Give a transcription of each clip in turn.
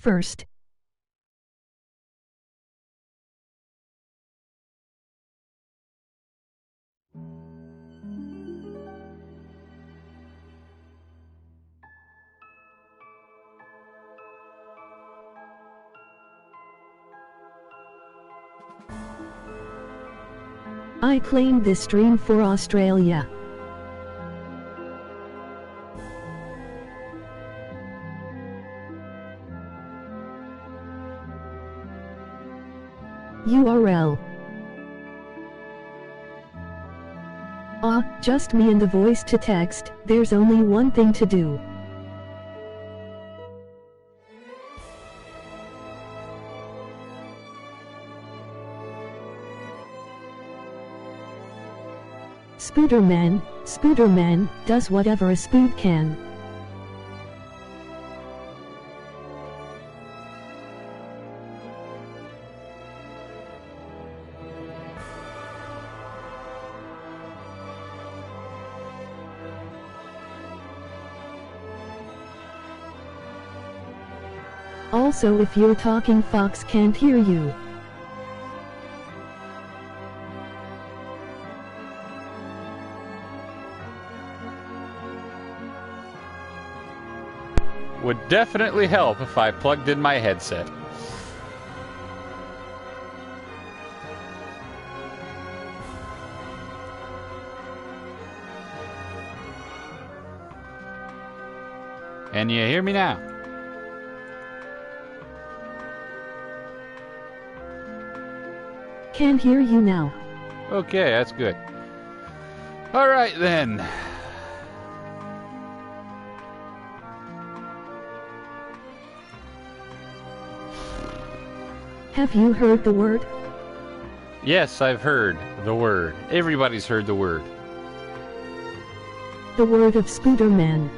first. I claimed this dream for Australia. URL. Just me and the voice to text, there's only one thing to do. Spooderman, does whatever a spood can. Also, if you're talking, Fox can't hear you. Would definitely help if I plugged in my headset. Can you hear me now? Can hear you now. Okay, that's good. All right then. Have you heard the word? Yes, I've heard the word. Everybody's heard the word. The word of Spooderman.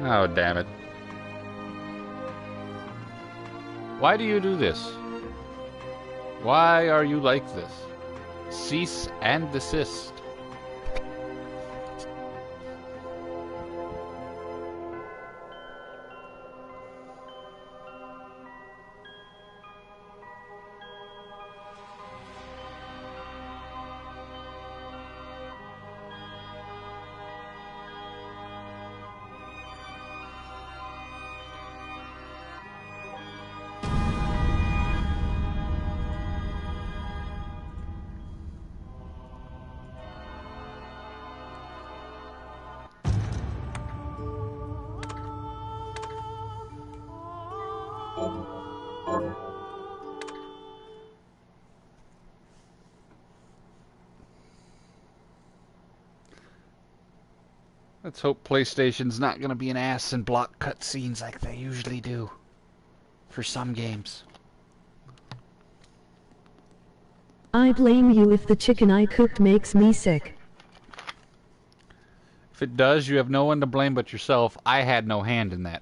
Oh, damn it. Why do you do this? Why are you like this? Cease and desist. Let's hope PlayStation's not going to be an ass and block cutscenes like they usually do. For some games. I blame you if the chicken I cooked makes me sick. If it does, you have no one to blame but yourself. I had no hand in that.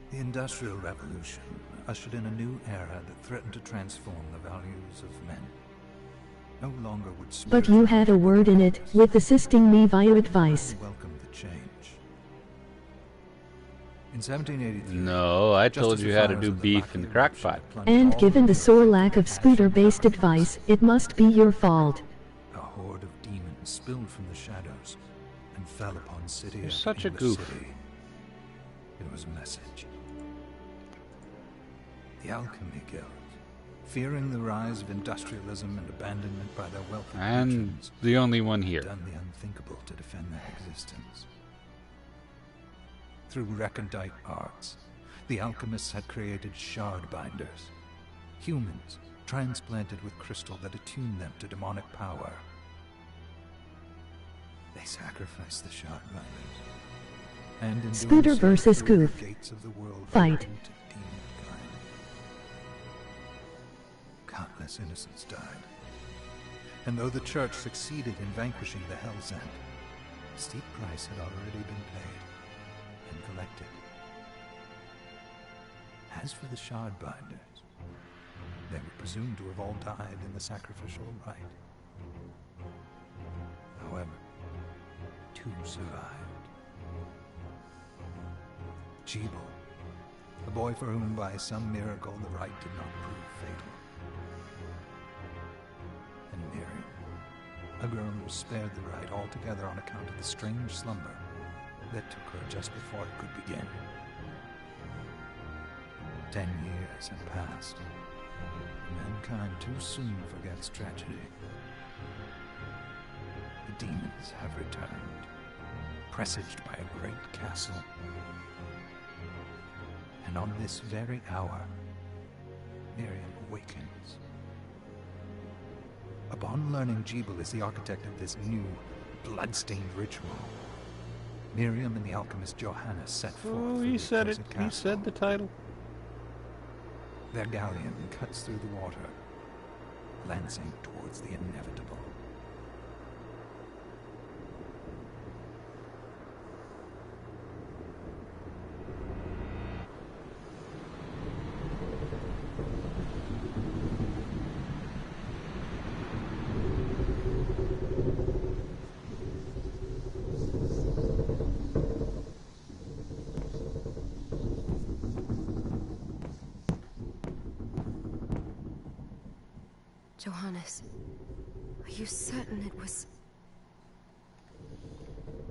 The Industrial Revolution ushered in a new era that threatened to transform the values of men. No longer would But you had a word in it, with assisting me via advice. Welcome the change. In 1783, No, I told you how to do beef in the crock pot. And given the sore lack of Spooder-based advice, it must be your fault. A horde of demons spilled from the shadows and fell upon city. You're such a goof. City. It was a message. The Alchemy Guild, fearing the rise of industrialism and abandonment by their wealthy patrons, the only one here, done the unthinkable to defend their existence. Through recondite arts, the alchemists had created shard binders, humans transplanted with crystal that attuned them to demonic power. They sacrificed the shard binders, and in Spooder versus Goof. Fight. Countless innocents died. And though the church succeeded in vanquishing the Hell's End, a steep price had already been paid and collected. As for the Shardbinders, they were presumed to have all died in the sacrificial rite. However, 2 survived. Jeeble, a boy for whom by some miracle the rite did not prove fatal. And Miriam, a girl who was spared the rite altogether on account of the strange slumber that took her just before it could begin. 10 years have passed. Mankind too soon forgets tragedy. The demons have returned, presaged by a great castle. And on this very hour, Miriam awakens. Upon learning Jeeble is the architect of this new, blood-stained ritual, Miriam and the alchemist Johannes set forth. Oh, for he the said it. accursed He castle. said the title. Their galleon cuts through the water, glancing towards the inevitable. Johannes, are you certain it was...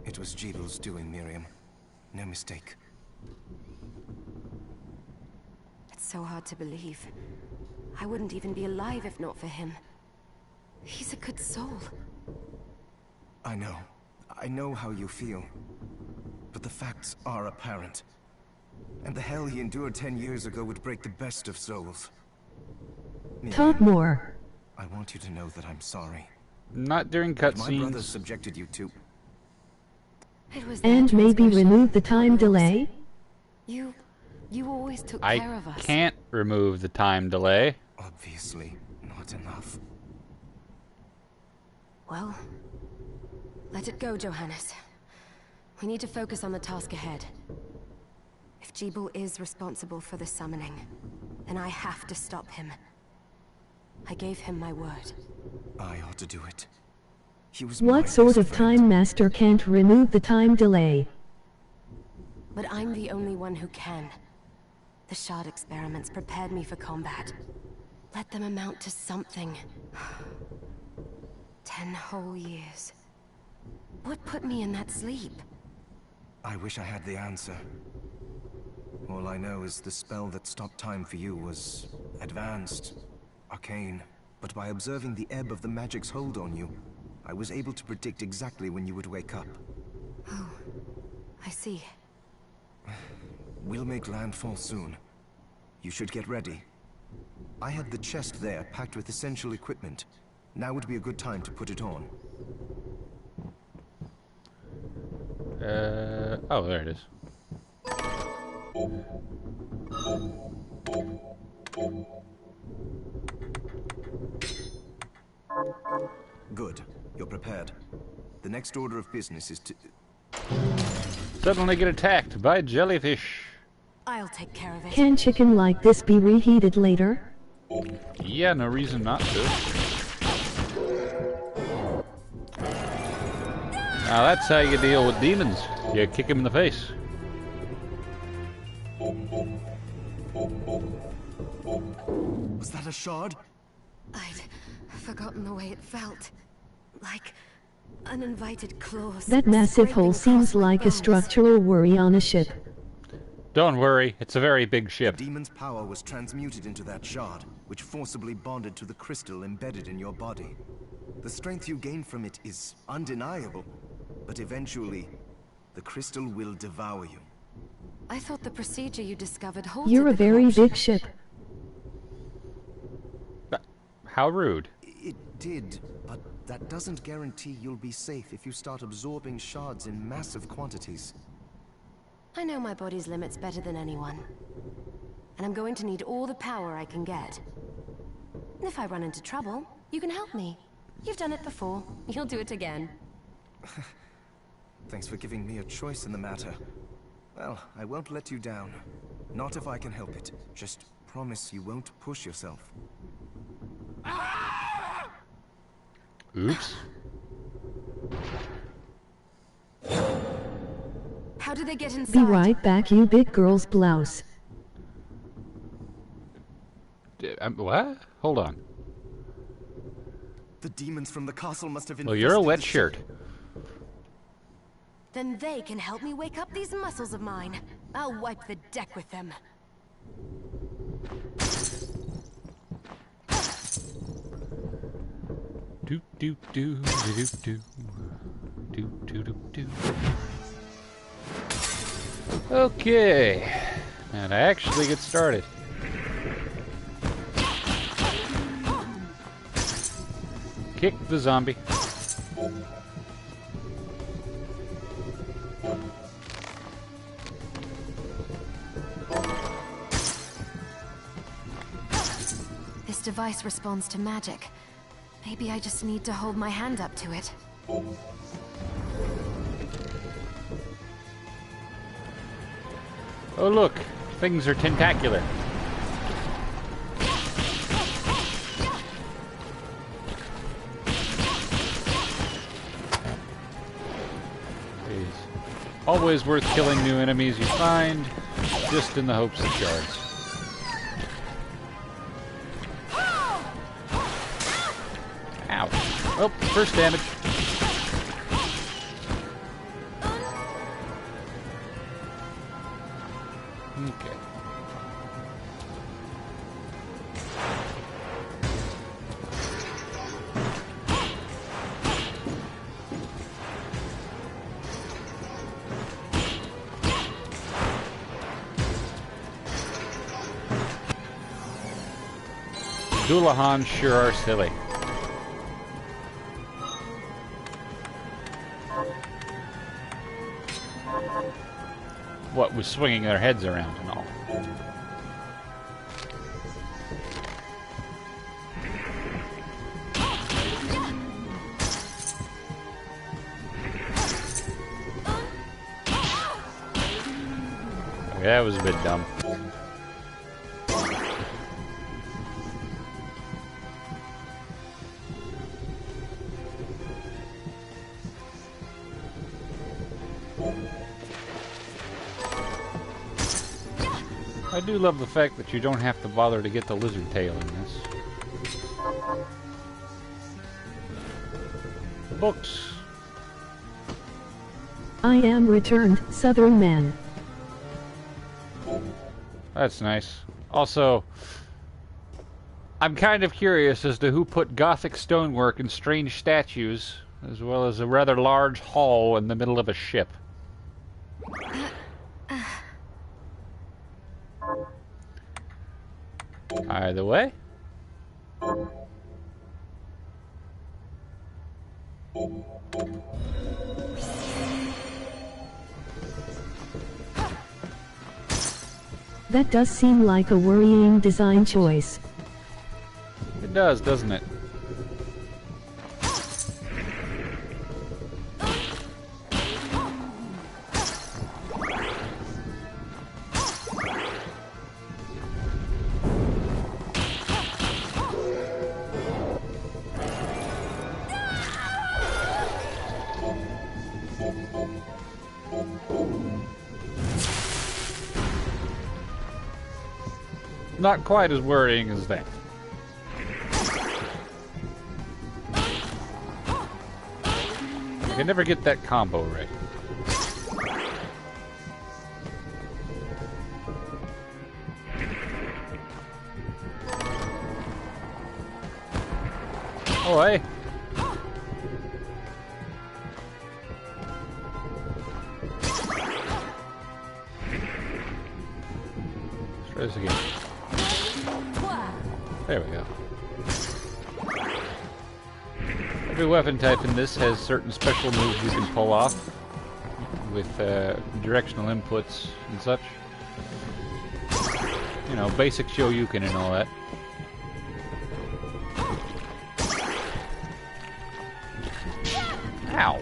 It was Jeeble's doing, Miriam. No mistake. It's so hard to believe. I wouldn't even be alive if not for him. He's a good soul. I know. I know how you feel. But the facts are apparent. And the hell he endured 10 years ago would break the best of souls. Talk more. I want you to know that I'm sorry. Not during My brothers cutscenes. subjected you to... It was And their maybe transgression. remove the time delay? You always took I care of us. can't remove the time delay. Obviously, not enough. Well, let it go, Johannes. We need to focus on the task ahead. If Jeeble is responsible for the summoning, then I have to stop him. I gave him my word. I ought to do it. He was my What sort best of friend. time master can't remove the time delay? But I'm the only one who can. The Shard experiments prepared me for combat. Let them amount to something. 10 whole years. What put me in that sleep? I wish I had the answer. All I know is the spell that stopped time for you was advanced, arcane. But by observing the ebb of the magic's hold on you, I was able to predict exactly when you would wake up. Oh, I see. We'll make landfall soon. You should get ready. I had the chest there packed with essential equipment. Now would be a good time to put it on. Oh, there it is. Good. You're prepared. The next order of business is to... Suddenly get attacked by jellyfish. I'll take care of it. Can chicken like this be reheated later? Yeah, no reason not to. Now that's how you deal with demons. You kick him in the face. Was that a shard? I'd forgotten the way it felt. Like uninvited claws. That massive hole scraping seems across my like a bones. structural worry on a ship. Don't worry, it's a very big ship. Demon's power was transmuted into that shard, which forcibly bonded to the crystal embedded in your body. The strength you gain from it is undeniable, but eventually, the crystal will devour you. I thought the procedure you discovered halted You're a the very corruption. big ship. How rude. It did, but that doesn't guarantee you'll be safe if you start absorbing shards in massive quantities. I know my body's limits better than anyone. And I'm going to need all the power I can get. If I run into trouble, you can help me. You've done it before. You'll do it again. Thanks for giving me a choice in the matter. Well, I won't let you down. Not if I can help it. Just promise you won't push yourself. Oops. How do they get inside? Be right back, you big girl's blouse. What? Hold on. The demons from the castle must have Well, you're a infested wet the shirt. ship. Then they can help me wake up these muscles of mine. I'll wipe the deck with them. Do do do do do do do do do. Okay, and I actually get started. Kick the zombie. This device responds to magic. Maybe I just need to hold my hand up to it. Oh look, things are tentacular. Please. Always worth killing new enemies you find, just in the hopes of shards. Ow. Oh, first damage. Okay. Dullahan sure are silly. What with swinging their heads around and all. Okay, that was a bit dumb. I do love the fact that you don't have to bother to get the lizard tail in this. Books. I am returned, Southern man. That's nice. Also, I'm kind of curious as to who put Gothic stonework and strange statues, as well as a rather large hall in the middle of a ship. Either way. That does seem like a worrying design choice. It does, doesn't it? Not quite as worrying as that. I can never get that combo right. Oh, hey. Let's try this again. There we go. Every weapon type in this has certain special moves you can pull off with directional inputs and such. You know, basic Shoryuken and all that. Ow!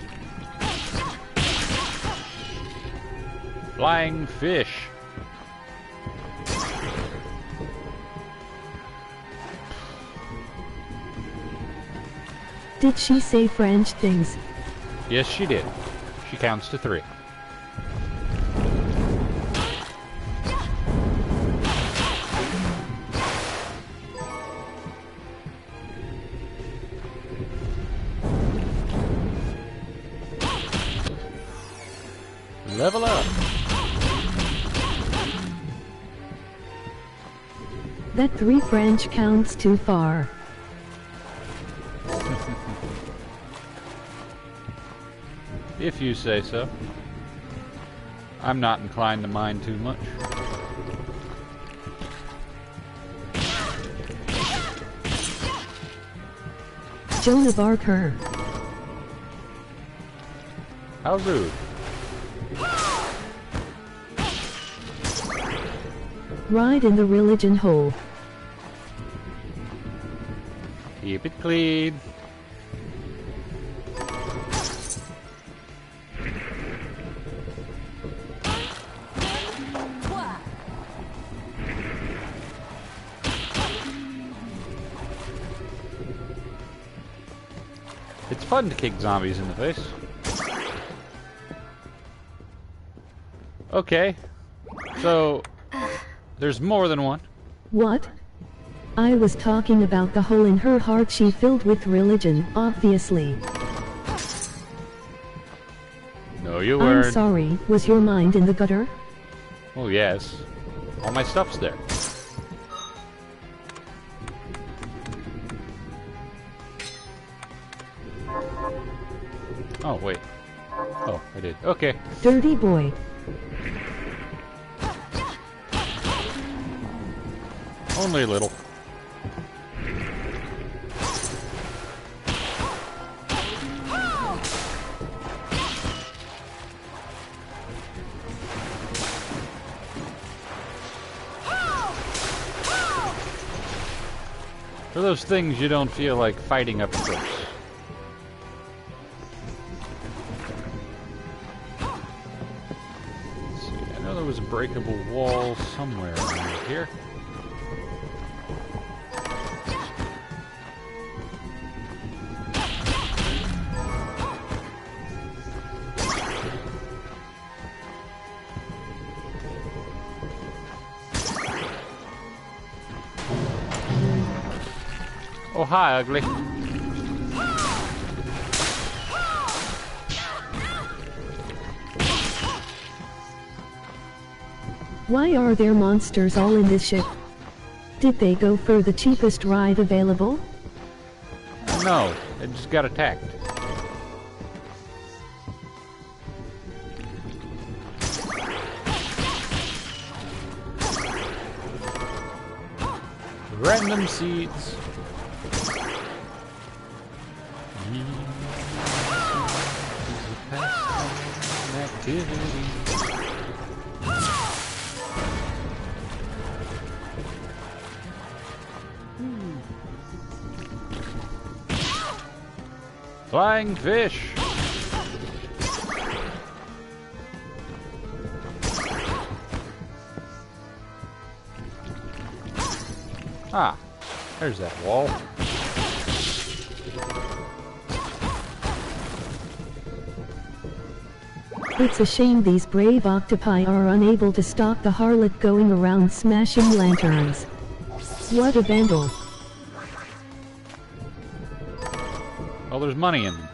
Flying fish. Did she say French things? Yes, she did. She counts to 3. Level up. That 3 French counts too far. If you say so. I'm not inclined to mind too much. Joan of Arc her. How rude. Ride in the religion hole. Keep it clean. It's fun to kick zombies in the face. Okay. So, there's more than one. What? I was talking about the hole in her heart she filled with religion, obviously. No, you weren't. I'm sorry, was your mind in the gutter? Oh, yes. All my stuff's there. Oh, wait. Oh, I did. Okay. Dirty boy. Only a little. For those things you don't feel like fighting up close. Let's see, I know there was a breakable wall somewhere around here. Oh, hi, ugly. Why are there monsters all in this ship? Did they go for the cheapest ride available? No, I just got attacked. Random seeds. Activity. Flying fish. Ah, there's that wall. It's a shame these brave octopi are unable to stop the harlot going around smashing lanterns. What a vandal. Well, there's money in them.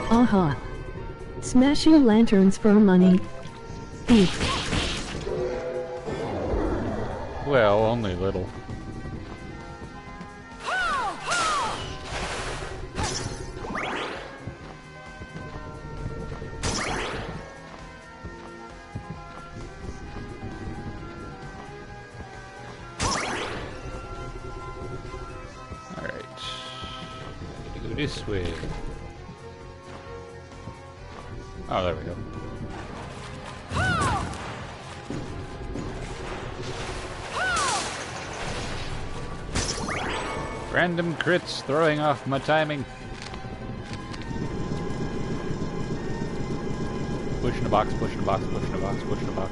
Aha. Smashing lanterns for money. Thief. Well, only little. Alright. Gotta go this way. Oh, there we go. Random crits throwing off my timing. Pushing a box, pushing a box, pushing a box, pushing a box.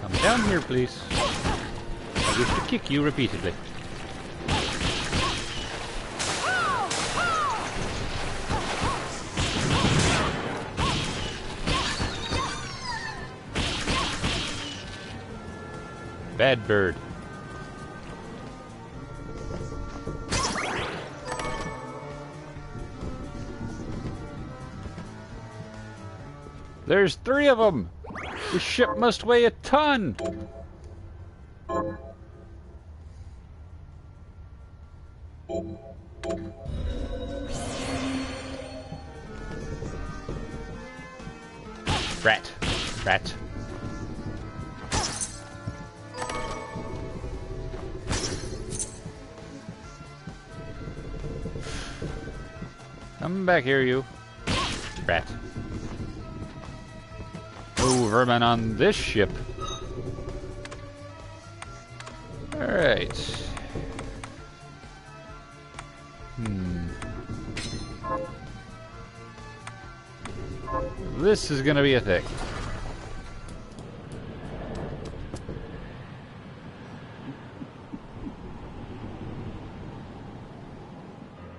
Come down here, please. I wish to kick you repeatedly. Bad bird. There's 3 of them! The ship must weigh a ton! Rat. Rat. Come back here, you. Rat. No vermin on this ship. Alright. This is gonna be a thing.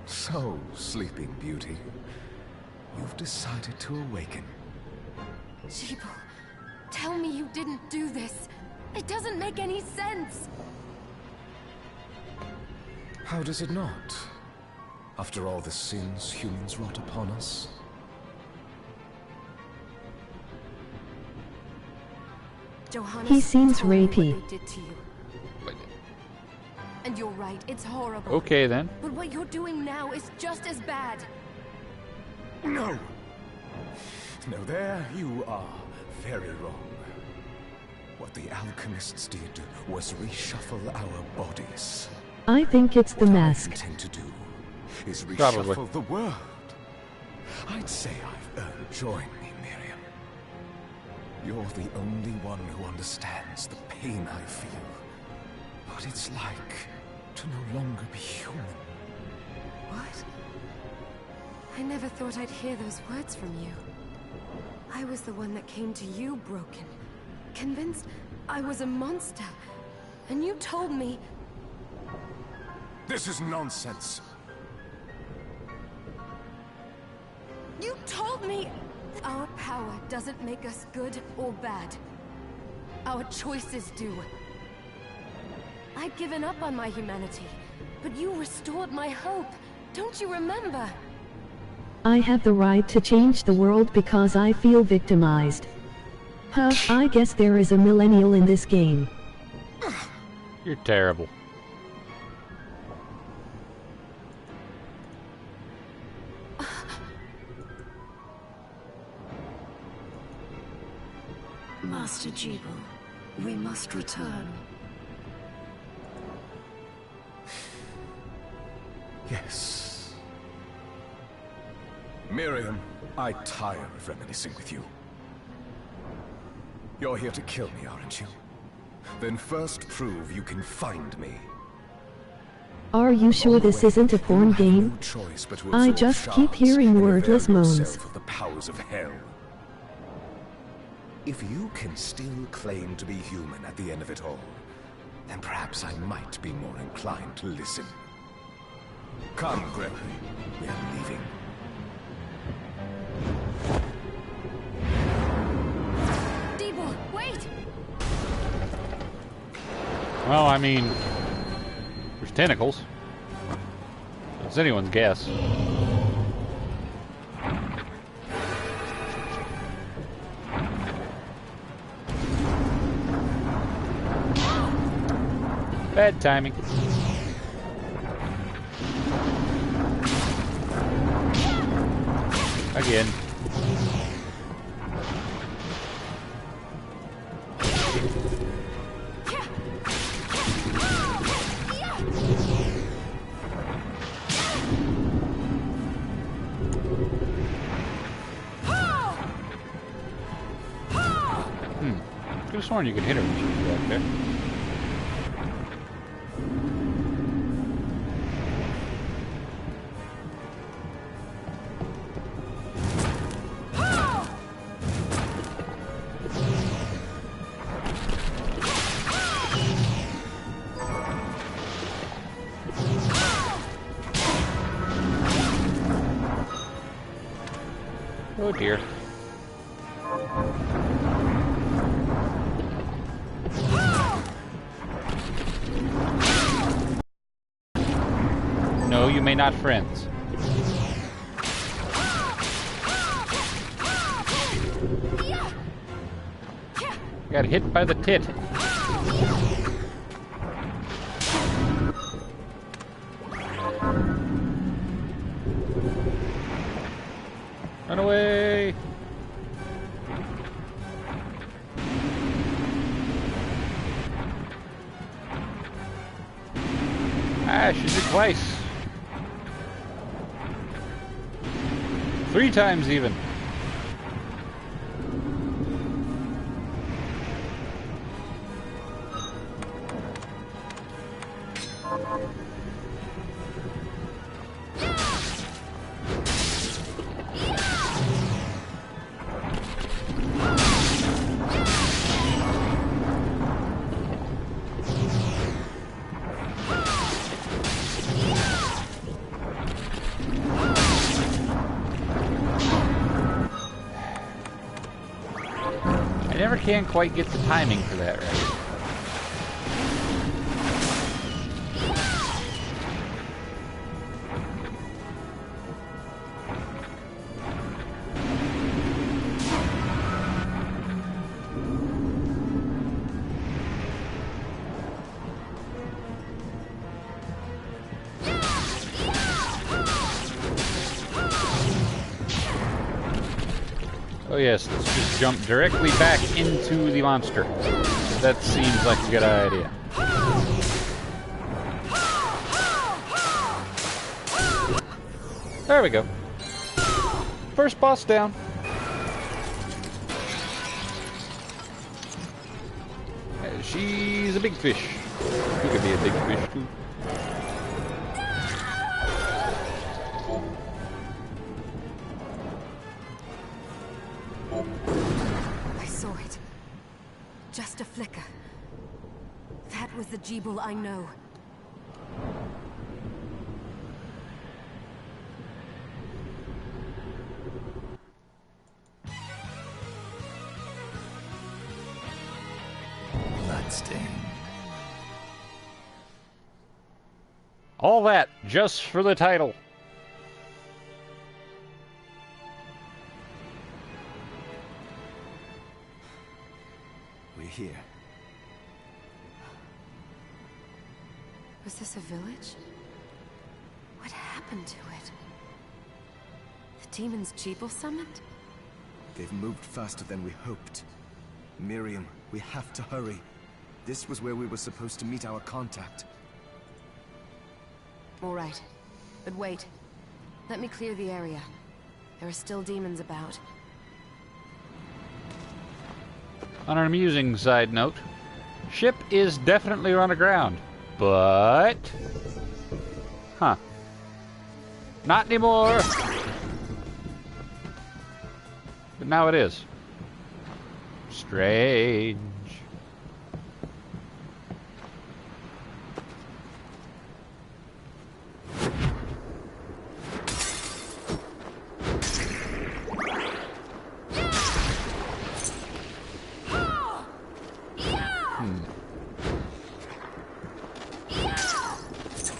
So, Sleeping Beauty, you've decided to awaken. Jeeble, tell me you didn't do this. It doesn't make any sense. How does it not? After all the sins humans wrought upon us? Johannes, He seems told me rapey. what they did to you. And you're right, it's horrible. Okay then. But what you're doing now is just as bad. No! No, there you are very wrong. What the alchemists did was reshuffle our bodies. I think it's the What mask. I intend to do is Probably. reshuffle the world. I'd say I've earned. Join me, Miriam. You're the only one who understands the pain I feel. What it's like to no longer be human. What? I never thought I'd hear those words from you. I was the one that came to you broken, convinced I was a monster. And you told me... This is nonsense. You told me our power doesn't make us good or bad. Our choices do. I'd given up on my humanity, but you restored my hope. Don't you remember? I have the right to change the world because I feel victimized. Huh, I guess there is a millennial in this game. You're terrible. Master Jeeble, we must return. Yes. Miriam, I tire of reminiscing with you. You're here to kill me, aren't you? Then first prove you can find me. Are you sure this isn't a porn game? No choice but to I absorb just keep shards hearing and wordless avail moans. yourself of the powers of hell. If you can still claim to be human at the end of it all, then perhaps I might be more inclined to listen. Come, Gregory. We are leaving. Jeeble, wait! Well, I mean, there's tentacles. It's anyone's guess. Bad timing. Again. Could have sworn you could hit her when she was back there. Oh dear. No, you may not, friends. Got hit by the tit. Run away! Ah, she did twice. 3 times even. I never can quite get the timing for that right. Oh yes, let's just jump directly back into the monster. That seems like a good idea. There we go. First boss down. She's a big fish. You could be a big fish too. Just a flicker. That was the Jeeble I know. Bloodstain. All that just for the title. Here. Was this a village? What happened to it? The demons Jeeble summoned? They've moved faster than we hoped. Miriam, we have to hurry. This was where we were supposed to meet our contact. All right. But wait. Let me clear the area. There are still demons about. On an amusing side note, ship is definitely run aground, but... Huh. Not anymore! But now it is. Strange.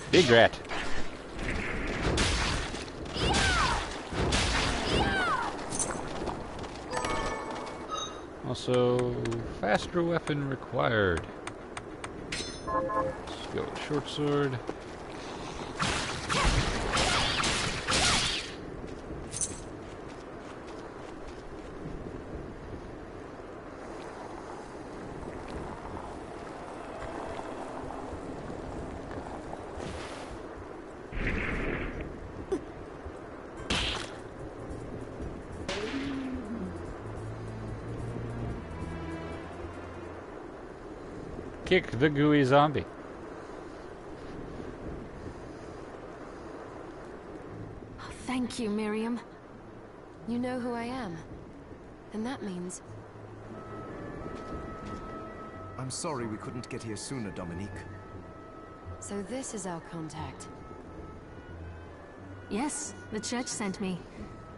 Big rat. Also, faster weapon required. Let's go with short sword. Kick the gooey zombie. Oh, thank you, Miriam. You know who I am. And that means... I'm sorry we couldn't get here sooner, Dominique. So this is our contact. Yes, the church sent me.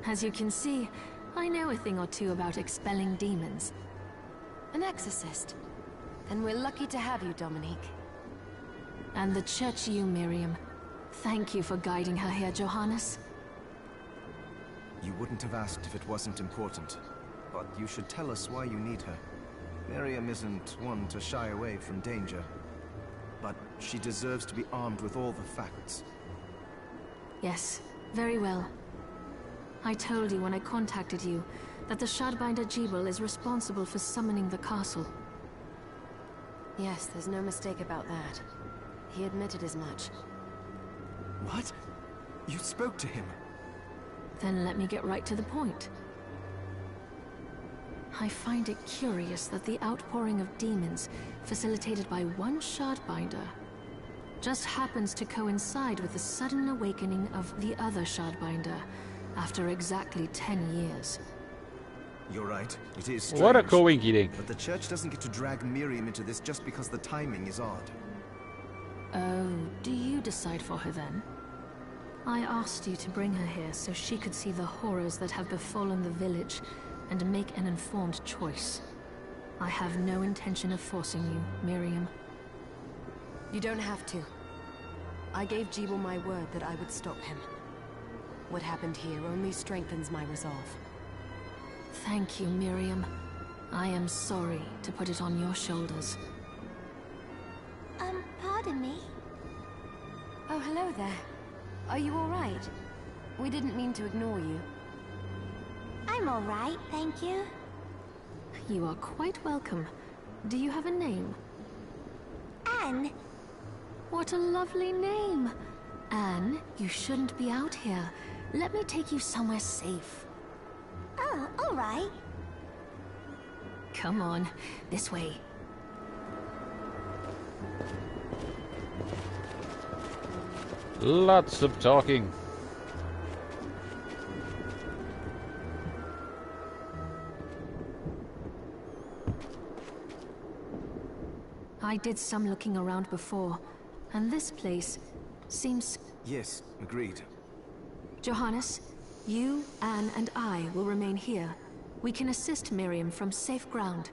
As you can see, I know a thing or two about expelling demons. An exorcist. Then we're lucky to have you, Dominique. And the church you, Miriam. Thank you for guiding her here, Johannes. You wouldn't have asked if it wasn't important. But you should tell us why you need her. Miriam isn't one to shy away from danger. But she deserves to be armed with all the facts. Yes, very well. I told you when I contacted you that the Shardbinder Jebel is responsible for summoning the castle. Yes, there's no mistake about that. He admitted as much. What? You spoke to him? Then let me get right to the point. I find it curious that the outpouring of demons, facilitated by one Shardbinder, just happens to coincide with the sudden awakening of the other Shardbinder after exactly 10 years. You're right, it is strange. What a coinky-dink. But the church doesn't get to drag Miriam into this just because the timing is odd. Oh, do you decide for her then? I asked you to bring her here so she could see the horrors that have befallen the village and make an informed choice. I have no intention of forcing you, Miriam. You don't have to. I gave Jebel my word that I would stop him. What happened here only strengthens my resolve. Thank you, Miriam. I am sorry to put it on your shoulders. Pardon me? Oh, hello there. Are you all right? We didn't mean to ignore you. I'm all right, thank you. You are quite welcome. Do you have a name? Anne. What a lovely name! Anne, you shouldn't be out here. Let me take you somewhere safe. Oh, all right. Come on, this way. Lots of talking. I did some looking around before, and this place seems... Yes, agreed. Johannes, you, Anne, and I will remain here. We can assist Miriam from safe ground.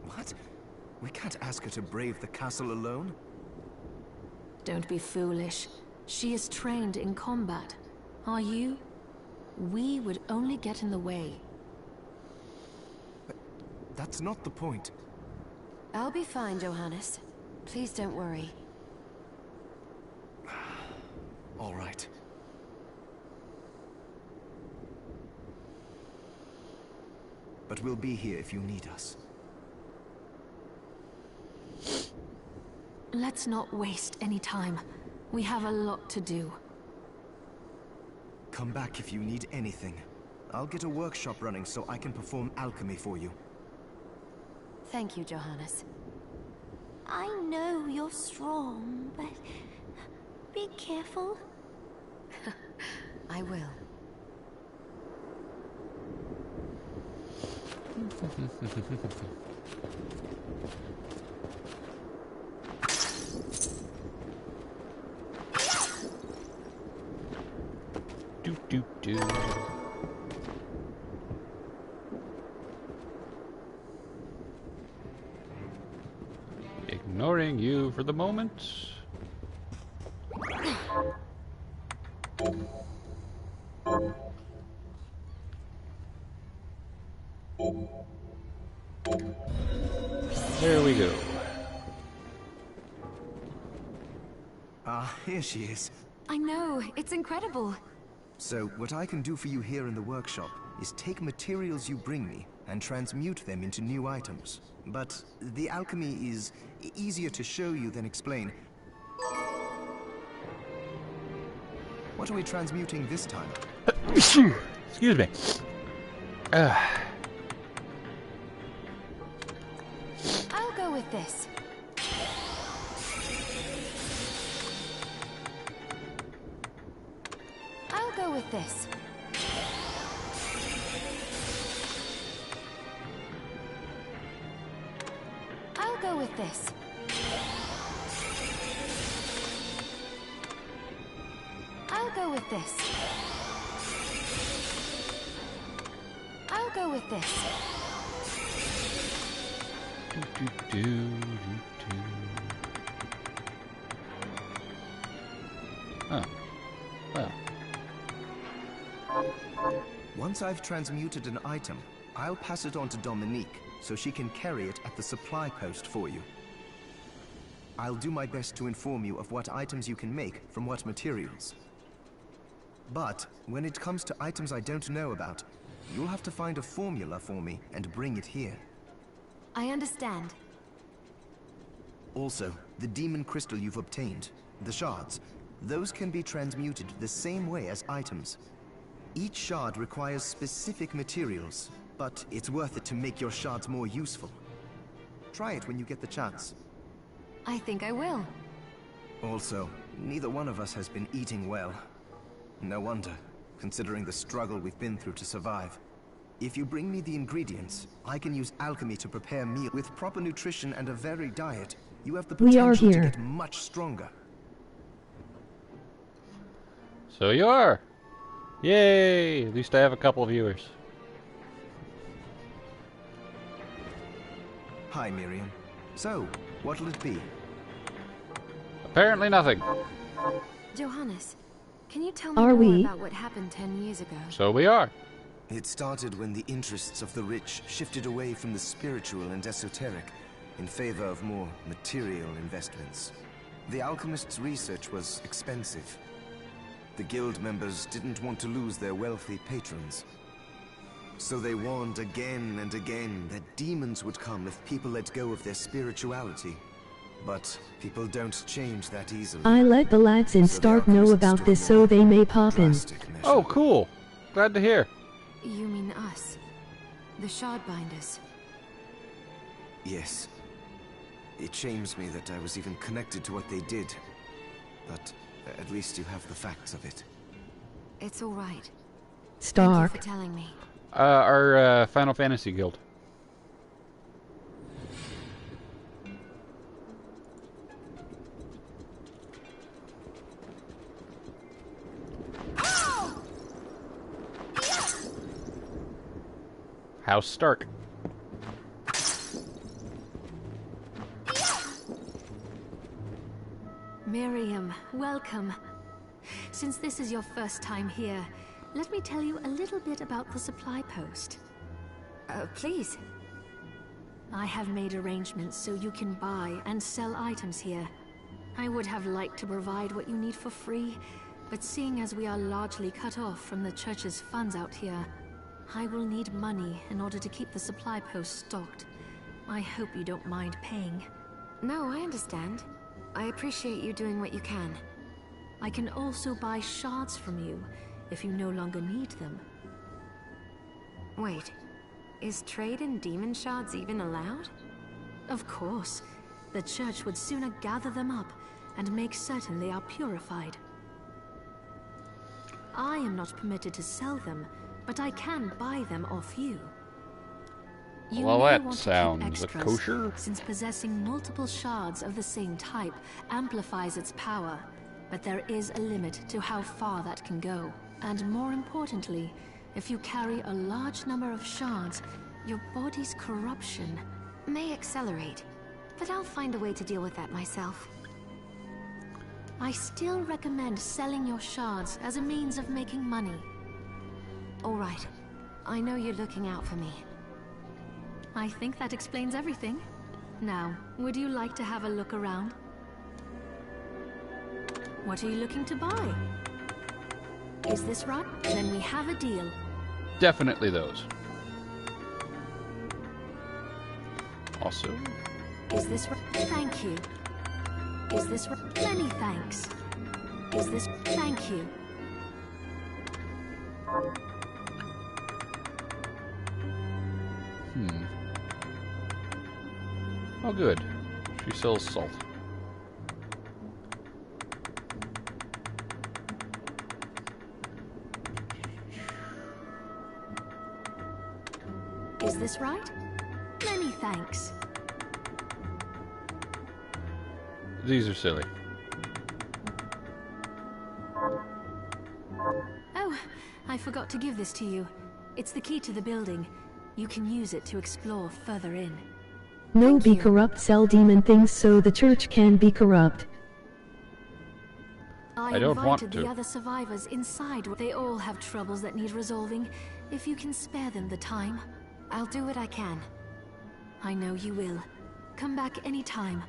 What? We can't ask her to brave the castle alone? Don't be foolish. She is trained in combat. Are you? We would only get in the way. But that's not the point. I'll be fine, Johannes. Please don't worry. All right. But we'll be here if you need us. Let's not waste any time. We have a lot to do. Come back if you need anything. I'll get a workshop running so I can perform alchemy for you. Thank you, Johannes. I know you're strong, but be careful. I will. Do do do. Ignoring you for the moment. There we go. Ah, here she is. I know, it's incredible. So, what I can do for you here in the workshop is take materials you bring me and transmute them into new items. But the alchemy is easier to show you than explain. What are we transmuting this time? Excuse me. I'll go with this. this. I'll go with this. I'll go with this. I'll go with this. Oh. Well. Once I've transmuted an item, I'll pass it on to Dominique, so she can carry it at the supply post for you. I'll do my best to inform you of what items you can make from what materials. But when it comes to items I don't know about, you'll have to find a formula for me and bring it here. I understand. Also, the demon crystal you've obtained, the shards, those can be transmuted the same way as items. Each shard requires specific materials, but it's worth it to make your shards more useful. Try it when you get the chance. I think I will. Also, neither one of us has been eating well. No wonder, considering the struggle we've been through to survive. If you bring me the ingredients, I can use alchemy to prepare meals. With proper nutrition and a varied diet, you have the We are potential to here. get much stronger. So you are. Yay! At least I have a couple of viewers. Hi, Miriam. So, what'll it be? Apparently nothing. Johannes, can you tell me Are more we? about what happened 10 years ago? So we are. It started when the interests of the rich shifted away from the spiritual and esoteric in favor of more material investments. The alchemists' research was expensive. The guild members didn't want to lose their wealthy patrons. So they warned again and again that demons would come if people let go of their spirituality. But people don't change that easily. I let the lads in So the Stark know alchemists about took this more so they may pop in. drastic measures. Oh, cool. Glad to hear. You mean us? The Shardbinders? Yes. It shames me that I was even connected to what they did. But at least you have the facts of it. It's all right. Stark. Thank you for telling me. Our Final Fantasy guild. House Stark. Miriam, welcome. Since this is your first time here, let me tell you a little bit about the supply post. Please. I have made arrangements so you can buy and sell items here. I would have liked to provide what you need for free, but seeing as we are largely cut off from the church's funds out here, I will need money in order to keep the supply post stocked. I hope you don't mind paying. No, I understand. I appreciate you doing what you can. I can also buy shards from you, if you no longer need them. Wait, is trade in demon shards even allowed? Of course. The church would sooner gather them up and make certain they are purified. I am not permitted to sell them, but I can buy them off you. You Well, may that want to keep sounds extras, kosher. since possessing multiple shards of the same type amplifies its power, but there is a limit to how far that can go. And more importantly, if you carry a large number of shards, your body's corruption May accelerate, but I'll find a way to deal with that myself. I still recommend selling your shards as a means of making money. All right. I know you're looking out for me. I think that explains everything. Now, would you like to have a look around? What are you looking to buy? Is this right? Then we have a deal. Definitely those. Also, Is this right? Thank you. Is this right? Many thanks. Is this... Thank you. oh good. She sells salt. Is this right? Many thanks. These are silly. Oh, I forgot to give this to you. It's the key to the building. You can use it to explore further in. No Thank be you. corrupt sell demon things so the church can be corrupt. I don't want invited to. the other survivors inside. They all have troubles that need resolving. If you can spare them the time. I'll do what I can. I know you will. Come back anytime.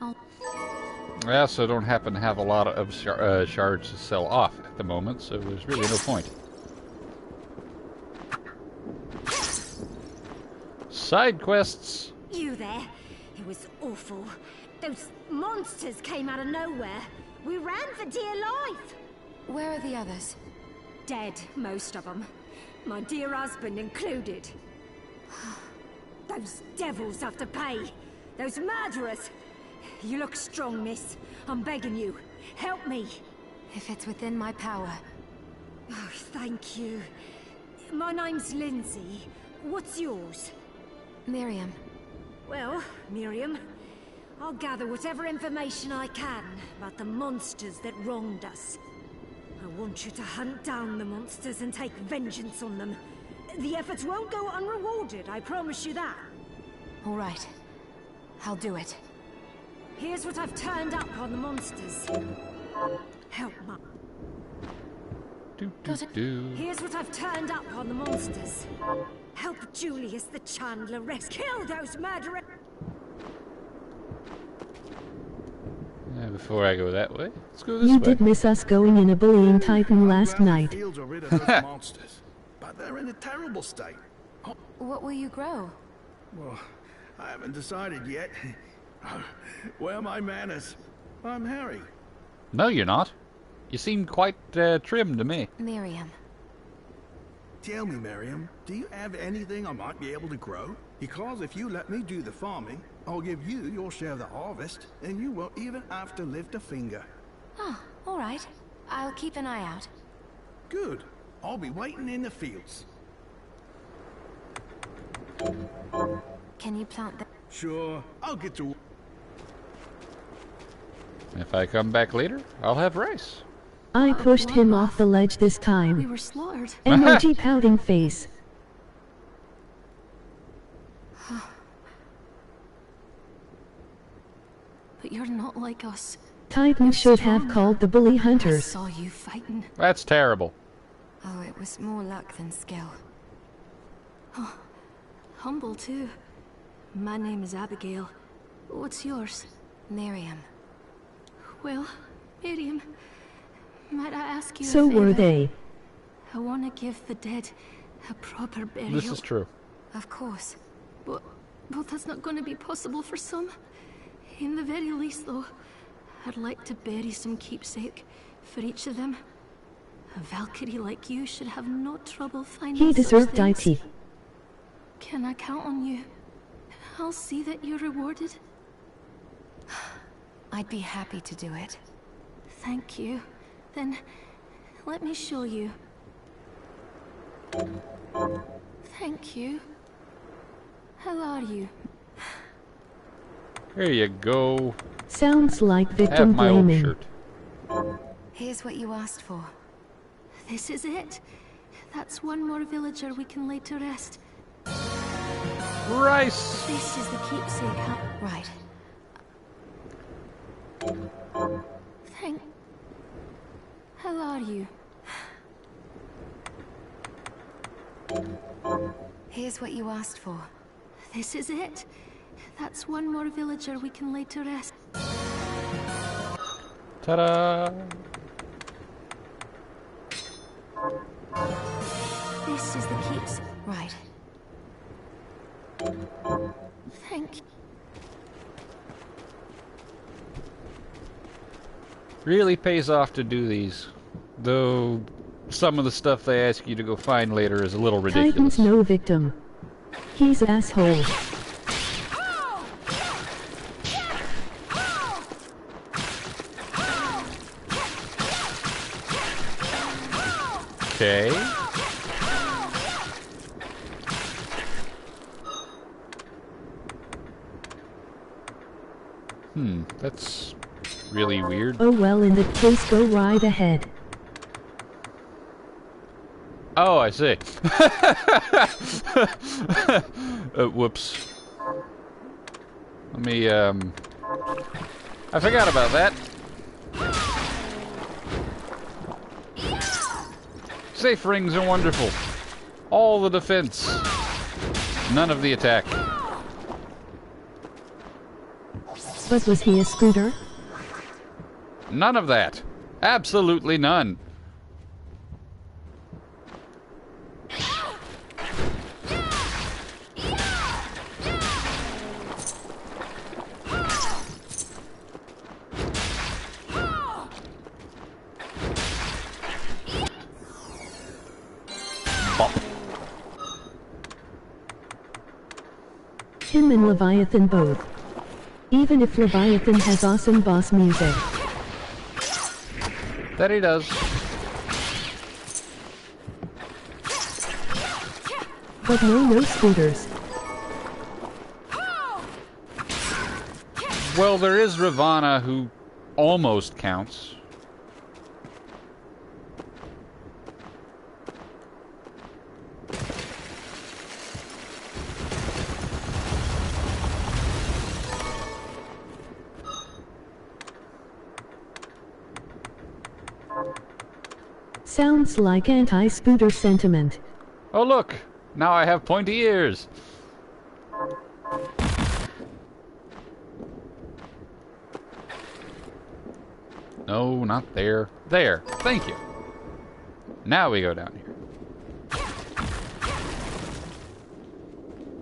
I also don't happen to have a lot of shards to sell off at the moment, so there's really no point. Side quests. You there? It was awful. Those monsters came out of nowhere. We ran for dear life. Where are the others? Dead, most of them. My dear husband included. Those devils have to pay. Those murderers. You look strong, miss. I'm begging you. Help me. If it's within my power. Oh, thank you. My name's Lindsay. What's yours? Miriam. Well, Miriam, I'll gather whatever information I can about the monsters that wronged us. I want you to hunt down the monsters and take vengeance on them. The efforts won't go unrewarded, I promise you that. All right. I'll do it. Here's what I've turned up on the monsters. Help, Mum. Here's what I've turned up on the monsters. Help Julius the Chandler kill those murderers. Before I go that way, let's go this You way. did miss us going in a bullying Titan last night. Fields are rid of those monsters, but they're in a terrible state. What will you grow? Well, I haven't decided yet. Where are my manners? I'm Harry. No, you're not. You seem quite trim to me. Miriam. Tell me, Miriam, do you have anything I might be able to grow? Because if you let me do the farming, I'll give you your share of the harvest, and you won't even have to lift a finger. Oh, all right. I'll keep an eye out. Good. I'll be waiting in the fields. Can you plant the... Sure, I'll get to... If I come back later, I'll have rice. I pushed him off the ledge this We time. were slaughtered. Emoji pouting face. But you're not like us. Titan should have called the bully I hunters. saw you fighting. That's terrible. Oh, it was more luck than skill. Humble, too. My name is Abigail. What's yours? Miriam. Well, Miriam, might I ask you a So were favor? they. I want to give the dead a proper burial. This is true. Of course. But that's not going to be possible for some. In the very least, though, I'd like to bury some keepsake for each of them. A Valkyrie like you should have no trouble finding He such deserved things. IT. Can I count on you? I'll see that you're rewarded. I'd be happy to do it. Thank you. Then, let me show you. Thank you. How are you? Here you go. Sounds like victim Have my old blaming. shirt. Here's what you asked for. This is it. That's one more villager we can lay to rest. Rice! This is the keepsake, huh? Right. Thank... How are you? Here's what you asked for. This is it. That's one more villager we can lay to rest. Ta-da! This is the keepsake. Right. Thank you. Really pays off to do these. Though some of the stuff they ask you to go find later is a little ridiculous. Titan's no victim. He's asshole. Okay. That's really weird. Oh well, in that case, go right ahead. Oh, I see. Whoops. Let me, I forgot about that. Safe rings are wonderful. All the defense. None of the attack. But was he a scooter? None of that. Absolutely none. Him and Leviathan both. Even if Leviathan has awesome boss music. That he does. But no scooters. Well, there is Ravana who almost counts. Sounds like anti-scooter sentiment. Oh look! Now I have pointy ears! No, not there. There! Thank you! Now we go down here.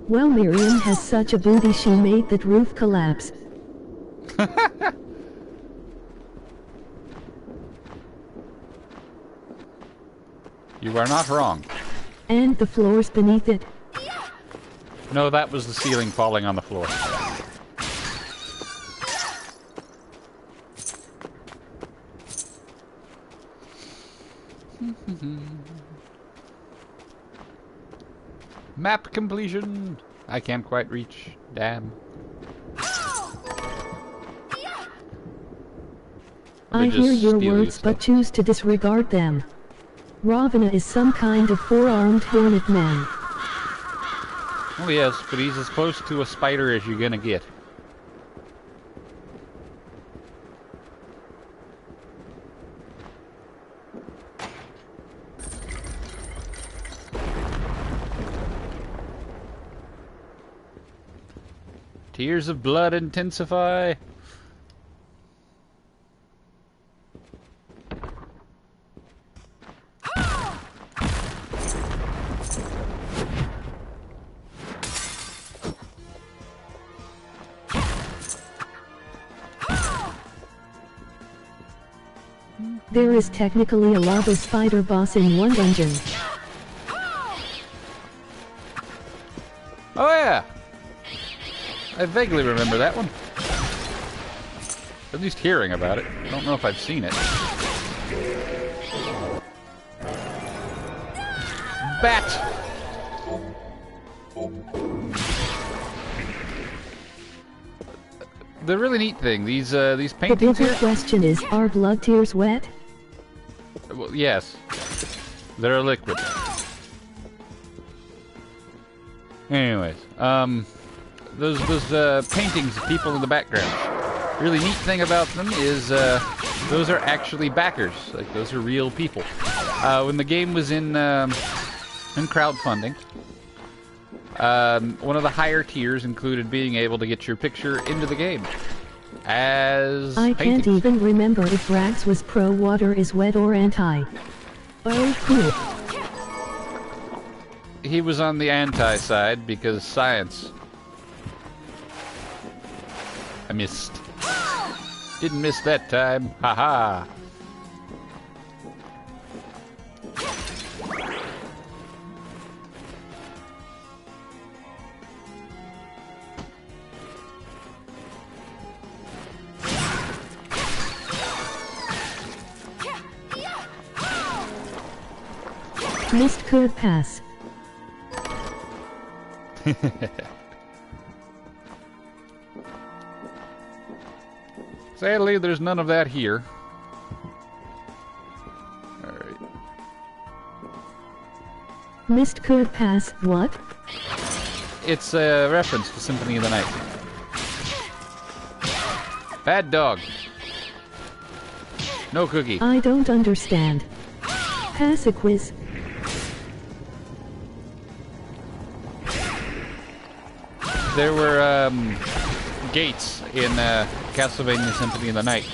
Well, Miriam has such a booty she made that roof collapse. You are not wrong. And the floors beneath it. No, that was the ceiling falling on the floor. Map completion! I can't quite reach. Damn. I hear your words but choose to disregard them. Ravana is some kind of four-armed hornet man. Oh yes, but he's as close to a spider as you're gonna get. Tears of blood intensify. There is technically a lava spider boss in one dungeon. Oh yeah! I vaguely remember that one. At least hearing about it. I don't know if I've seen it. Bat! The really neat thing, these The paintings bigger here... question is, are blood tears wet? Well, yes. They're liquid. Anyways, those paintings of people in the background. Really neat thing about them is those are actually backers. Like, those are real people. When the game was in crowdfunding, one of the higher tiers included being able to get your picture into the game as I paintings. can't even remember if Brax was pro water is wet or anti. Oh, cool. He was on the anti side because science. I missed. Didn't miss that time. Haha. Missed could pass. Sadly, there's none of that here. Alright. Mist could pass what? It's a reference to Symphony of the Night. Bad dog. No cookie. I don't understand. Pass a quiz. There were gates in Castlevania Symphony of the Night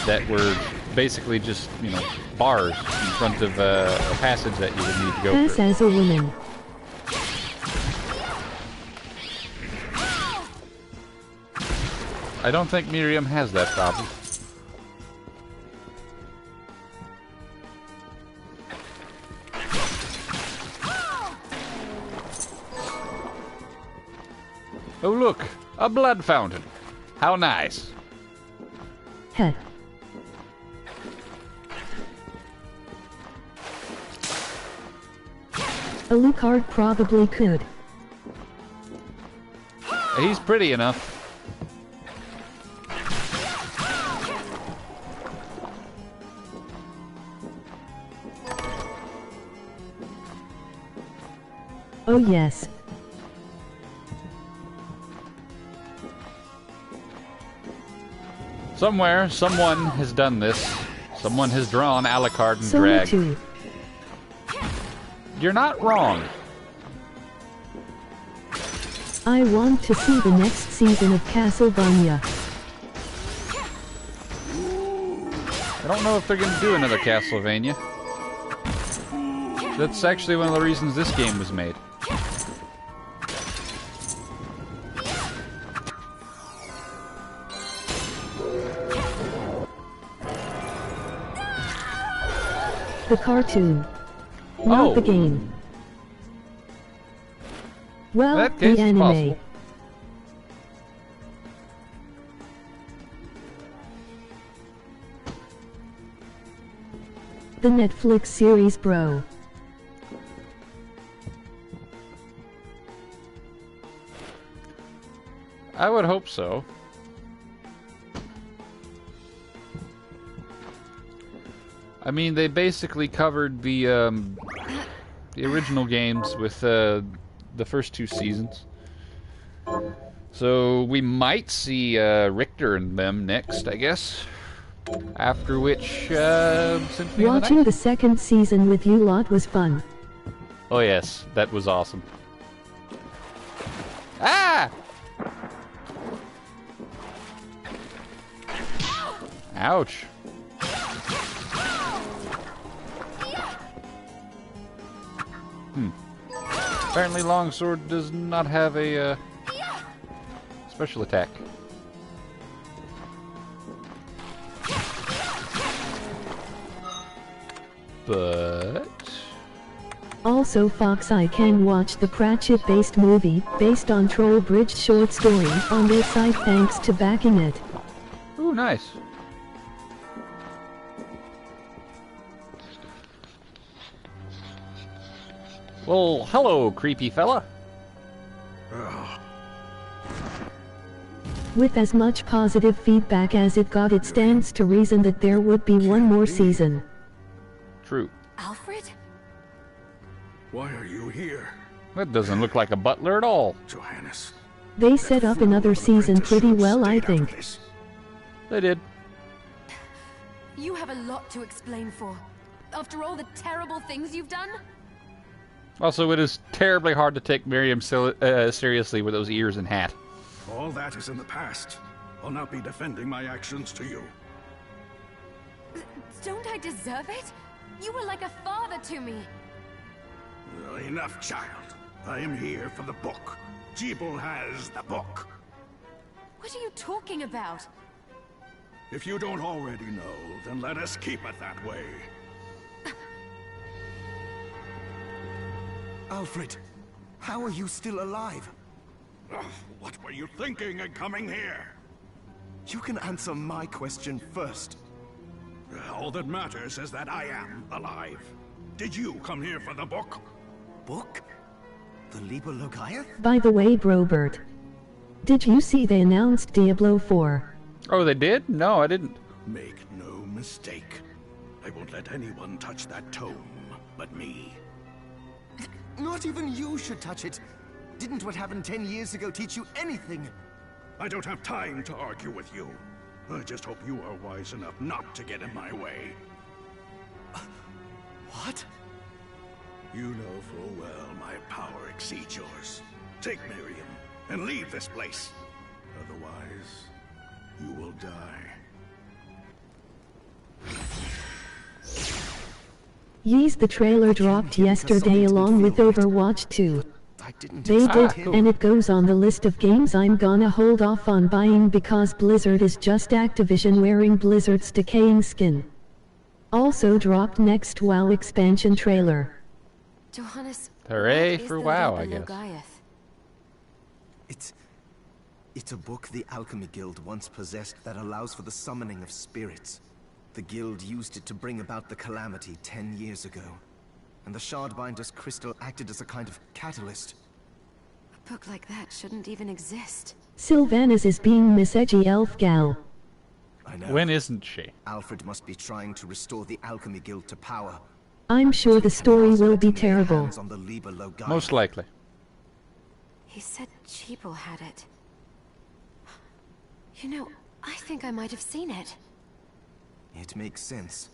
that were basically just, you know, bars in front of a passage that you would need to go Pass through. as a woman. I don't think Miriam has that problem. Oh look, a blood fountain. How nice. Heh. Alucard probably could. He's pretty enough. Oh yes. Somewhere, someone has done this. Someone has drawn Alucard and Soma dragged. 2. You're not wrong. I want to see the next season of Castlevania. I don't know if they're going to do another Castlevania. That's actually one of the reasons this game was made. The cartoon. Not Oh. the game. Well, That case the is anime. possible. The Netflix series, bro. I would hope so. I mean, they basically covered the original games with the first two seasons. So we might see Richter and them next, I guess. After which, Symphony of the Watching Night? the second season with you lot was fun. Oh yes, that was awesome. Ah! Ouch. Apparently Longsword does not have a special attack. But... Also Fox, I can watch the Pratchett-based movie, based on Troll Bridge short story, on their site thanks to backing it. Ooh, nice. Well, hello, creepy fella. With as much positive feedback as it got, it stands to reason that there would be one more season. True. Alfred? Why are you here, That doesn't look like a butler at all. Johannes? They set up another season pretty well, I think. They did. You have a lot to explain for. After all the terrible things you've done? Also, it is terribly hard to take Miriam seriously with those ears and hat. All that is in the past. I'll not be defending my actions to you. Don't I deserve it? You were like a father to me. Well, enough, child. I am here for the book. Jeeble has the book. What are you talking about? If you don't already know, then let us keep it that way. Alfred, how are you still alive? Ugh, what were you thinking in coming here? You can answer my question first. All that matters is that I am alive. Did you come here for the book? Book? The Liber Logaeth? By the way, Brobert, did you see they announced Diablo 4? Oh, they did? No, I didn't. Make no mistake. I won't let anyone touch that tome but me. Not even you should touch it. Didn't what happened 10 years ago teach you anything? I don't have time to argue with you. I just hope you are wise enough not to get in my way. What? You know full well my power exceeds yours. Take Miriam and leave this place. Otherwise, you will die. Yeez, the trailer dropped yesterday along with Overwatch 2. They did, and it goes on the list of games I'm gonna hold off on buying because Blizzard is just Activision wearing Blizzard's decaying skin. Also dropped next WoW expansion trailer. Johannes, Hooray what is for the WoW, Liber I guess. Logaeth? It's a book the Alchemy Guild once possessed that allows for the summoning of spirits. The guild used it to bring about the calamity 10 years ago. And the Shardbinder's crystal acted as a kind of catalyst. A book like that shouldn't even exist. Sylvanas is being Miss Edgy Elf Gal. I know. When isn't she? Alfred must be trying to restore the Alchemy Guild to power. I'm sure the story will be terrible. On the Liber Logaeth. Most likely. He said Cheeple had it. You know, I think I might have seen it. It makes sense,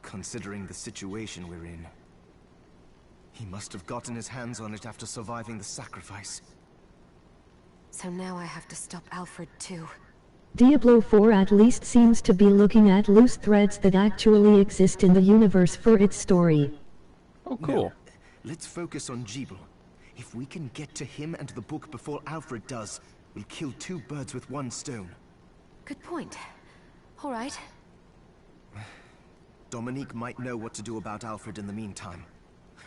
considering the situation we're in. He must have gotten his hands on it after surviving the sacrifice. So now I have to stop Alfred too. Diablo 4 at least seems to be looking at loose threads that actually exist in the universe for its story. Oh, cool. No, let's focus on Jebel. If we can get to him and the book before Alfred does, we'll kill two birds with one stone. Good point. All right. Dominique might know what to do about Alfred in the meantime.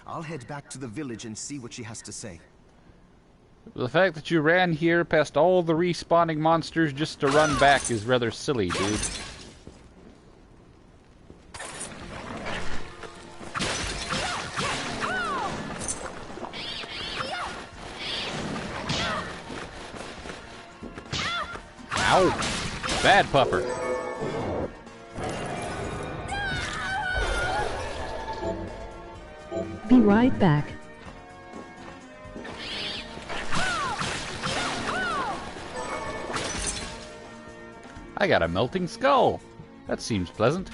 I'll head back to the village and see what she has to say. The fact that you ran here past all the respawning monsters just to run back is rather silly, dude. Ow! Bad pupper. Be right back. I got a melting skull. That seems pleasant.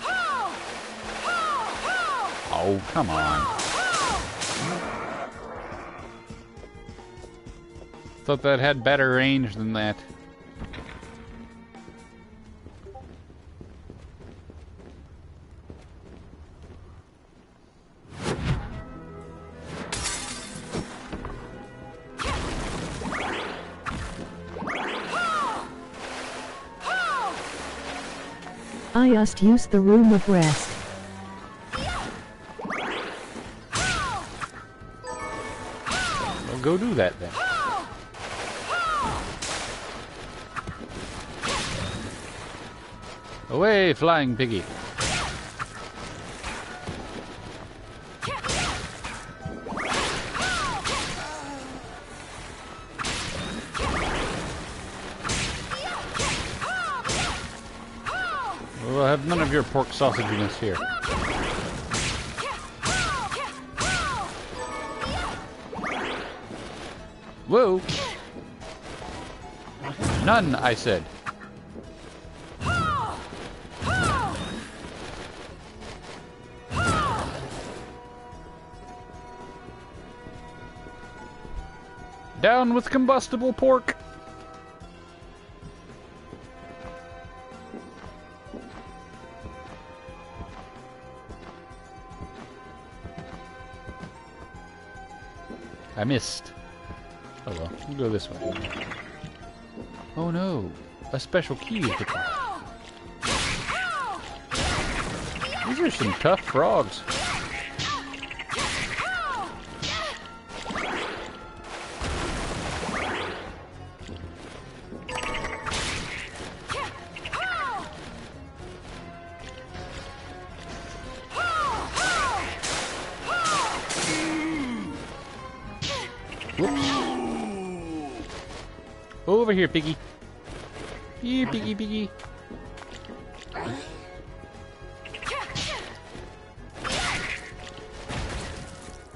Oh, come on. Thought that had better range than that. I just used the room of rest. Well, go do that then. Away, flying piggy. We'll have none of your pork sausaginess here. Whoa! None, I said. Down with combustible pork! I missed. Oh well, we'll go this way. Oh no, a special key is required. These are some tough frogs. Whoops. Over here, piggy. Here, piggy, piggy.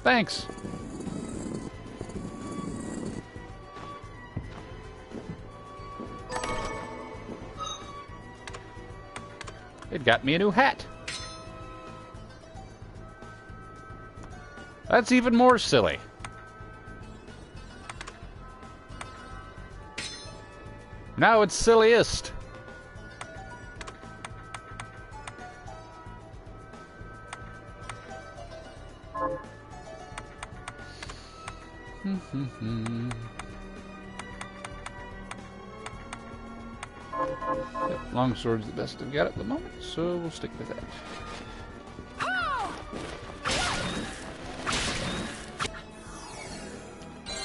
Thanks. It got me a new hat. That's even more silly. Now it's silliest. Yep, longsword's the best I've got at the moment, so we'll stick with that.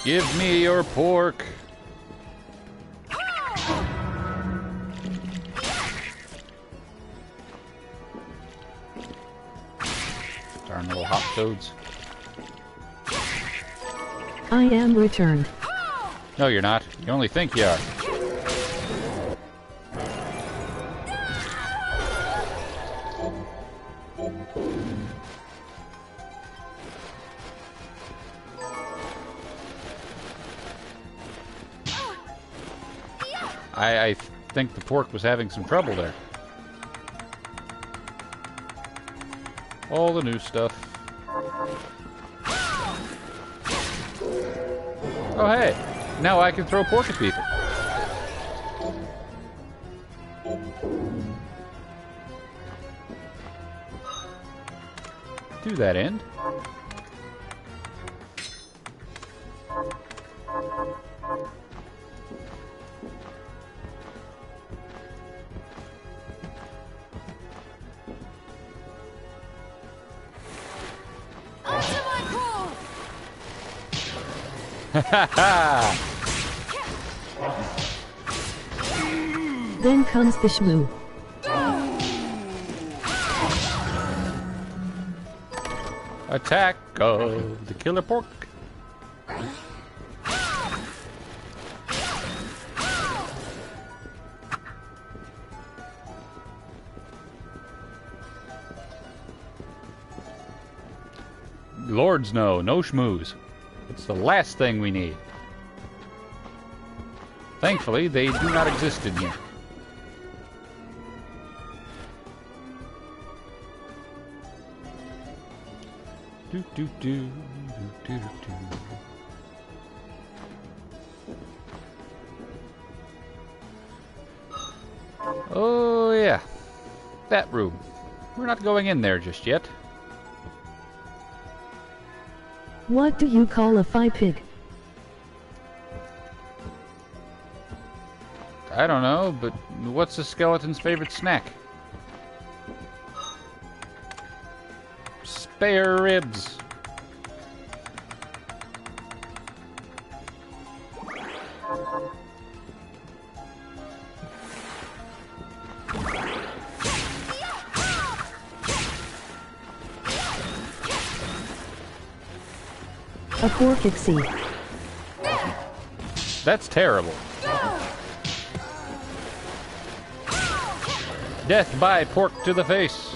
Give me your pork. Darn little hop toads. I am returned. No, you're not. You only think you are. I think the pork was having some trouble there. All the new stuff. Oh hey, now I can throw pork at people. To that end. Then comes the shmoo. Attack of the killer pork. Lords no shmoos. It's the last thing we need. Thankfully, they do not exist in here. Do do do do do do. Oh yeah, that room. We're not going in there just yet. What do you call a phi pig? I don't know, but what's a skeleton's favorite snack? Spare ribs. A porkixie. That's terrible. Death by pork to the face.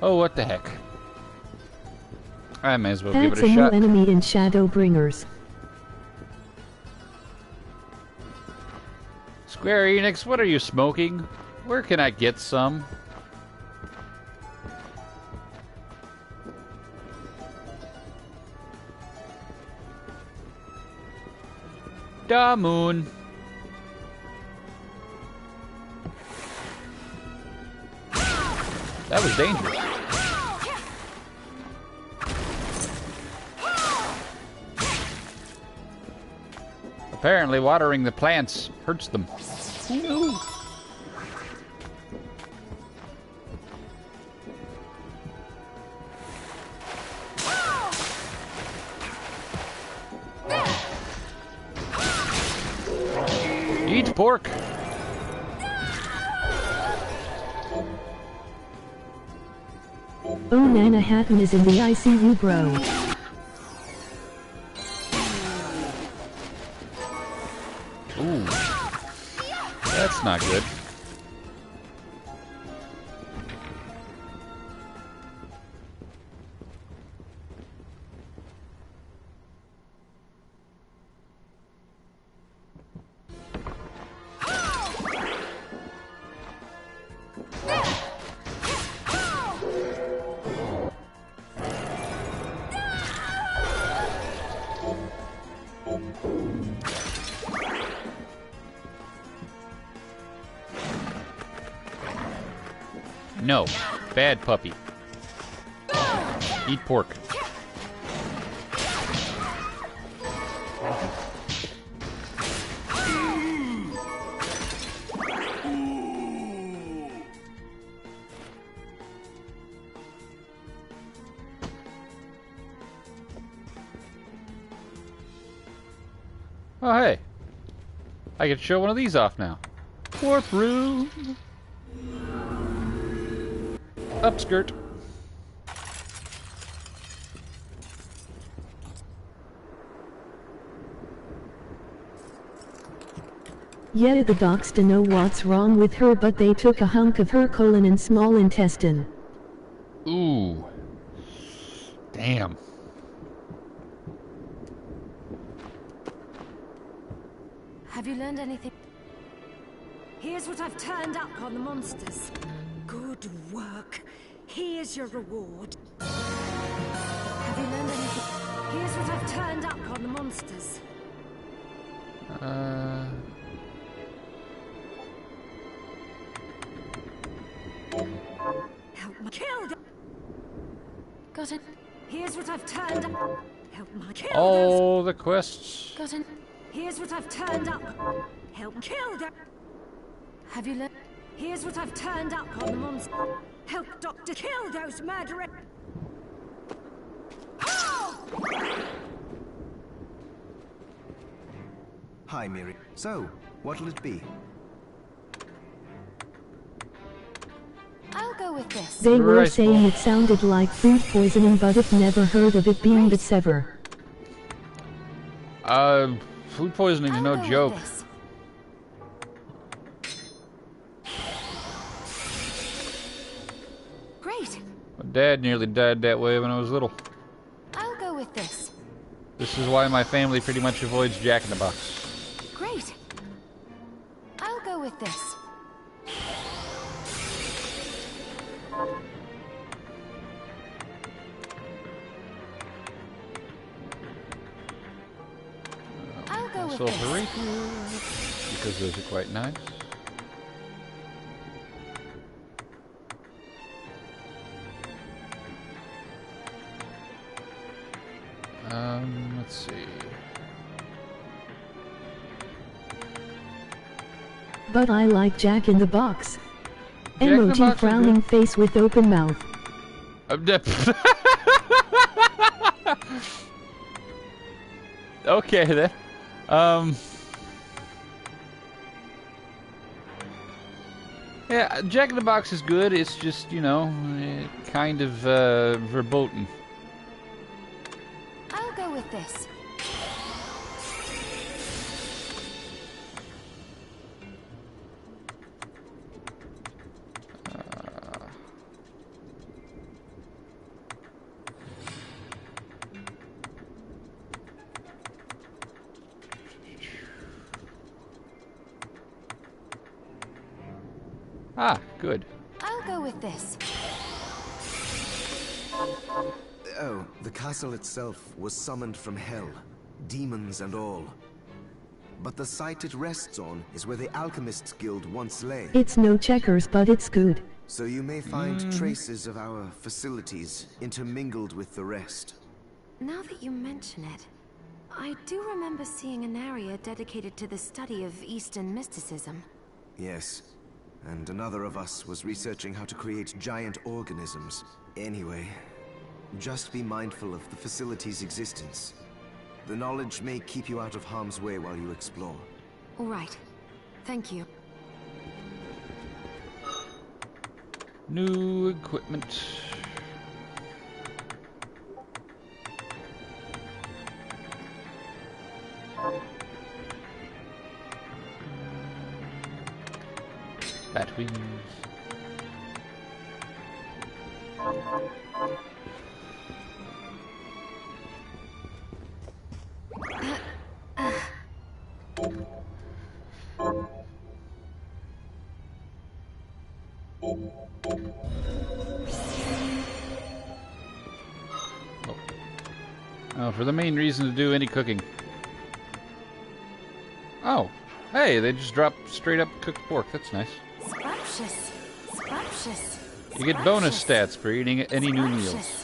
Oh, what the heck. I may as well give it a shot. That's a new enemy in Shadowbringers. Square Enix, what are you smoking? Where can I get some? Da moon. That was dangerous. Apparently watering the plants hurts them. Who knew? Eat pork. Oh, Nana Hatton is in the ICU, bro. Ooh. That's not good. No. Bad puppy. Eat pork. Oh, hey. I can show one of these off now. Fourth room. Upskirt. Yeah, the docs to know what's wrong with her, but they took a hunk of her colon and small intestine. Ooh. Damn. Have you learned anything? Here's what I've turned up on the monsters. Good work. Here's your reward. Have you learned anything? Here's what I've turned up on the monsters. Help me kill them. Got it. Here's what I've turned up. Help me kill All the quests. Got it. Here's what I've turned up. Help kill them. Have you learned? Here's what I've turned up on the monster. Help Doctor kill those murderers. Hi, Miri. So, what'll it be? I'll go with this. They were Rice saying ball. it sounded like food poisoning, but I've never heard of it being the sever. Food poisoning is I'll no go with joke. this. Great. My dad nearly died that way when I was little. I'll go with this. This is why my family pretty much avoids Jack in the Box. Great. I'll go with this. I'll go with Myself a this. rapier, because those are quite nice. Let's see. But I like Jack in the Box. Jack in the Emoji Box is frowning good. face with open mouth. Okay then. Yeah, Jack in the Box is good. It's just, you know, kind of verboten. I'll go with this. Ah, good. I'll go with this. Oh, the castle itself was summoned from hell, demons and all. But the site it rests on is where the Alchemists Guild once lay. It's no checkers, but it's good. So you may find traces of our facilities intermingled with the rest. Now that you mention it, I do remember seeing an area dedicated to the study of Eastern mysticism. Yes, and another of us was researching how to create giant organisms. Anyway, just be mindful of the facility's existence. The knowledge may keep you out of harm's way while you explore. All right. Thank you. New equipment. Bat wings. Oh, for the main reason to do any cooking. Oh, hey, they just drop straight up cooked pork. That's nice. Scrumptious. Scrumptious. You get bonus stats for eating any new meals.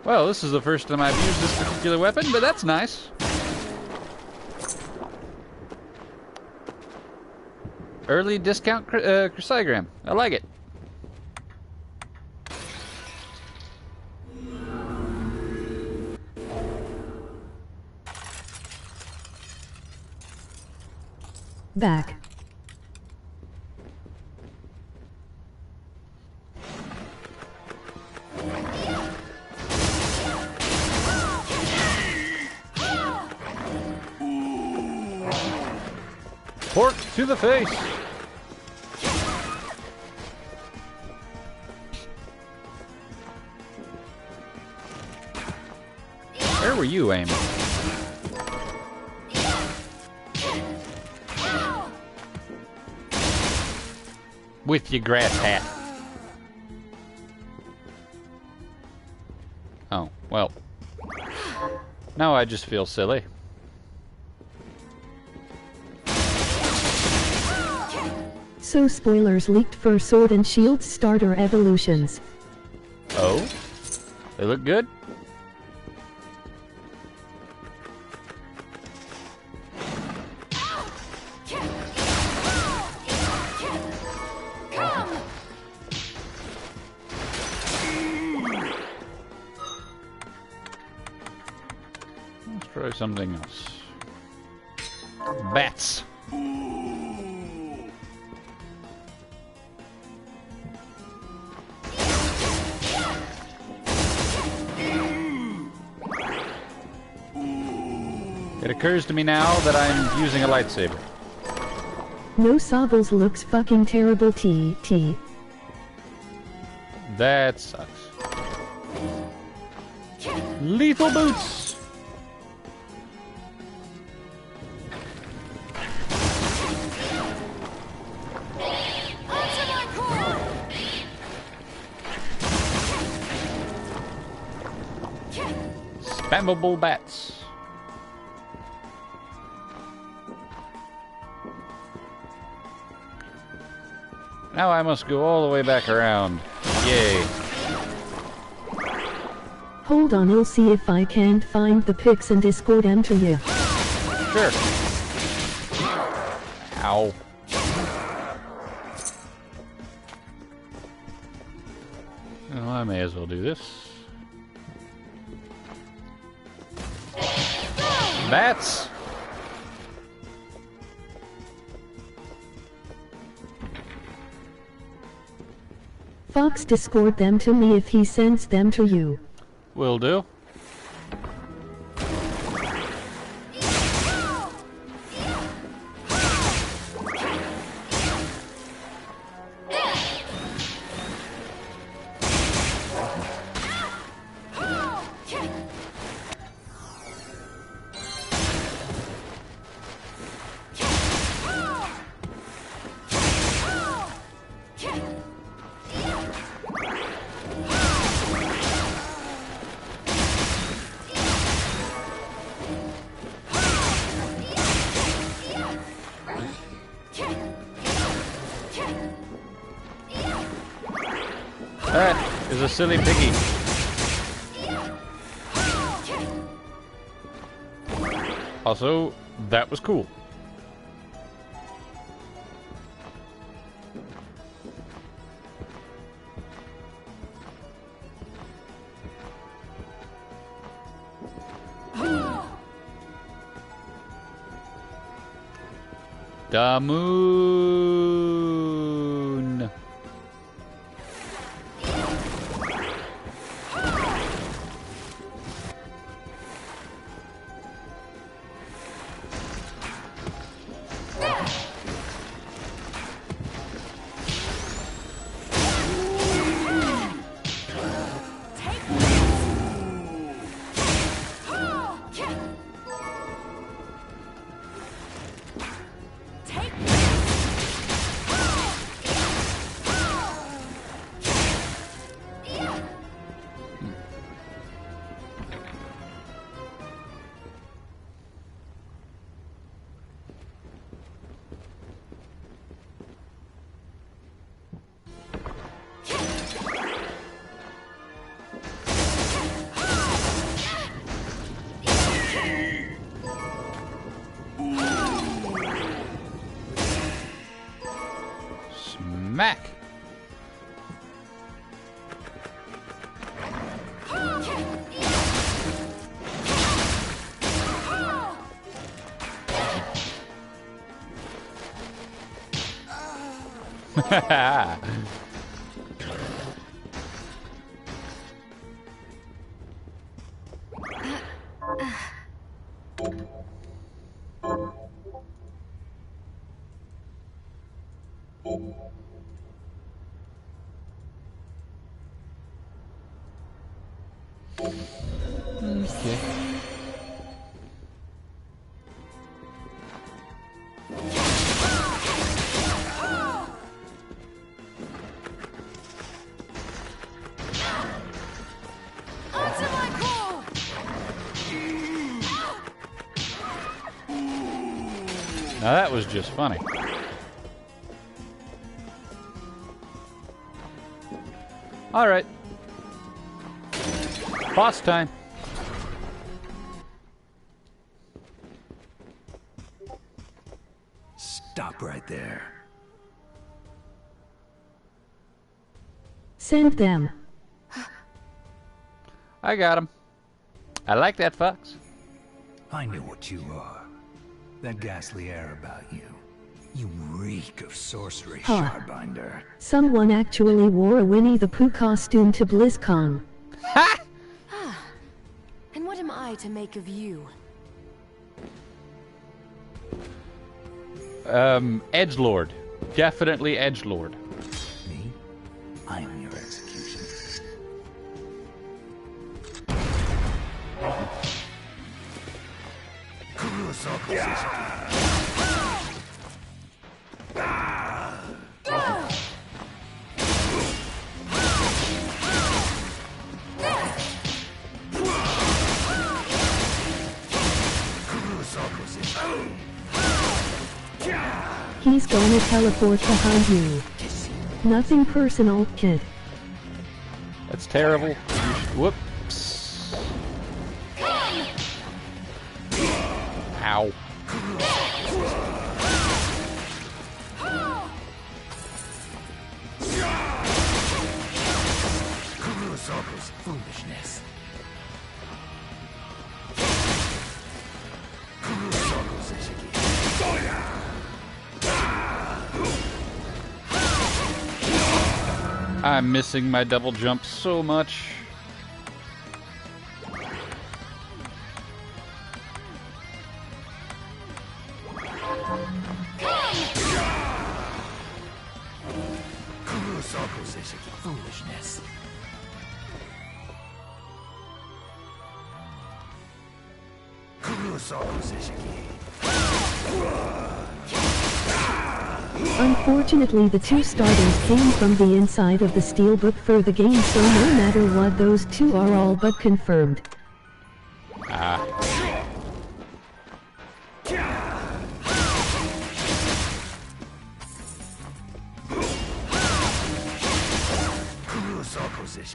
Well, this is the first time I've used this particular weapon, but that's nice. Early discount Chrysagram. I like it. Back. Pork to the face. Where were you aiming? With your grass hat. Oh, well. Now I just feel silly. So spoilers leaked for Sword and Shield starter evolutions. Oh? They look good? Let's try something else. Bats. It occurs to me now that I'm using a lightsaber. No Sovels looks fucking terrible TT. That sucks. Lethal boots! Spammable bats. Now I must go all the way back around. Yay. Hold on, I'll see if I can't find the pics and Discord enter you. Sure. Ow. Well, I may as well do this. Bats! Fox, Discord them to me if he sends them to you. Will do. That is a silly piggy. Also, that was cool. The moon. Smack. Okay. Now that was just funny. All right. Boss time. Stop right there. Send them. I got him. I like that fox. I know what you are. That ghastly air about you. You reek of sorcery, Huh. Shardbinder. Someone actually wore a Winnie the Pooh costume to BlizzCon. Ha! And what am I to make of you? Edgelord. Definitely Edgelord. Me? I am your execution. He's gonna teleport behind you. Nothing personal, kid. That's terrible. Whoops. Ow. Foolishness. I'm missing my double jump so much. Foolishness. Unfortunately, the two starters came from the inside of the steelbook for the game, so no matter what, those two are all but confirmed. Ah.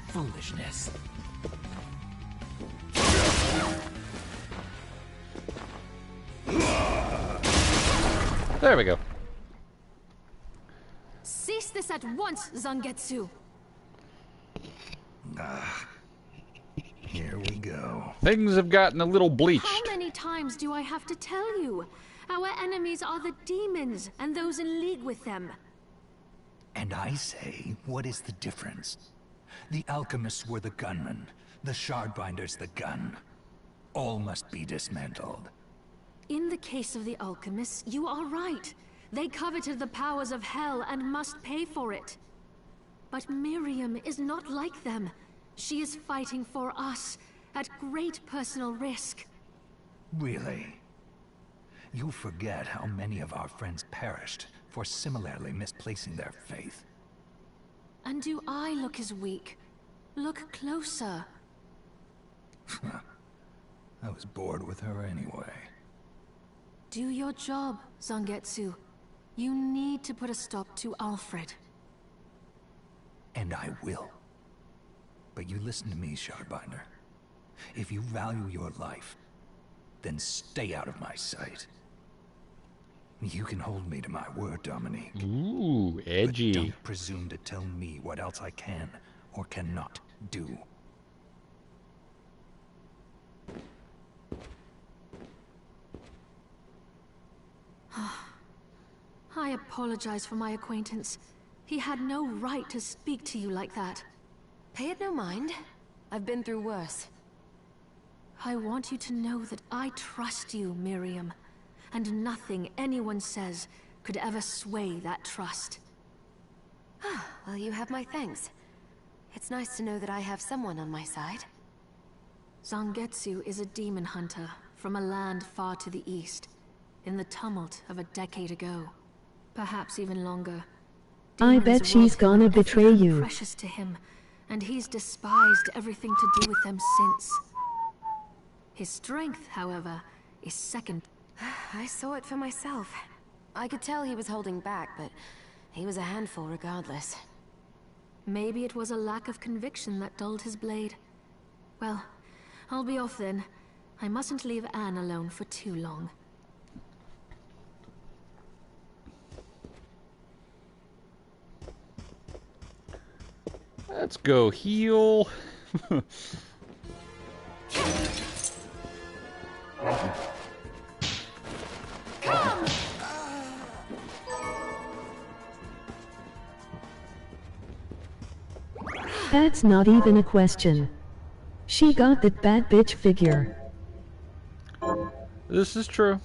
Foolishness. There we go. Cease this at once, Zangetsu. Here we go. Things have gotten a little bleached. How many times do I have to tell you? Our enemies are the demons and those in league with them. And I say, what is the difference? The alchemists were the gunmen, the shardbinders the gun. All must be dismantled. In the case of the alchemists, you are right. They coveted the powers of hell and must pay for it. But Miriam is not like them. She is fighting for us, at great personal risk. Really? You forget how many of our friends perished for similarly misplacing their faith. And do I look as weak? Look closer. I was bored with her anyway. Do your job, Zangetsu. You need to put a stop to Alfred. And I will. But you listen to me, Shardbinder. If you value your life, then stay out of my sight. You can hold me to my word, Dominique. Ooh, edgy. But don't presume to tell me what else I can or cannot do. I apologize for my acquaintance. He had no right to speak to you like that. Pay it no mind. I've been through worse. I want you to know that I trust you, Miriam. And nothing anyone says could ever sway that trust. Well, you have my thanks. It's nice to know that I have someone on my side. Zangetsu is a demon hunter from a land far to the east, in the tumult of a decade ago. Perhaps even longer. I bet she's gonna betray you. Precious to him, and he's despised everything to do with them since. His strength, however, is second. I saw it for myself. I could tell he was holding back, but he was a handful regardless. Maybe it was a lack of conviction that dulled his blade. Well, I'll be off then. I mustn't leave Anne alone for too long. Let's go heal. That's not even a question. She got that bad bitch figure. This is true.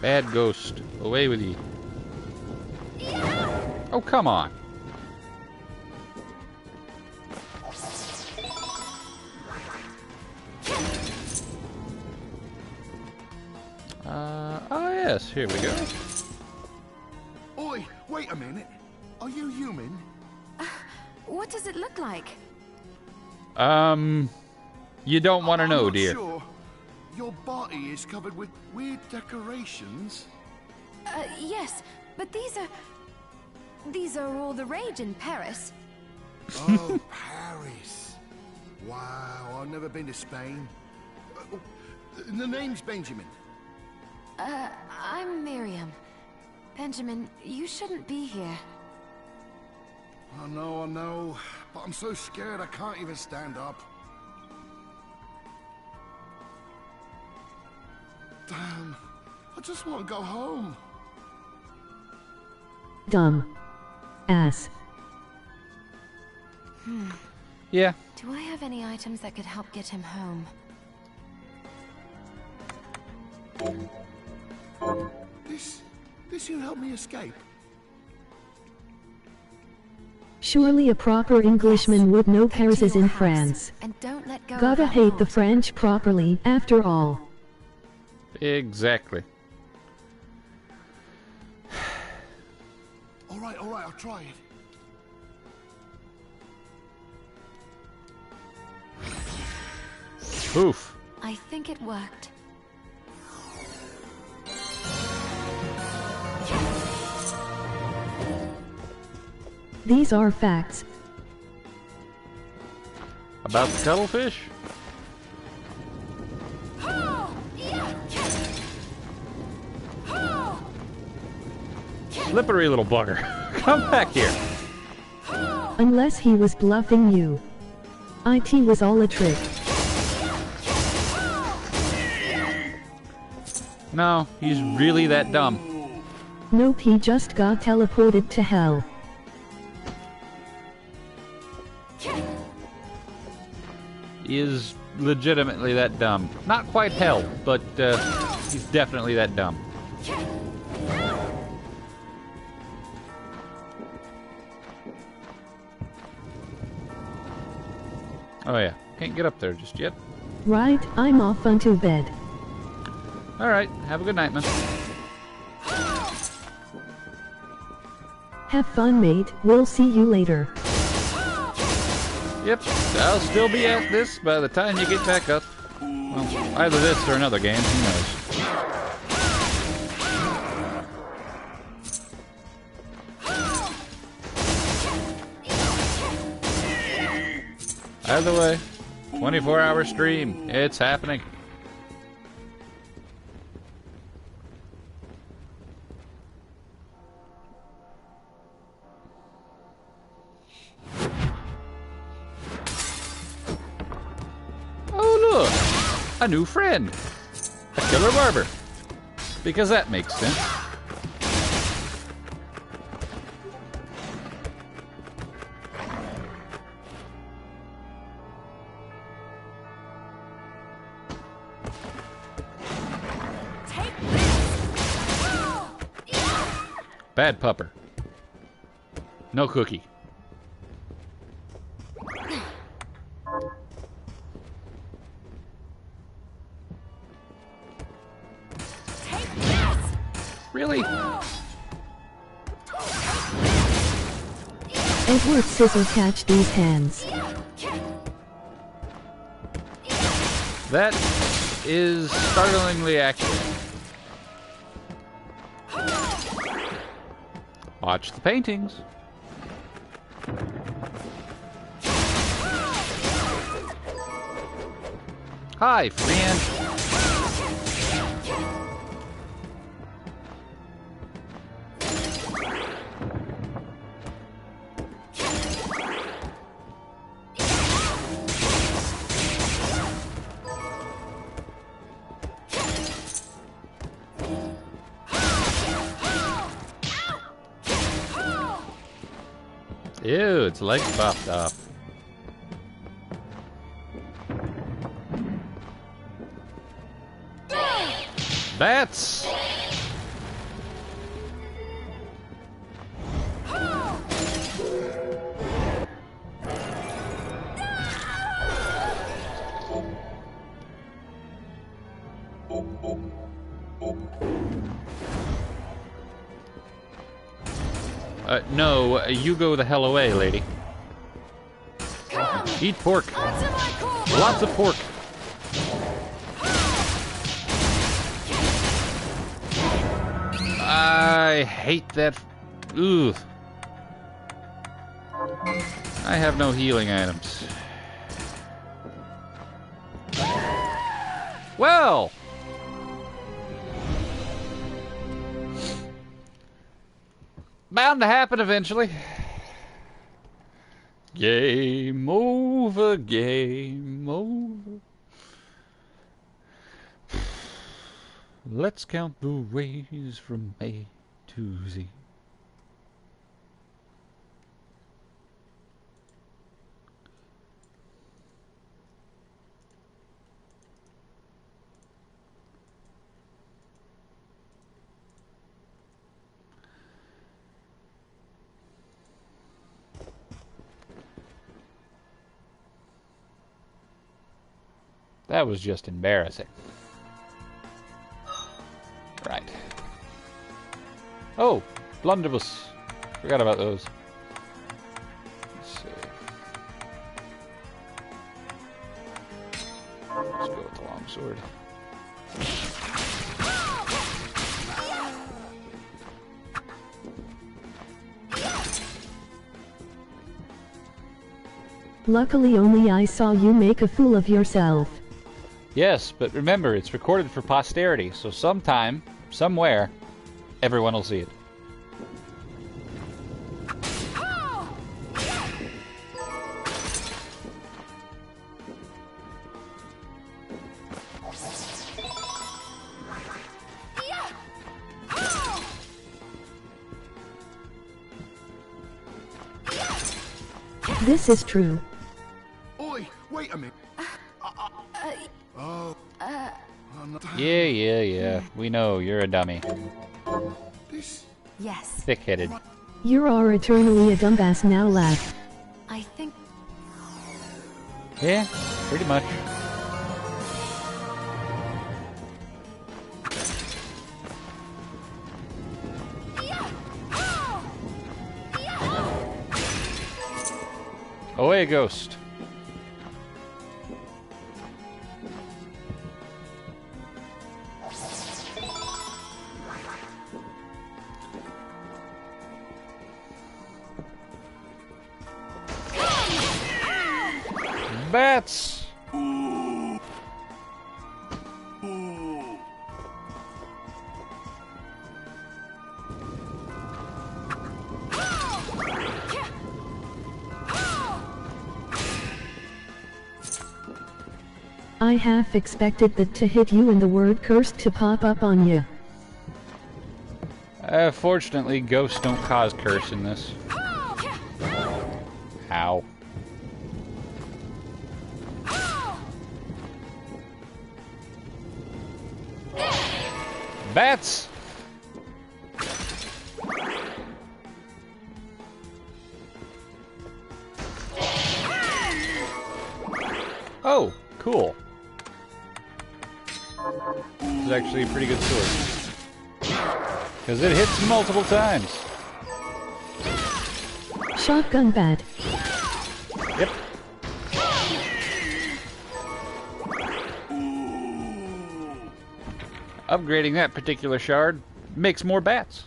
Bad ghost, away with you. Oh, come on. Oh yes, here we go. Oi, wait a minute. Are you human? What does it look like? You don't want to know, I'm not dear. Sure. Your body is covered with weird decorations. Yes, but these are all the rage in Paris. Oh, Paris. Wow, I've never been to Spain. The name's Benjamin. I'm Miriam. Benjamin, you shouldn't be here. I know, but I'm so scared I can't even stand up. Damn, I just want to go home. Dumb. Ass. Yeah. Do I have any items that could help get him home? This will help me escape. Surely a proper Englishman would know Paris is in France. And don't let go Gotta of that hate the thought. French properly, after all. Exactly. All right, I'll try it. Oof. I think it worked. These are facts. About the cuttlefish? Slippery little bugger. Come back here. Unless he was bluffing you. IT was all a trick. No, he's really that dumb. Nope, he just got teleported to hell. He is legitimately that dumb. Not quite hell, but he's definitely that dumb. Oh yeah, can't get up there just yet. Right, I'm off unto bed. Alright, have a good night, man. Have fun, mate. We'll see you later. Yep, I'll still be at this by the time you get back up. Well, either this or another game, who knows. Either way, 24-hour stream, it's happening. Oh look, a new friend, a killer barber, because that makes sense. Bad pupper. No cookie. Really? Edward Scissor catch these hands. That is startlingly accurate. Watch the paintings. Hi, friend. Ew, its legs popped off. Bats! No, you go the hell away, lady. Eat pork. Lots of pork. I hate that. Ugh. I have no healing items. Well. Bound to happen eventually. Game over, game over. Let's count the ways from A to Z. That was just embarrassing. Right. Oh, blunderbuss. Forgot about those. Let's see. Let's go with the longsword. Luckily only I saw you make a fool of yourself. Yes, but remember, it's recorded for posterity, so sometime, somewhere, everyone will see it. This is true. Oi, wait a minute. Yeah. We know, you're a dummy. Yes. Thick-headed. You are eternally a dumbass, now laugh. I think... Yeah, pretty much. Away, ghost. Bats! I half expected that to hit you and the word cursed to pop up on you. Fortunately, ghosts don't cause curse in this. Ow. Bats! Oh, cool. This is actually a pretty good sword. Because it hits multiple times. Shotgun bat. Yep. Upgrading that particular shard makes more bats.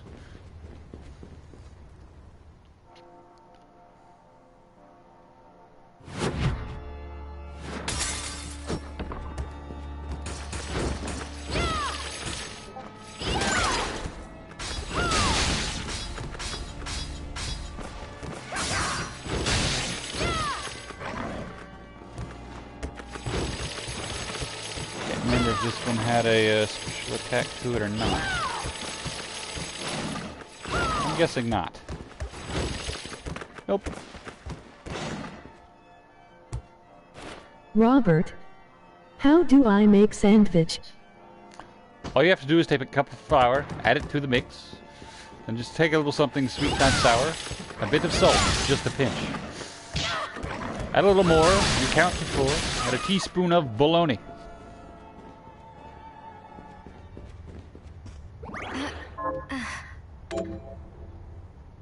If this one had a special attack to it or not. I'm guessing not. Nope. Robert, how do I make sandwich? All you have to do is take a cup of flour, add it to the mix, and just take a little something sweet, not sour, a bit of salt, just a pinch. Add a little more, you count to 4, add a teaspoon of bologna.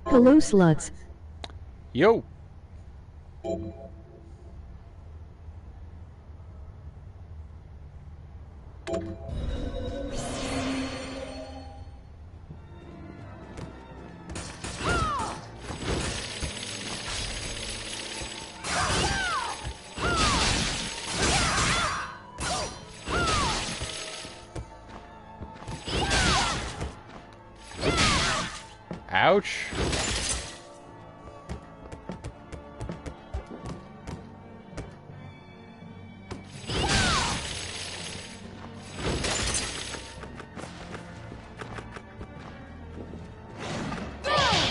Hello, sluts. Yo! Ouch.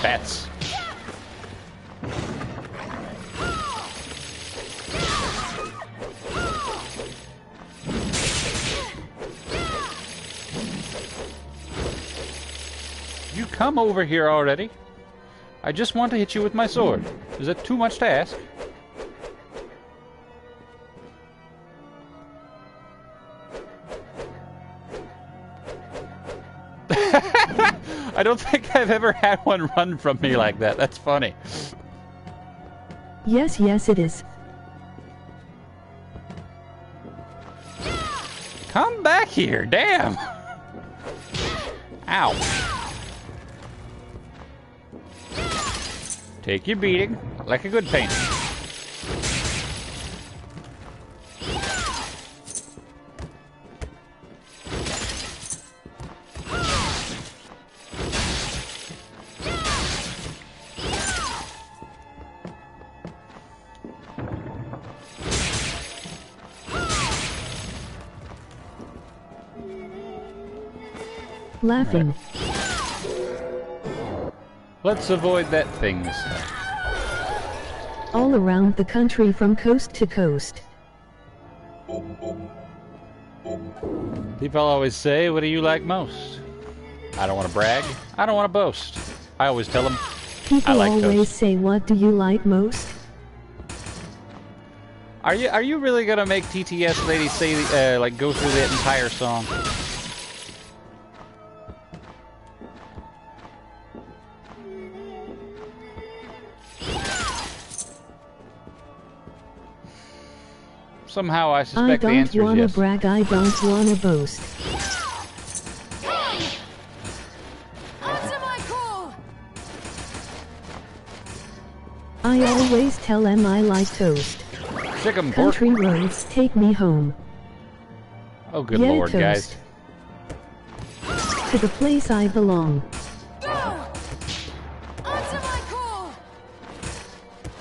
Bats. You come over here already? I just want to hit you with my sword. Is that too much to ask? I don't think I've ever had one run from me like that. That's funny. Yes, yes, it is. Come back here, damn! Ow. Take your beating, like a good painter. Laughing. Let's avoid that things. All around the country from coast to coast. People always say, what do you like most? I don't want to brag. I don't want to boast. I always tell them, People I like always toast. say, what do you like most? Are you really gonna make TTS lady say, like, go through that entire song? Somehow I I suspect the don't answer is wanna yes. brag, I don't wanna boast. Answer my call! I always tell them I like toast. Sick 'em, pork. Country roads take me home. Oh, good Get a lord, toast. guys. To the place I belong. Go! Answer my call!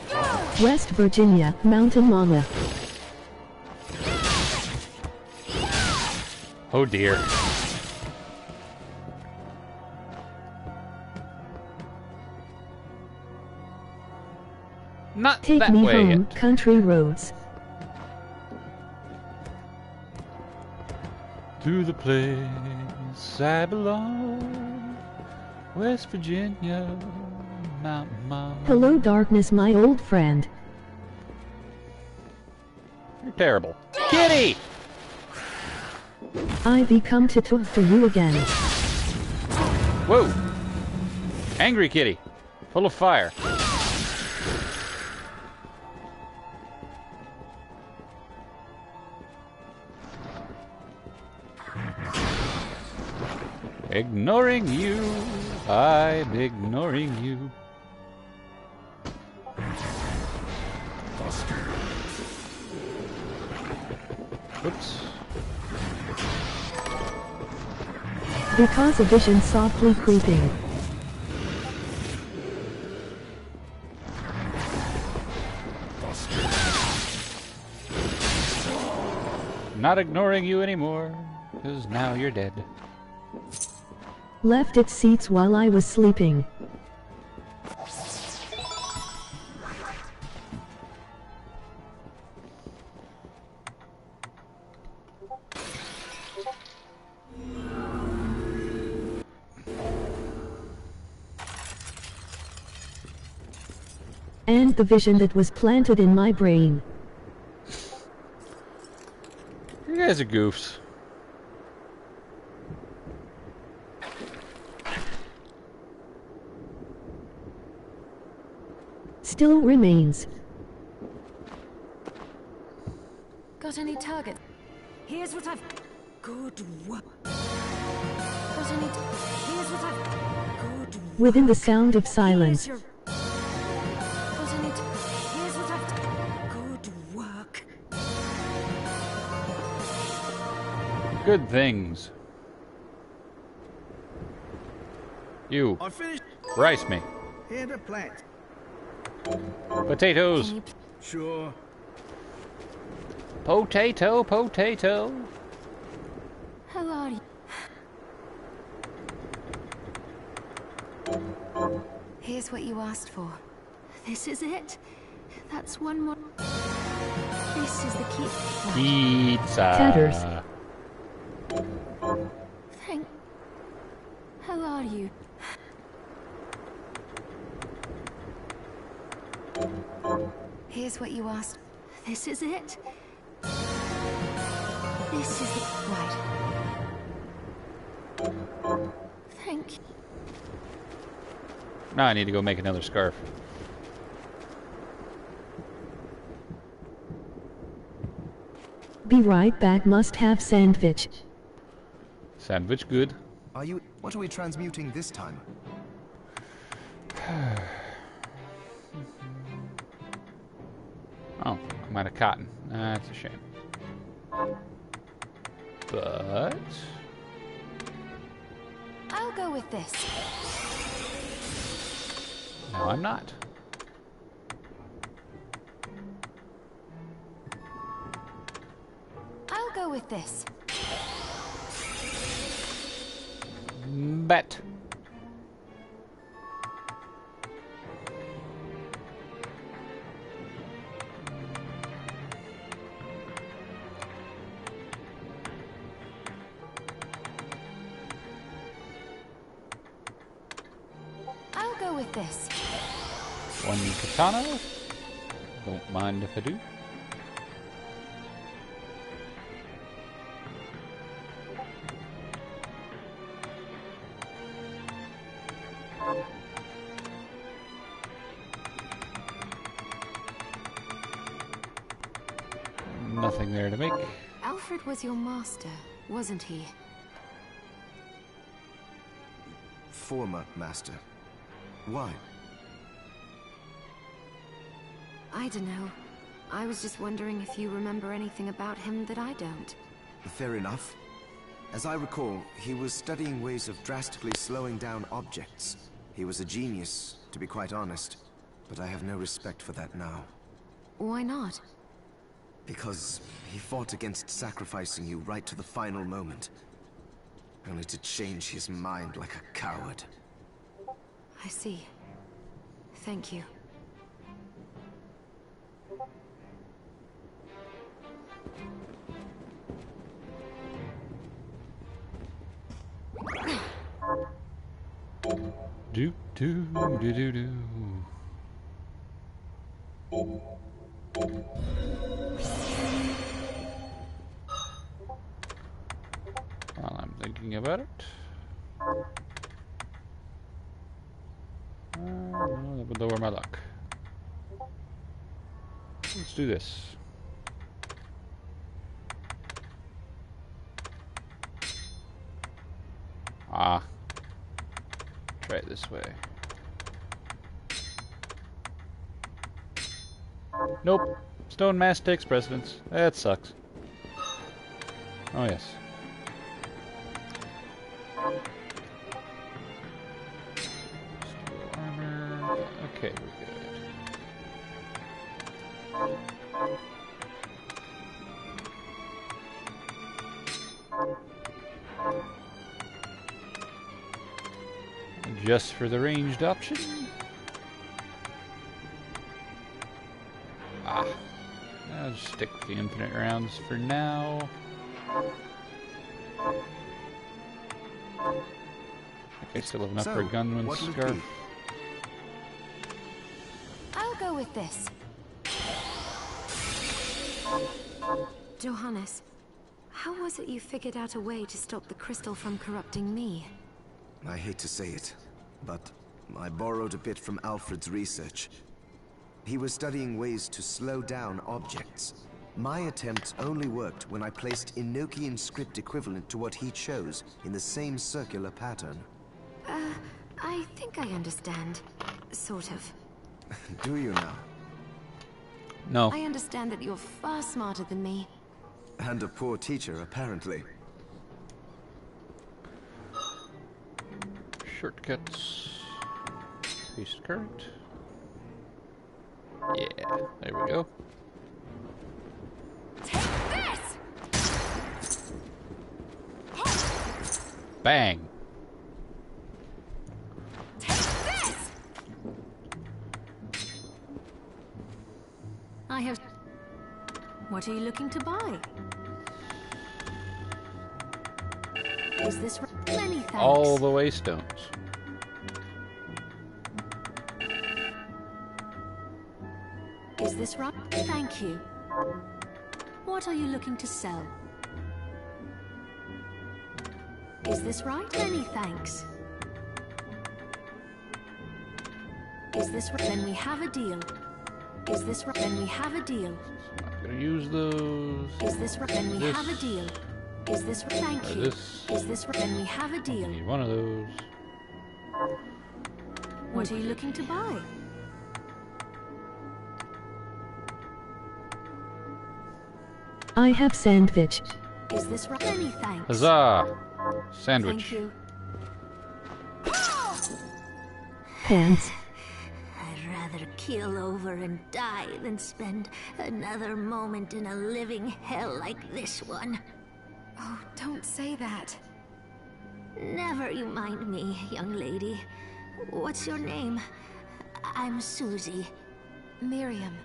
Go! West Virginia, Mountain Mama. Oh dear. Not Take that me way home, yet. country roads. To the place I belong, West Virginia, Mountain Mama. Hello darkness, my old friend. You're terrible. Kitty! I be come to talk to you again. Whoa! Angry kitty. Full of fire. Ignoring you. I'm ignoring you. Oops. Because a vision softly creeping. Not ignoring you anymore, because now you're dead. Left its seats while I was sleeping. And the vision that was planted in my brain. You guys are goofs. Still remains. Got any target? Here's what I've... Good work. Got any... Here's what I've... Good work. Within the sound of silence. Here's your... Got any... Here's what I've... Good work. Good things. You. I finished. Rice me. Here to plant. Potatoes. Sure. Potato, potato. How are you? Here's what you asked for. This is it? That's one more... This is the key... Pizza. Tatters. Thank... How are you? Here's what you asked. This is it? This is the... Right. Thank you. Now I need to go make another scarf. Be right back, must have sandwich. Sandwich good. What are we transmuting this time? Oh, I'm out of cotton. That's a shame. But I'll go with this. no, I'm not. I'll go with this. Bet. I'll go with this. One katana. Don't mind if I do. Nothing there to make. Alfred was your master, wasn't he? Former master. Why? I don't know. I was just wondering if you remember anything about him that I don't. Fair enough. As I recall, he was studying ways of drastically slowing down objects. He was a genius, to be quite honest. But I have no respect for that now. Why not? Because he fought against sacrificing you right to the final moment. Only to change his mind like a coward. I see. Thank you. Do do do do do. While I'm thinking about it, that would lower my luck. Let's do this. Ah. Try it this way. Nope. Stone mass takes precedence. That sucks. Oh yes. Steel armor. Okay, we're good. Just for the ranged option. Ah. I'll just stick with the infinite rounds for now. Okay, still have enough for a gunman's scarf. I'll go with this. Johannes, how was it you figured out a way to stop the crystal from corrupting me? I hate to say it, but I borrowed a bit from Alfred's research. He was studying ways to slow down objects. My attempts only worked when I placed Enochian script equivalent to what he chose in the same circular pattern. I think I understand. Sort of. Do you now? No. I understand that you're far smarter than me. And a poor teacher, apparently. Shortcuts. Paste current. Yeah, there we go. Take this! Bang! Take this! I have... What are you looking to buy? Is this... Many thanks. All the way stones. Is this right? Thank you. What are you looking to sell? Is this right? Many thanks. Is this right? Then we have a deal. Is this right? Then we have a deal. I'm gonna use those. Is this right? Then we This. have a deal. Is this right? Thank you. This. Is this right? Then we have a deal. Need one of those. What are you looking to buy? I have sandwich. Is this right? Many thanks. Huzzah! Sandwich. Thank you. Pants. I'd rather keel over and die than spend another moment in a living hell like this one. Oh, don't say that. Never you mind me, young lady. What's your name? I'm Susie. Miriam,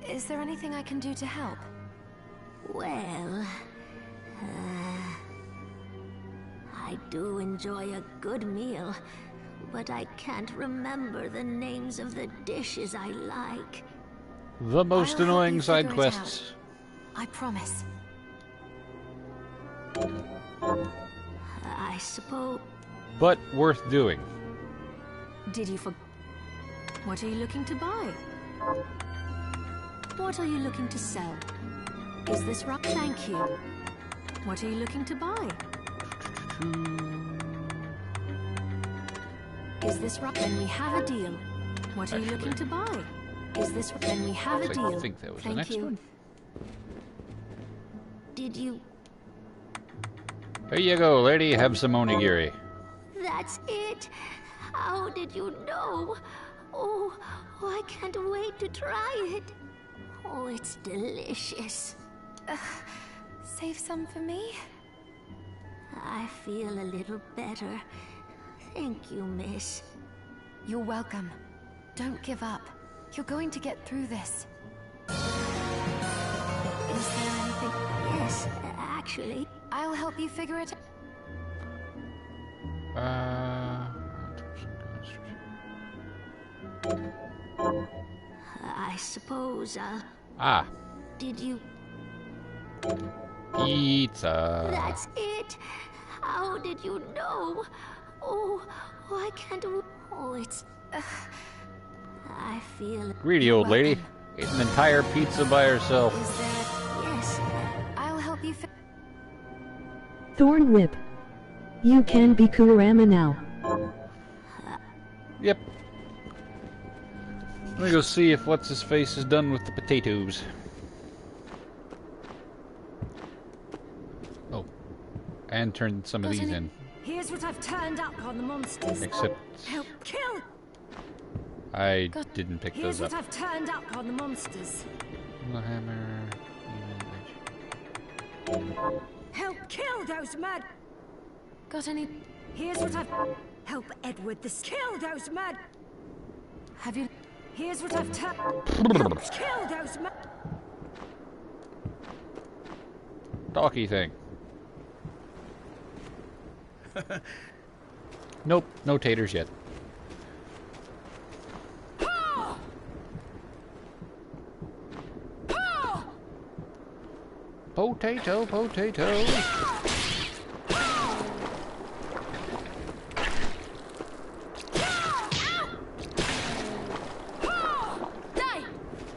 is there anything I can do to help? Well, I do enjoy a good meal, but I can't remember the names of the dishes I like. The most I'll help annoying you side figure it out. quests. I promise. I suppose... But worth doing. Did you for... What are you looking to buy? What are you looking to sell? Is this right? Thank you. What are you looking to buy? Is this right? Then we have a deal. What are you looking to buy? Is this right? Then we have a deal. I think that was the Thank next you. one. Did you... Here you go, lady. Have some onigiri. That's it! How did you know? Oh, I can't wait to try it. Oh, it's delicious. Save some for me? I feel a little better. Thank you, miss. You're welcome. Don't give up. You're going to get through this. Is there anything... Yes, actually. I'll help you figure it out. I suppose I'll... Ah, Did you... pizza. That's it! How did you know? Oh, I can't... Oh, it's... I feel... Greedy old lady. Ate an entire pizza by herself. Is there... Yes, I'll help you Thorn whip. You can be Kurama now. Yep. Let me go see if what's-his-face is done with the potatoes. Oh. And turned some of these in. Here's what I've turned up on the monsters. Except Help kill! I didn't pick Here's those what up. I've turned up on the monsters. The hammer. Help kill those mad... Got any... Here's what I've... Help Edward this... Kill those mad... Have you... Here's what I've turned... Help kill those mad... Talkie thing. Nope, no taters yet. Potato, potato.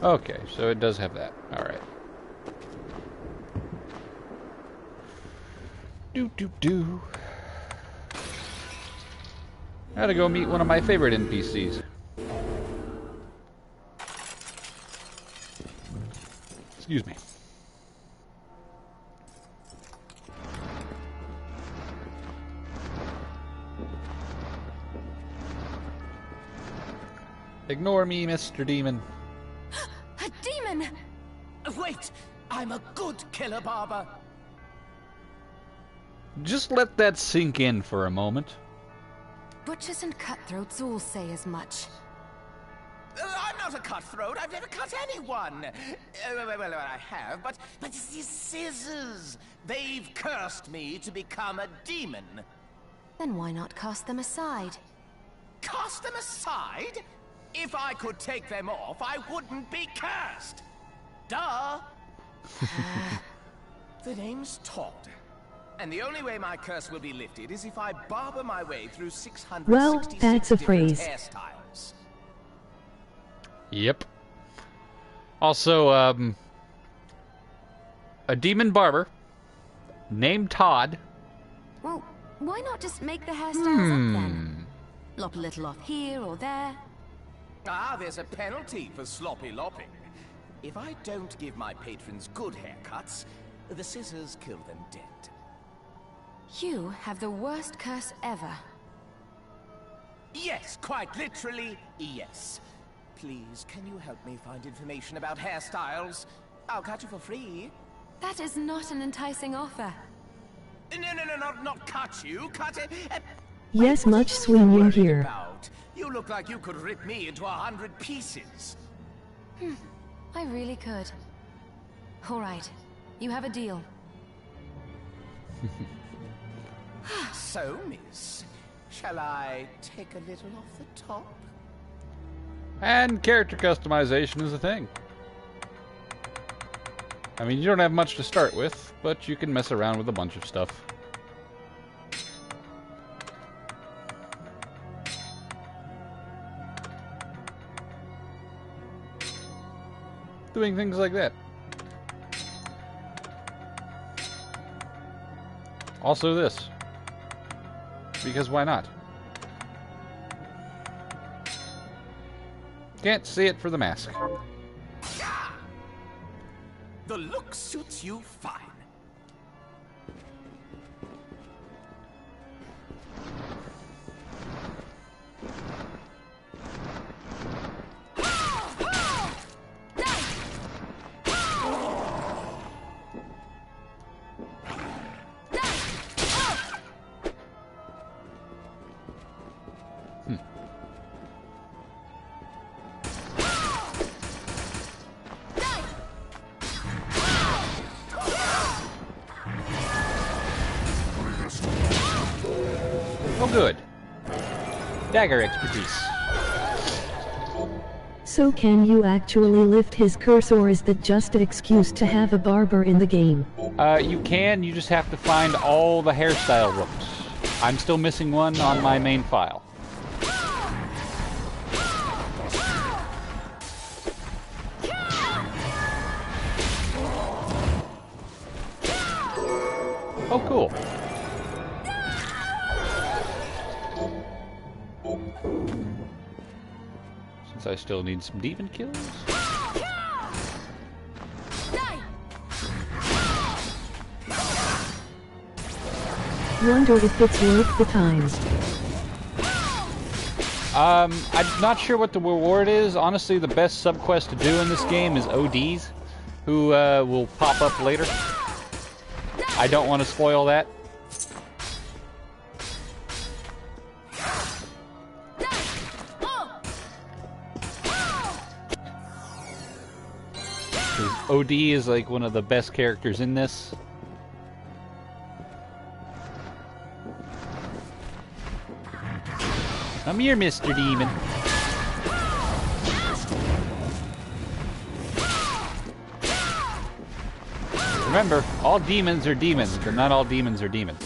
Okay, so it does have that. Alright. Do. Gotta go meet one of my favorite NPCs. Excuse me. Ignore me, Mr. Demon. A demon! Wait! I'm a good killer, Barber! Just let that sink in for a moment. Butchers and cutthroats all say as much. I'm not a cutthroat. I've never cut anyone. Well, I have, but it's these scissors. They've cursed me to become a demon. Then why not cast them aside? Cast them aside? If I could take them off, I wouldn't be cursed. Duh. The name's Todd. And the only way my curse will be lifted is if I barber my way through 666 Well, that's a different phrase. hairstyles. Yep. Also, a demon barber named Todd. Well, why not just make the hairstyles up then? Lop a little off here or there. Ah, there's a penalty for sloppy lopping. If I don't give my patrons good haircuts, the scissors kill them dead. You have the worst curse ever. Yes, quite literally, yes. Please, can you help me find information about hairstyles? I'll cut you for free. That is not an enticing offer. No, not cut you, cut it. Yes, much swinging here. About? You look like you could rip me into 100 pieces. I really could. All right, you have a deal. So, miss, shall I take a little off the top? And character customization is a thing. I mean, you don't have much to start with, but you can mess around with a bunch of stuff. Doing things like that. Also this. Because why not? Can't see it for the mask. The look suits you fine. Oh, good. Dagger expertise. So can you actually lift his curse, or is that just an excuse to have a barber in the game? You can, you just have to find all the hairstyle ropes. I'm still missing one on my main file. Oh, cool. Since I still need some demon kills. Wonder if it's worth the time. I'm not sure what the reward is. Honestly, the best subquest to do in this game is ODs, who will pop up later. I don't want to spoil that. OD is like one of the best characters in this. Come here, Mr. Demon. Remember, all demons are demons, but not all demons are demons.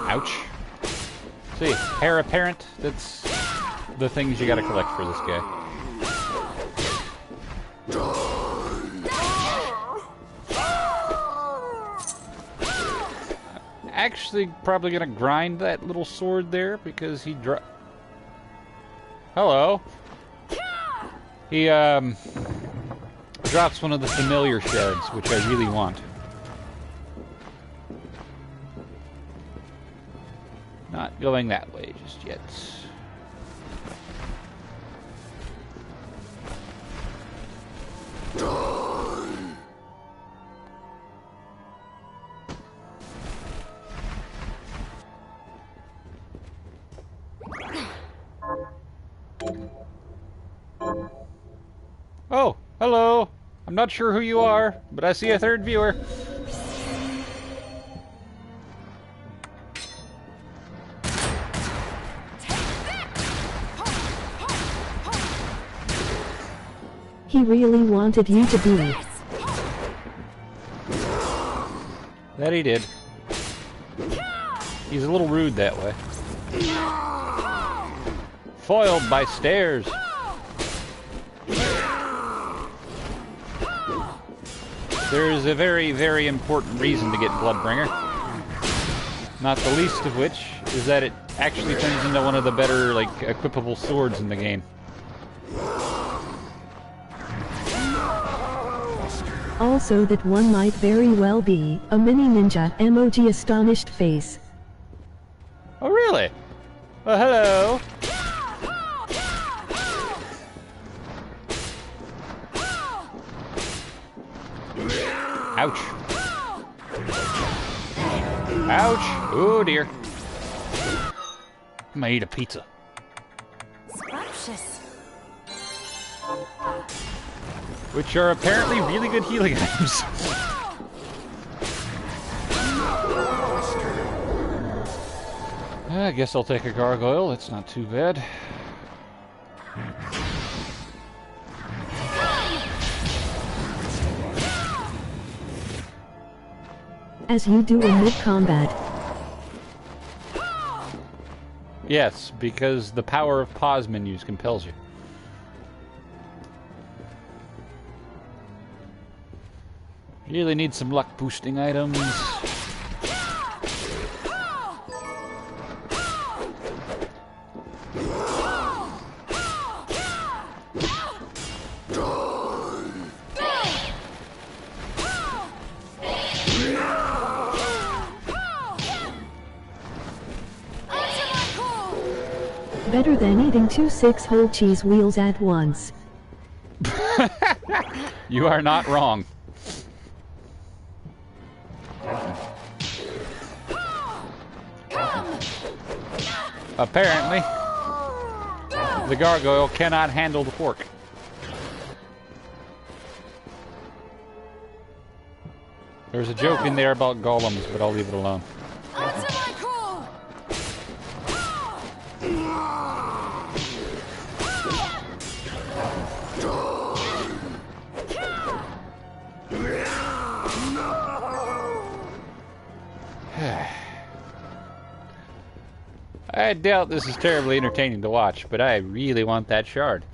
Ouch. See, heir apparent, that's the things you gotta collect for this guy. Actually, probably gonna grind that little sword there because he Hello. He drops one of the familiar shards, which I really want. Not going that way just yet. Oh, hello. I'm not sure who you are, but I see a third viewer. He really wanted you to be. That he did. He's a little rude that way. Foiled by stairs. There is a very, very important reason to get Bloodbringer. Not the least of which is that it actually turns into one of the better, like, equipable swords in the game. Also that one might very well be a mini ninja emoji astonished face. Oh, really? Oh, hello. Ouch. Ouch. Oh, dear. I'm gonna eat a pizza. Scrumptious. Which are apparently really good healing items. I guess I'll take a gargoyle. It's not too bad. As you do in mid-combat. Yes, because the power of pause menus compels you. Really need some luck boosting items. Better than eating 2 6-hole cheese wheels at once. You are not wrong. Apparently, the gargoyle cannot handle the fork. There's a joke in there about golems, but I'll leave it alone. I doubt this is terribly entertaining to watch, but I really want that shard.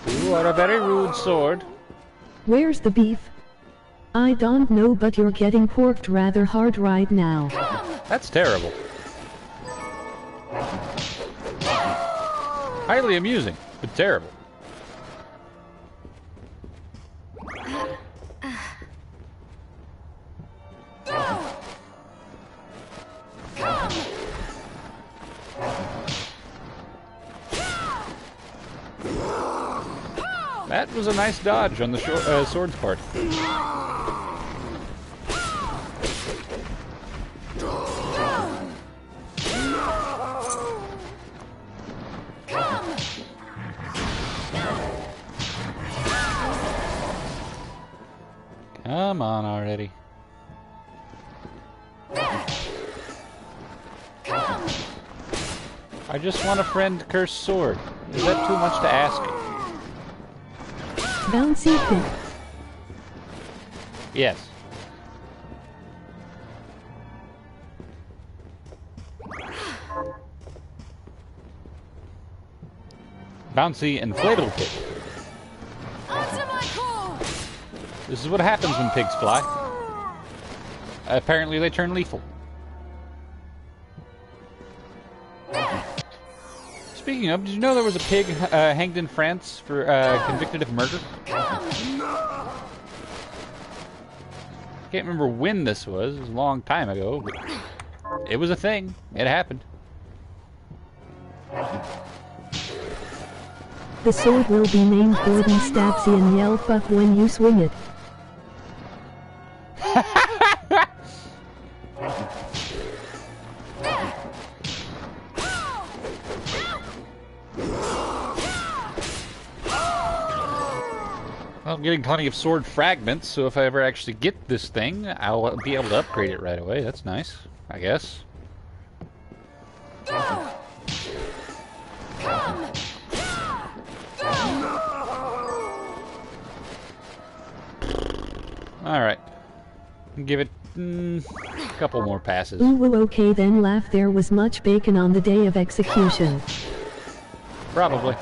You are a very rude sword. Where's the beef? I don't know, but you're getting porked rather hard right now. That's terrible. Highly amusing, but terrible. That was a nice dodge on the sword's part. Come on already. I just want a friend cursed sword. Is that too much to ask? Bouncy pit. Yes. Bouncy inflatable pit. This is what happens when pigs fly. Apparently they turn lethal. Speaking of, did you know there was a pig hanged in France for convicted of murder? Can't remember when this was. It was a long time ago, but it was a thing. It happened. The sword will be named Gordon Stabsy and yell fuck when you swing it. Well, I'm getting plenty of sword fragments, so if I ever actually get this thing, I'll be able to upgrade it right away. That's nice, I guess. Alright. Give it a couple more passes. Ooh, okay then laugh. There was much bacon on the day of execution. Probably.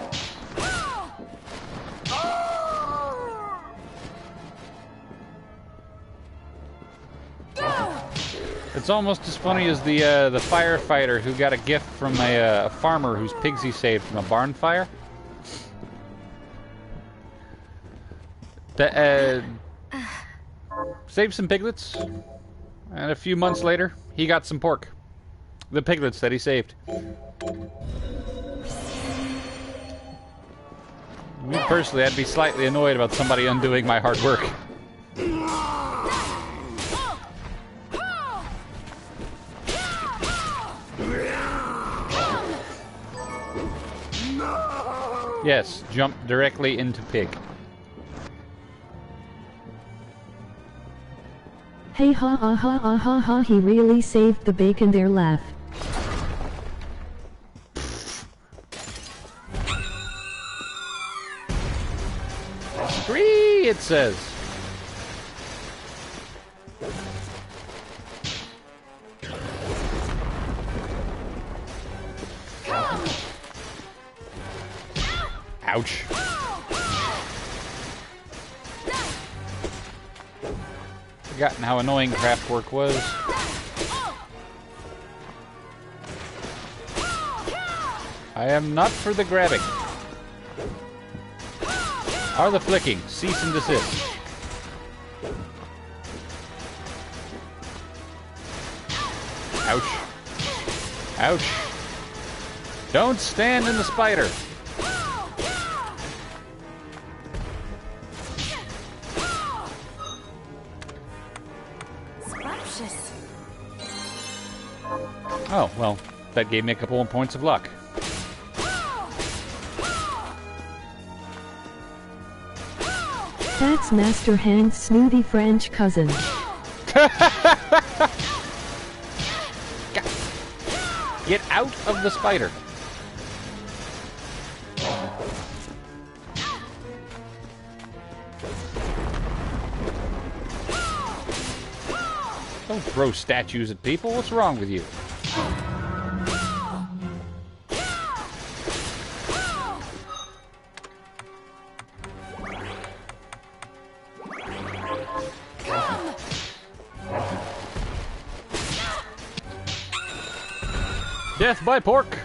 It's almost as funny as the firefighter who got a gift from a farmer whose pigs he saved from a barn fire. Saved some piglets, and a few months later, he got some pork. The piglets that he saved. Me personally, I'd be slightly annoyed about somebody undoing my hard work. Yes, jump directly into pig. Hey ha ha ha ha ha ha, he really saved the bacon there, laugh. Free, it says. Ouch. Forgotten how annoying craft work was. I am not for the grabbing. Or the flicking. Cease and desist. Ouch. Ouch. Don't stand in the spider. Oh, well, that gave me a couple more points of luck. That's Master Hand's snooty French cousin. Get out of the spider. Don't throw statues at people. What's wrong with you? Death by pork.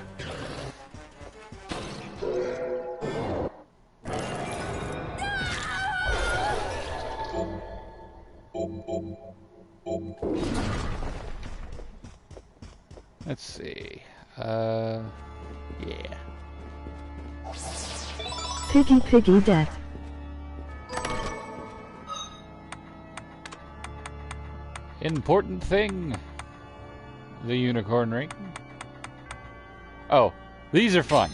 Let's see. Yeah. Piggy death. Important thing. The unicorn ring. Oh, these are fun.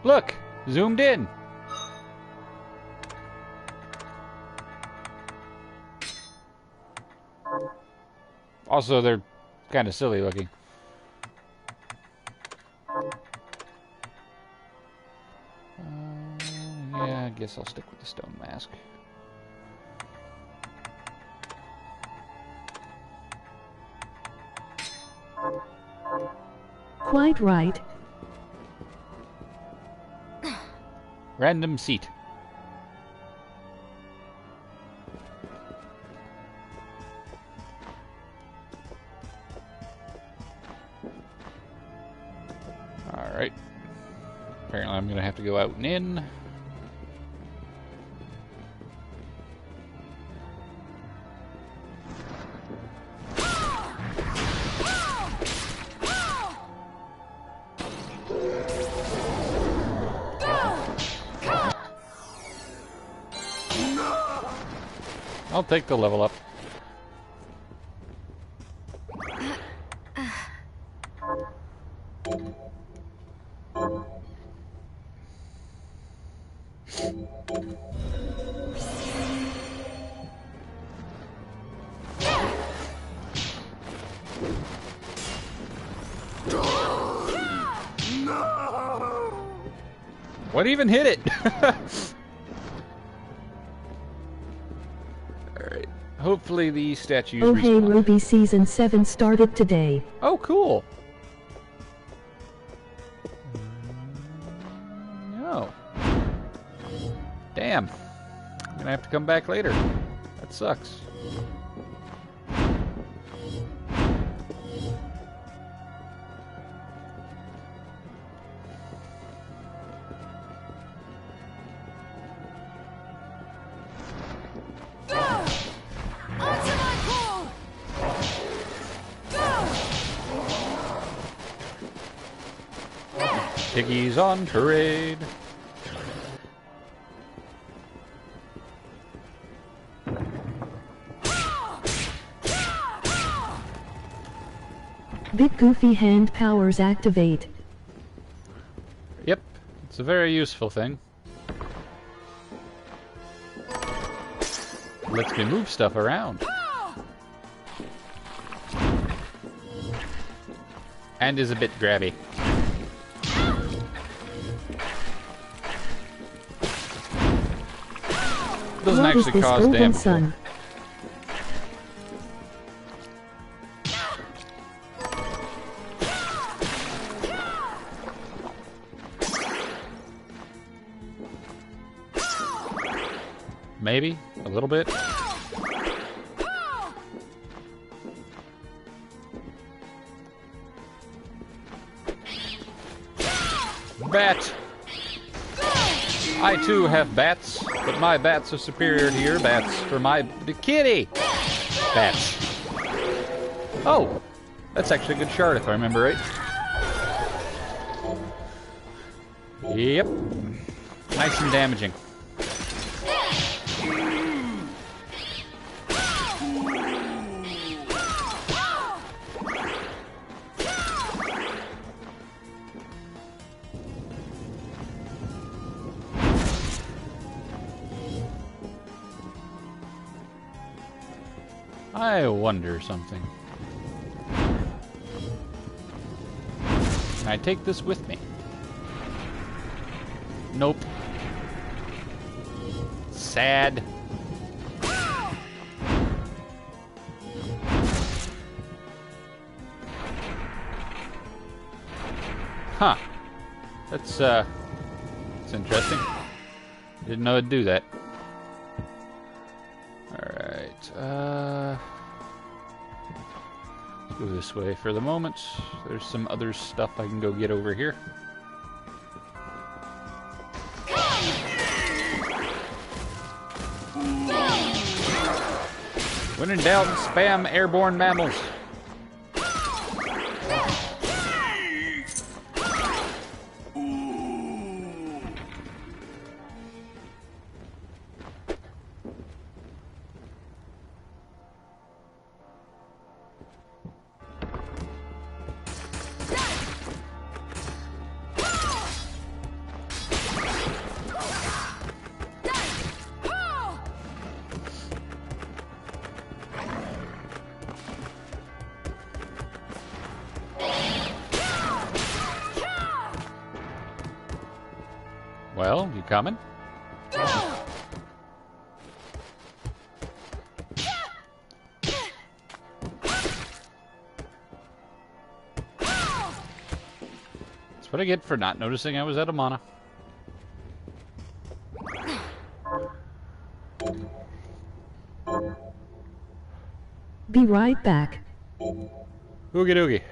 Look, zoomed in. Also, they're kind of silly looking. Yeah, I guess I'll stick with the stone mask. Quite right. Random seat. Alright. Apparently I'm gonna have to go out and in. I'll take the level up. What even hit it? hopefully these statues Oh hey, respawn. Ruby Season 7 started today. Oh, cool. Oh. Damn. I'm gonna have to come back later. That sucks. Piggies on parade. Big Goofy hand powers activate. Yep, it's a very useful thing. Lets me move stuff around. And is a bit grabby. Doesn't What is actually this cause golden damage. sun? Maybe a little bit. Bat! I too have bats, but my bats are superior to your bats for the kitty! Bats. Oh! That's actually a good shard if I remember right. Yep. Nice and damaging. I wonder something. Can I take this with me? Nope. Sad. Huh. That's interesting. Didn't know it'd do that. Alright, let's go this way for the moment. There's some other stuff I can go get over here. When in doubt, spam airborne mammals. Well, you coming? That's what I get for not noticing I was out of mana. Be right back. Oogie doogie.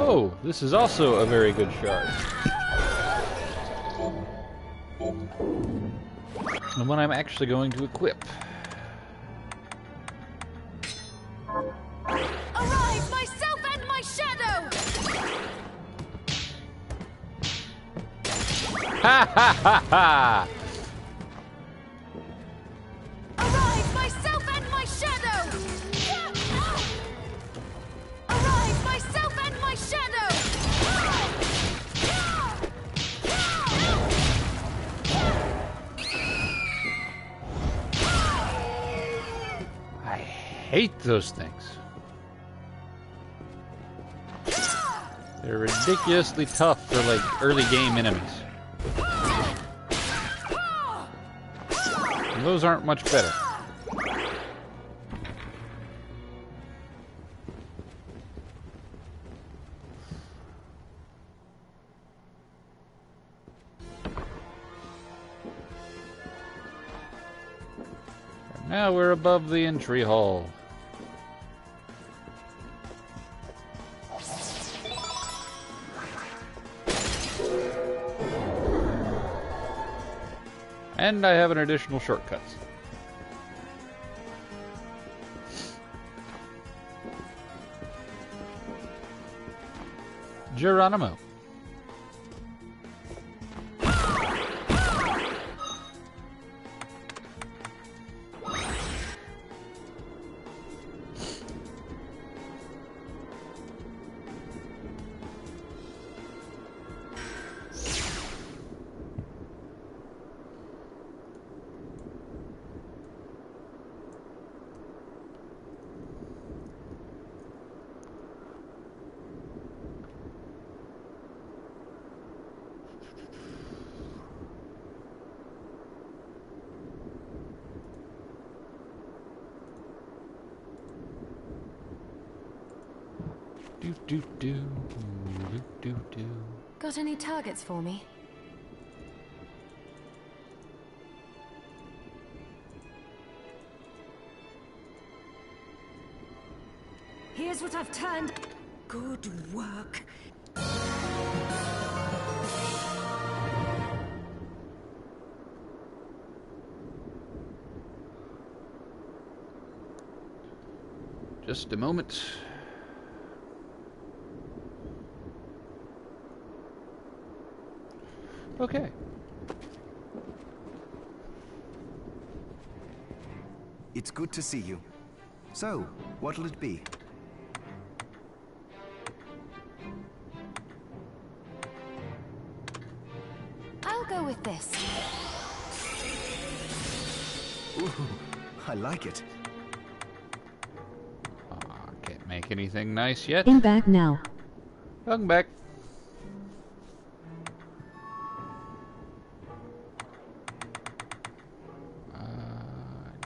Oh, this is also a very good shard. The one I'm actually going to equip. Arise, myself and my shadow! ha! Arise, myself and my shadow! Arise, myself and my shadow! I hate those things. They're ridiculously tough for like early game enemies. And those aren't much better. Now we're above the entry hall. And I have an additional shortcuts. Geronimo. Got any targets for me? Here's what I've turned. Good work. Just a moment. Okay. It's good to see you. So, what'll it be? I'll go with this. Ooh, I like it. Can't make anything nice yet. In back now. Welcome back.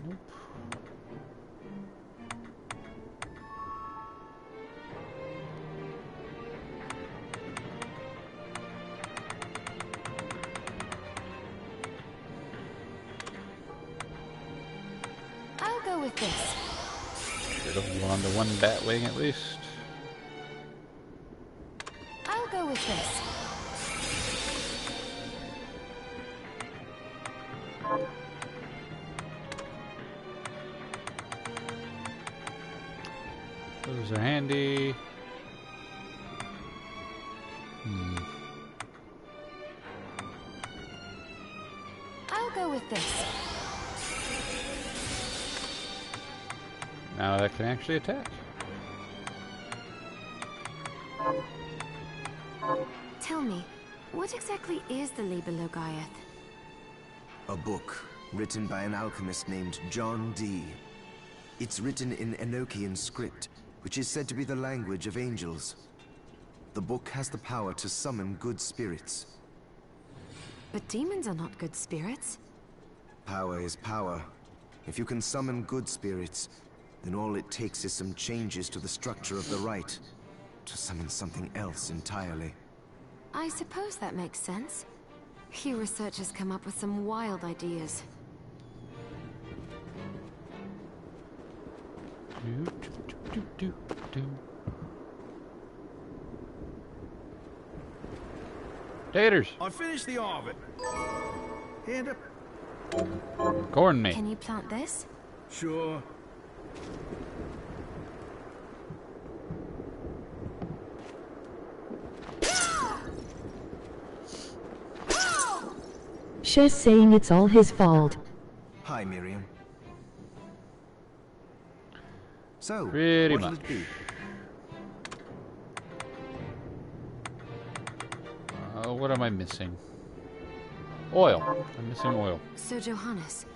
Nope. I'll go with this. Should have gone to one Batwing at least. I'll go with this. Those are handy. I'll go with this. Now that can actually attack. Tell me, what exactly is the Liber Logaeth? A book written by an alchemist named John Dee. It's written in Enochian script, which is said to be the language of angels. The book has the power to summon good spirits. But demons are not good spirits. Power is power. If you can summon good spirits, then all it takes is some changes to the structure of the rite to summon something else entirely. I suppose that makes sense. You researchers come up with some wild ideas. Taters. I finished the orbit. Hand up. Corn me. Can you plant this? Sure. She's saying it's all his fault. Hi, Miriam. So, Pretty what'll much. it be? What am I missing? Oil. I'm missing oil. So, Johannes,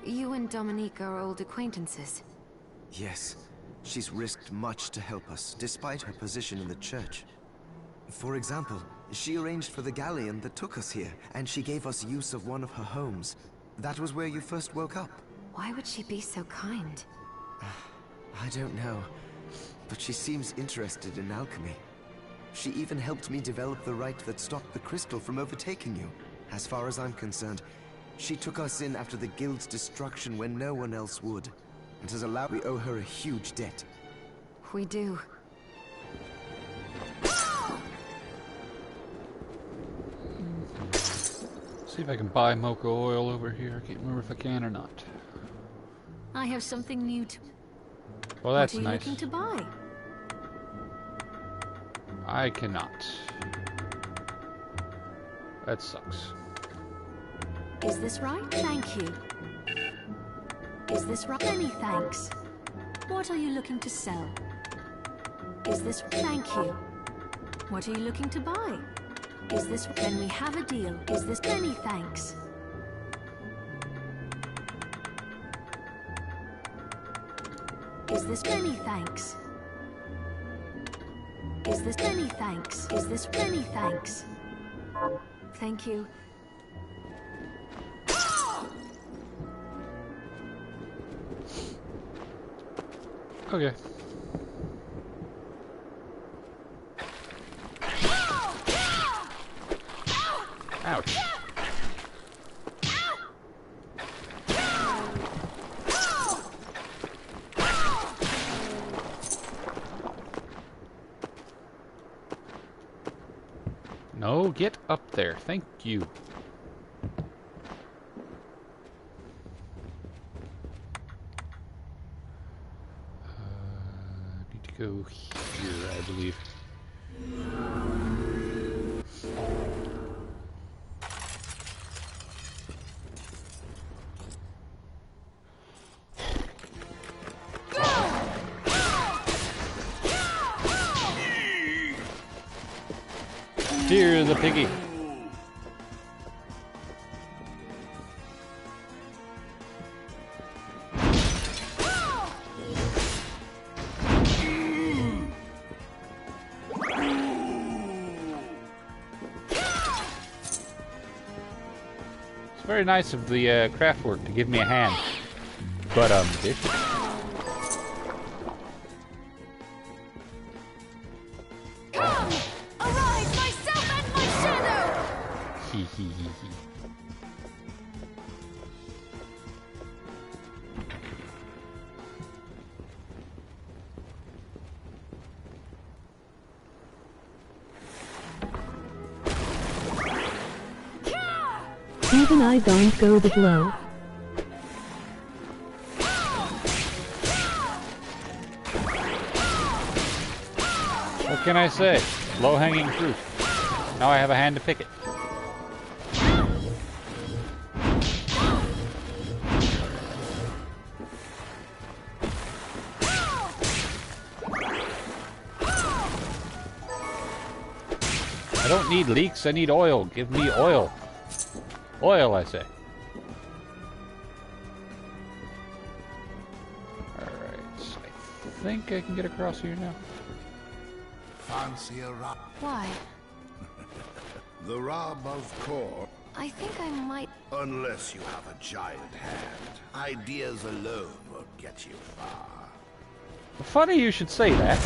you and Dominique are old acquaintances. Yes, she's risked much to help us, despite her position in the church. For example, she arranged for the galleon that took us here, and she gave us use of one of her homes. That was where you first woke up. Why would she be so kind? I don't know, but she seems interested in alchemy. She even helped me develop the rite that stopped the crystal from overtaking you. As far as I'm concerned, she took us in after the guild's destruction when no one else would. And has allowed we owe her a huge debt. We do. See if I can buy mocha oil over here. I can't remember if I can or not. I have something new to... Well, that's what are you nice. looking to buy? I cannot. That sucks. Is this right? Thank you. Is this right? Many thanks. What are you looking to sell? Is this... Thank you. What are you looking to buy? Is this... Then we have a deal. Is this... Many thanks. Is this... Many thanks. Is this... Many thanks. Is this... Many thanks. Thank you. Okay. Ouch. No, get up there. Thank you. Need to go here, I believe. Dear the piggy. It's very nice of the craftwork to give me a hand, but bitch. Even I don't go the blow. What can I say? Low-hanging fruit. Now I have a hand to pick it. I don't need leeks, I need oil. Give me oil. Oil, I say. Alright, so I think I can get across here now. Fancy a rub? Why? The rub of course. I think I might... Unless you have a giant hand. Ideas alone won't get you far. Funny you should say that.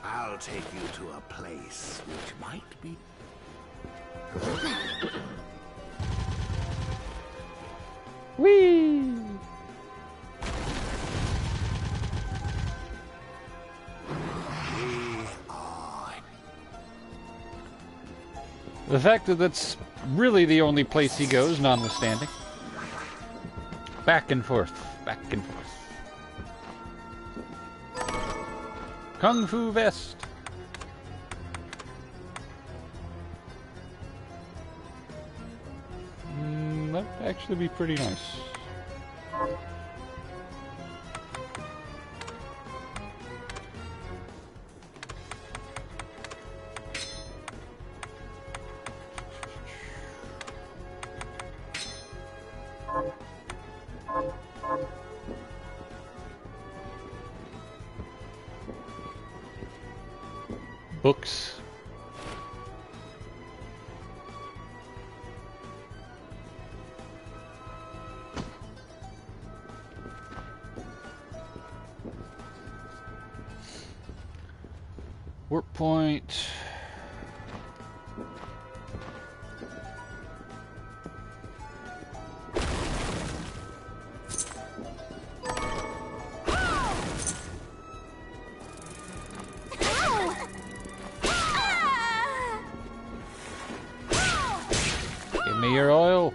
I'll take you to a place which might be... Whee! The fact that that's really the only place he goes, notwithstanding. Back and forth, back and forth. Kung Fu vest. That'd actually be pretty nice. Books. Work point. Give me your oil.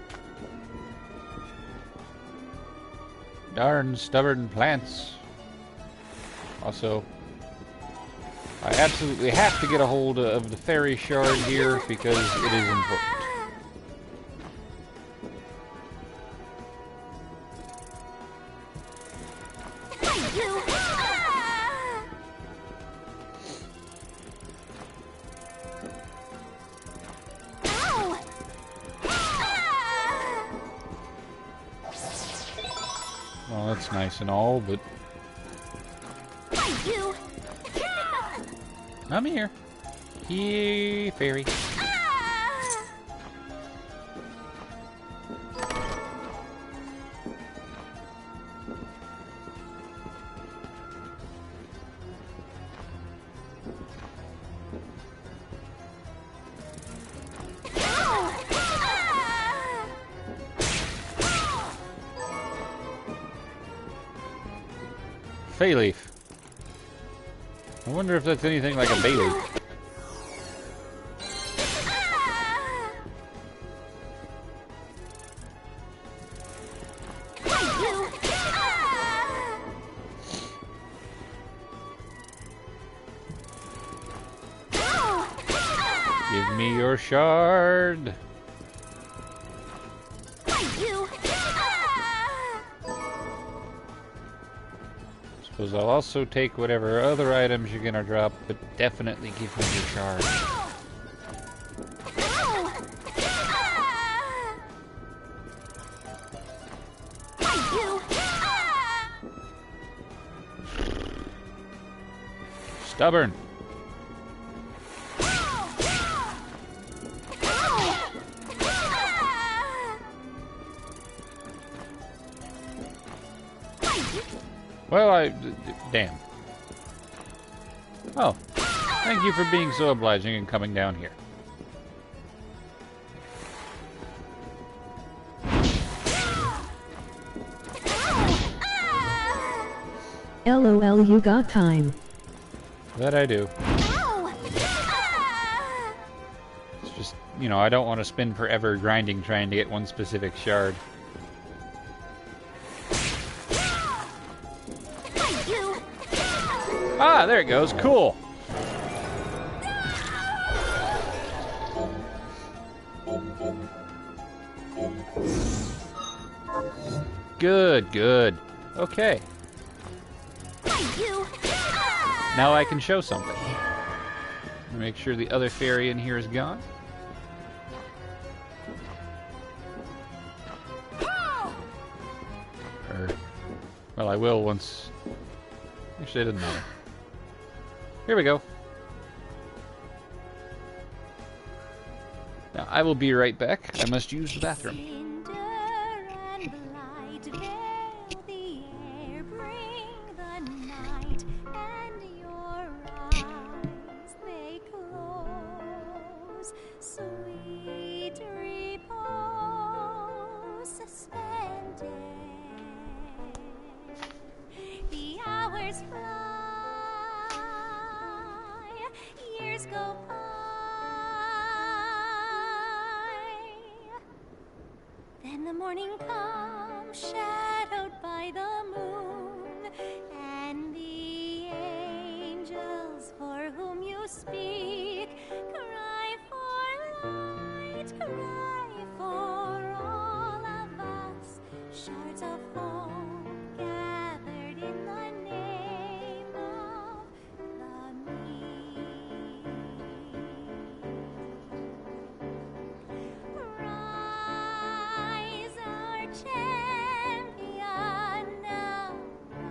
Darn stubborn plants. Also, I absolutely have to get a hold of the fairy shard here because it is important. Well, that's nice and all, but I'm here. Here, fairy. Fey leaf. I wonder if that's anything like a bay leaf. Give me your shard. Suppose I'll also take whatever other items you're gonna drop, but definitely give me your shard. Stubborn. Well, damn. Oh, thank you for being so obliging and coming down here. LOL, you got time. That I do. It's just, you know, I don't want to spend forever grinding trying to get one specific shard. Ah, there it goes. Cool. Good, good. Okay. Now I can show something. Make sure the other fairy in here is gone. Well, I will once. Actually, it doesn't matter. Here we go. Now, I will be right back. I must use the bathroom. Then the morning comes, shadowed by the moon, and the angels speak. Cry for light, cry for all of us. Shards of hope gathered in the name of the meek. Rise, our champion, now rise.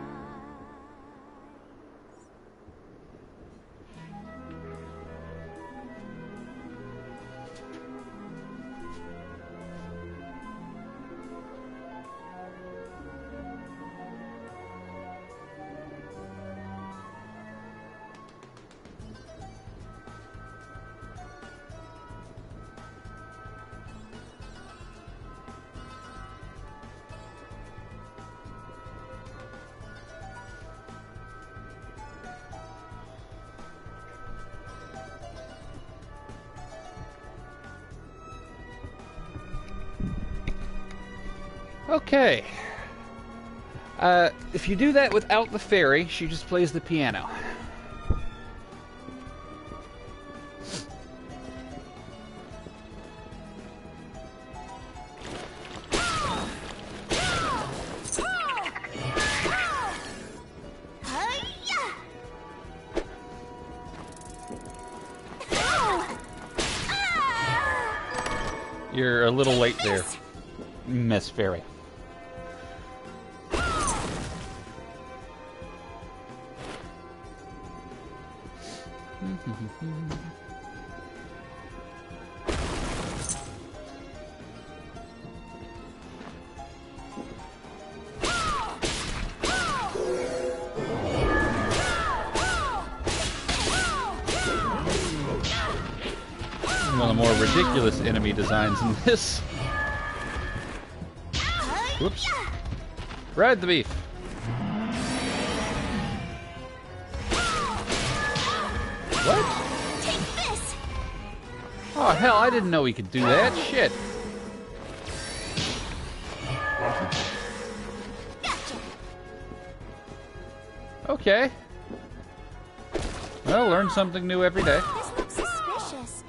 Okay. If you do that without the fairy, she just plays the piano. You're a little late there, Miss Fairy. One of the more ridiculous enemy designs in this. Whoops. Ride the beef. What? Take this. Oh hell, I didn't know he could do that. Shit. Okay. Well, learn something new every day. This looks suspicious.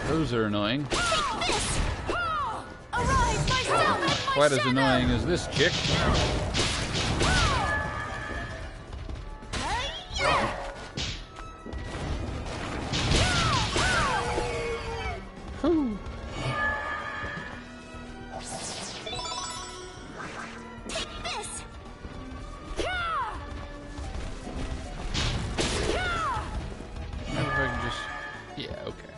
Those are annoying. Take this. Arise, myself and my Quite as shadow. annoying as this chick. Whew. Take this. Maybe if I can just... Yeah, okay.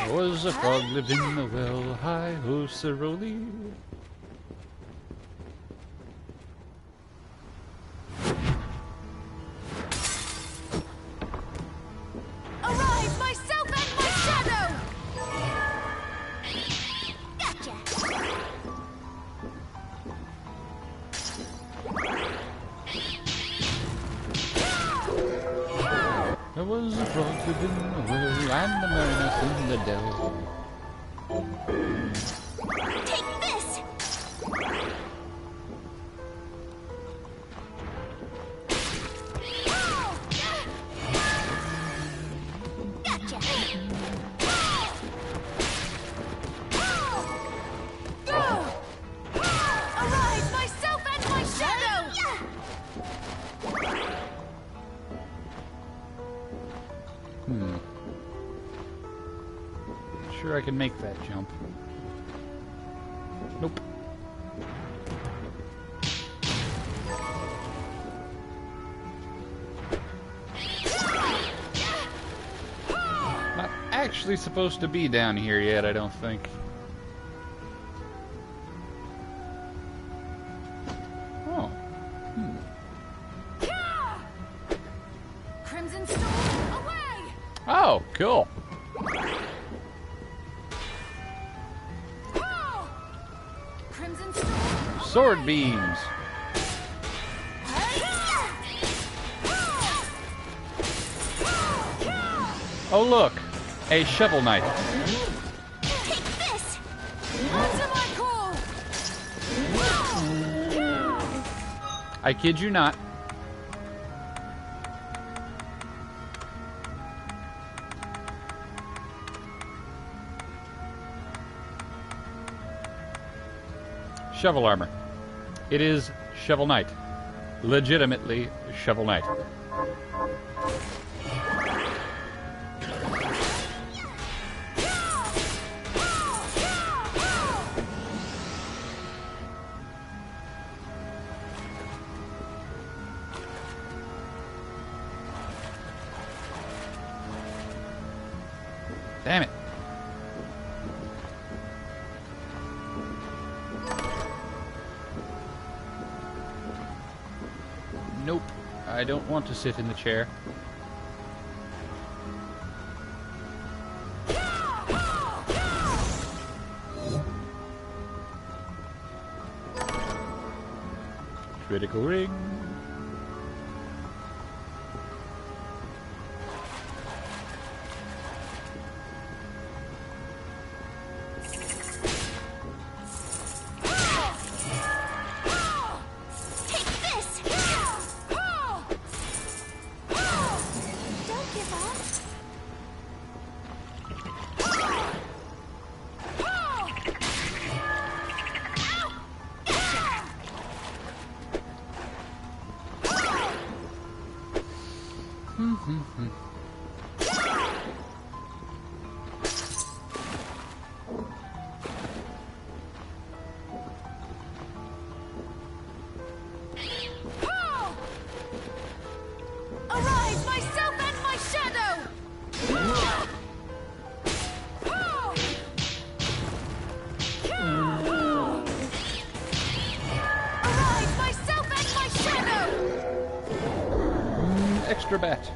There was a frog lived in the well, hi-ho, Ceroli. Arise, myself and my shadow. Gotcha. There was a frog lived in the well, and the mariners in the dell. Take this. Gotcha. Arise, myself and my shadow. Sure I can make that jump. Nope. Not actually supposed to be down here yet, I don't think. Oh. Crimson Storm, away! Oh, cool. Sword beams. Oh look, a shovel knight. Take this! Onto my core! I kid you not. Shovel armor. It is Shovel Knight. Legitimately Shovel Knight. Damn it. Nope. I don't want to sit in the chair. Critical ring. Arise, myself and my shadow! Arise, myself and my shadow! Extra bat.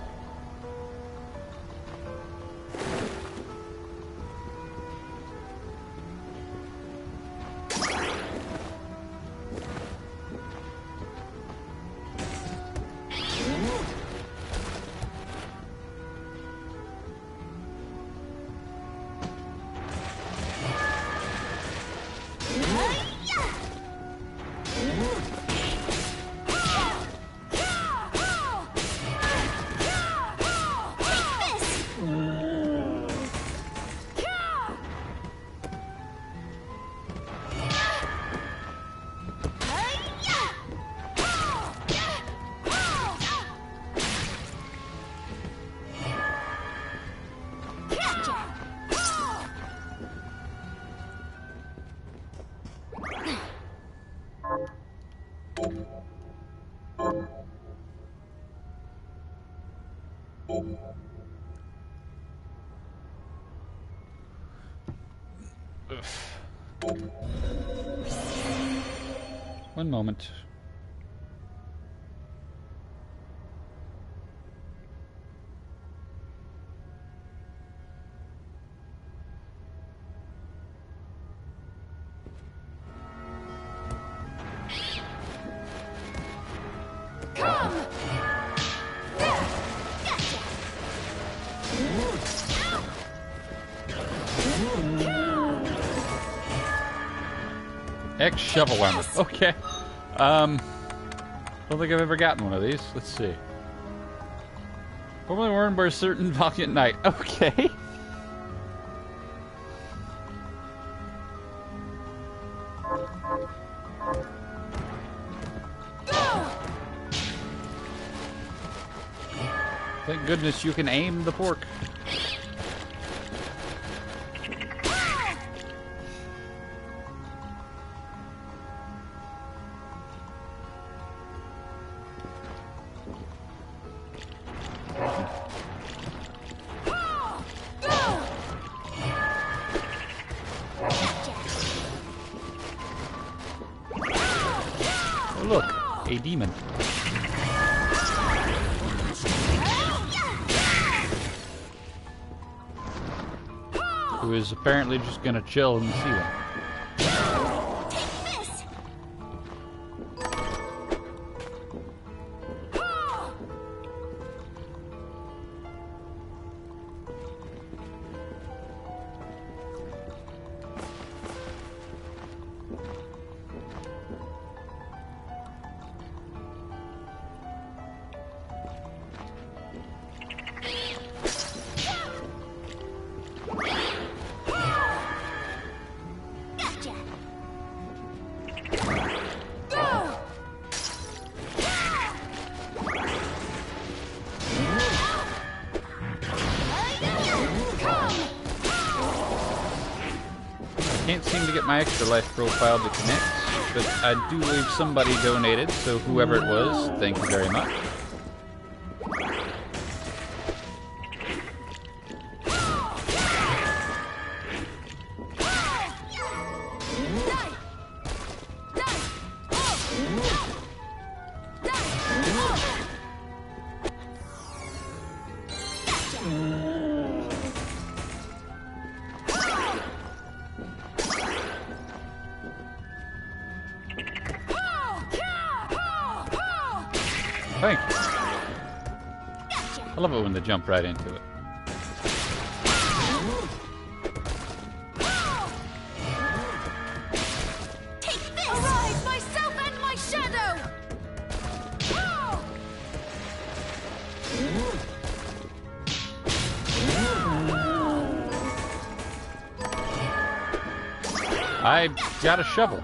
One moment. X shovel armor. Okay. Don't think I've ever gotten one of these. Let's see. Formerly worn by a certain valiant knight. Okay. Thank goodness you can aim the pork. Oh, look, a demon. Who is apparently just gonna chill in the ceiling. Gotcha. Go! Can't seem to get my extra life profile to connect, but I do believe somebody donated, so whoever it was, thank you very much. Thank you. I love it when they jump right into it. Take this! Arise, myself and my shadow! I got a shovel.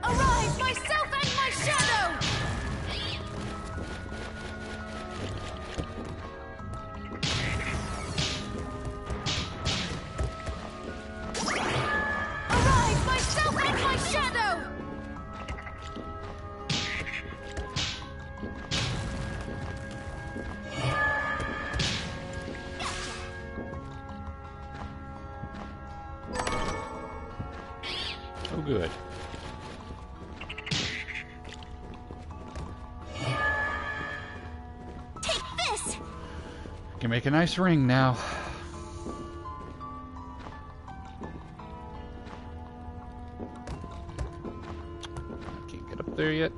Arise, myself and my shadow! Arise, myself and my shadow! Oh, good. Take this! Can make a nice ring now. Can't get up there yet.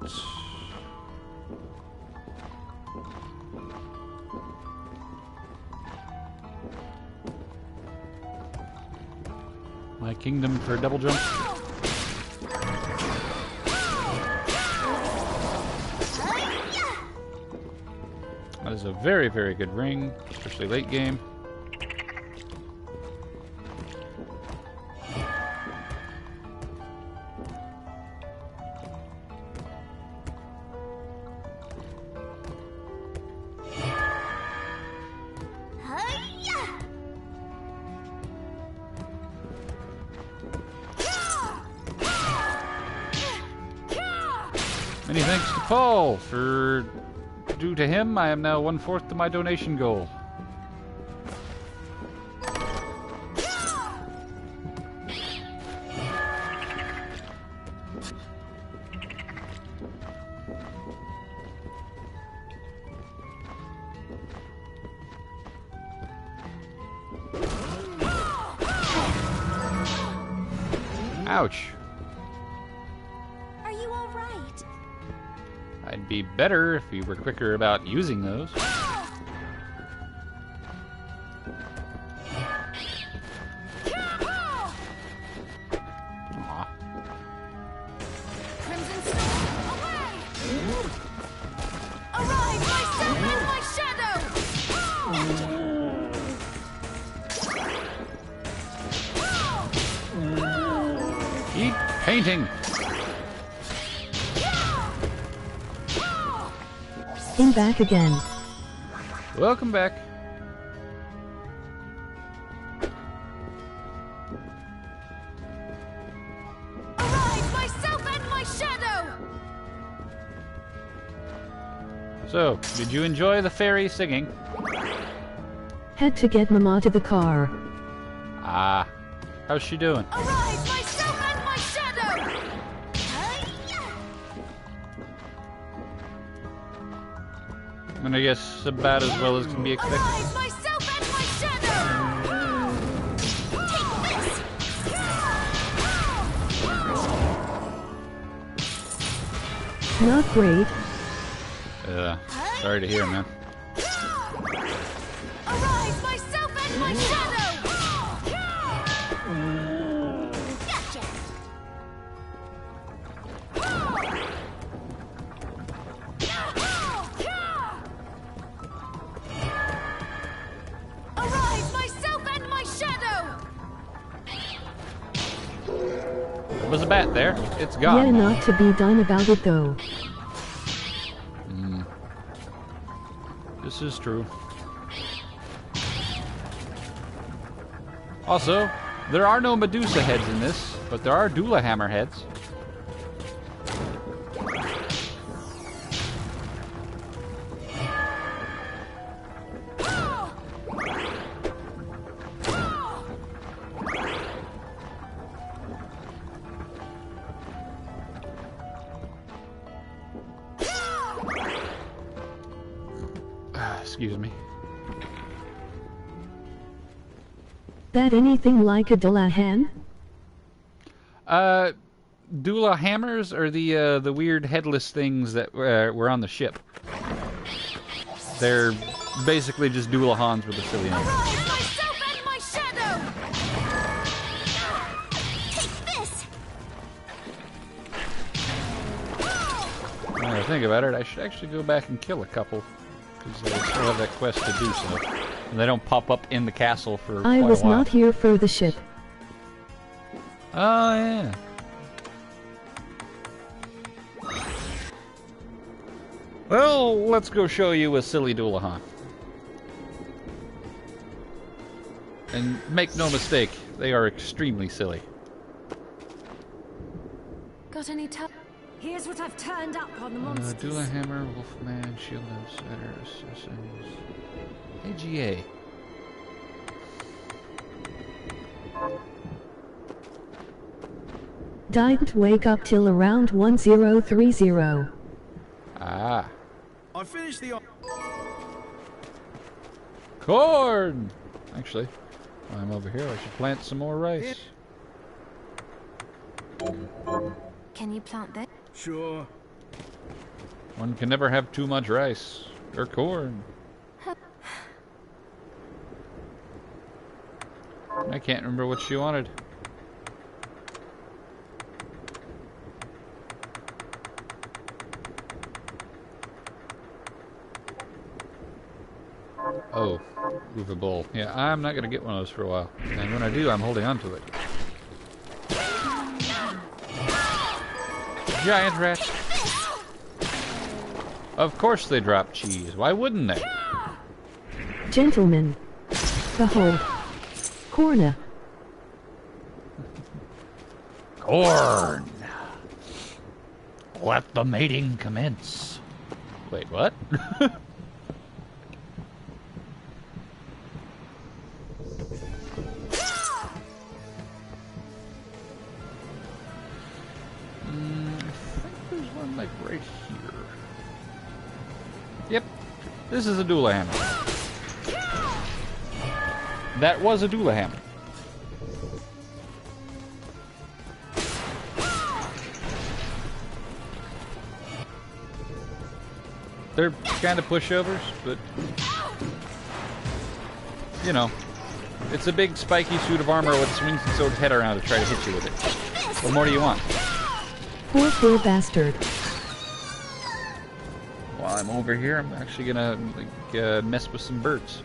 My kingdom for a double jump. That is a very, very good ring, especially late game. Many thanks to Paul for... Due to him, I am now 1/4 to my donation goal. Ouch. Are you all right? I'd be better if you were quicker about using those. Aw. Crimson Storm, away! Arise, myself and my shadow! Keep painting. I'm back again. Welcome back. Arise, myself and my shadow! So, did you enjoy the fairy singing? Had to get Mama to the car. Ah, how's she doing? Arise, myself and my shadow! I mean, I guess about as well as can be expected. Arise, myself and my shadow! Take this! Not great. Sorry to hear, man. Arise, myself and my shadow! Gotcha! Arise, myself and my shadow! There was a bat there. It's Yeah, gone. not to be done about it though. This is true. Also, there are no Medusa heads in this, but there are Dula Hammer heads. Excuse me. That anything like a Dullahan? Dula Hammers are the weird headless things that were on the ship. They're basically just Dulahans with a silly name. Arise, myself and my shadow! Take this! Now that I think about it, I should actually go back and kill a couple. Because I still have that quest to do so. And they don't pop up in the castle for quite I was a while. not here for the ship. Oh, yeah. Well, let's go show you a silly Dullahan. And make no mistake, they are extremely silly. Got any tap? Here's what I've turned up on the monsters. Dula Hammer, Wolfman, Shield Outsider, Assassins, AGA. Didn't wake up till around 1030. Ah. I finished the... Corn! Actually, while I'm over here, I should plant some more rice. Can you plant this? Sure. One can never have too much rice. Or corn. I can't remember what she wanted. Oh, movable. Yeah, I'm not gonna get one of those for a while. And when I do, I'm holding on to it. Giant rat. Of course they drop cheese. Why wouldn't they? Gentlemen. Behold. Corna. Corn. Let the mating commence. Wait, what? Like right here. Yep. This is a Dula Hammer. That was a Dula Hammer. They're kind of pushovers, but you know, it's a big spiky suit of armor that swings its own head around to try to hit you with it. What more do you want? Poor bastard. While I'm over here, I'm actually gonna like, mess with some birds.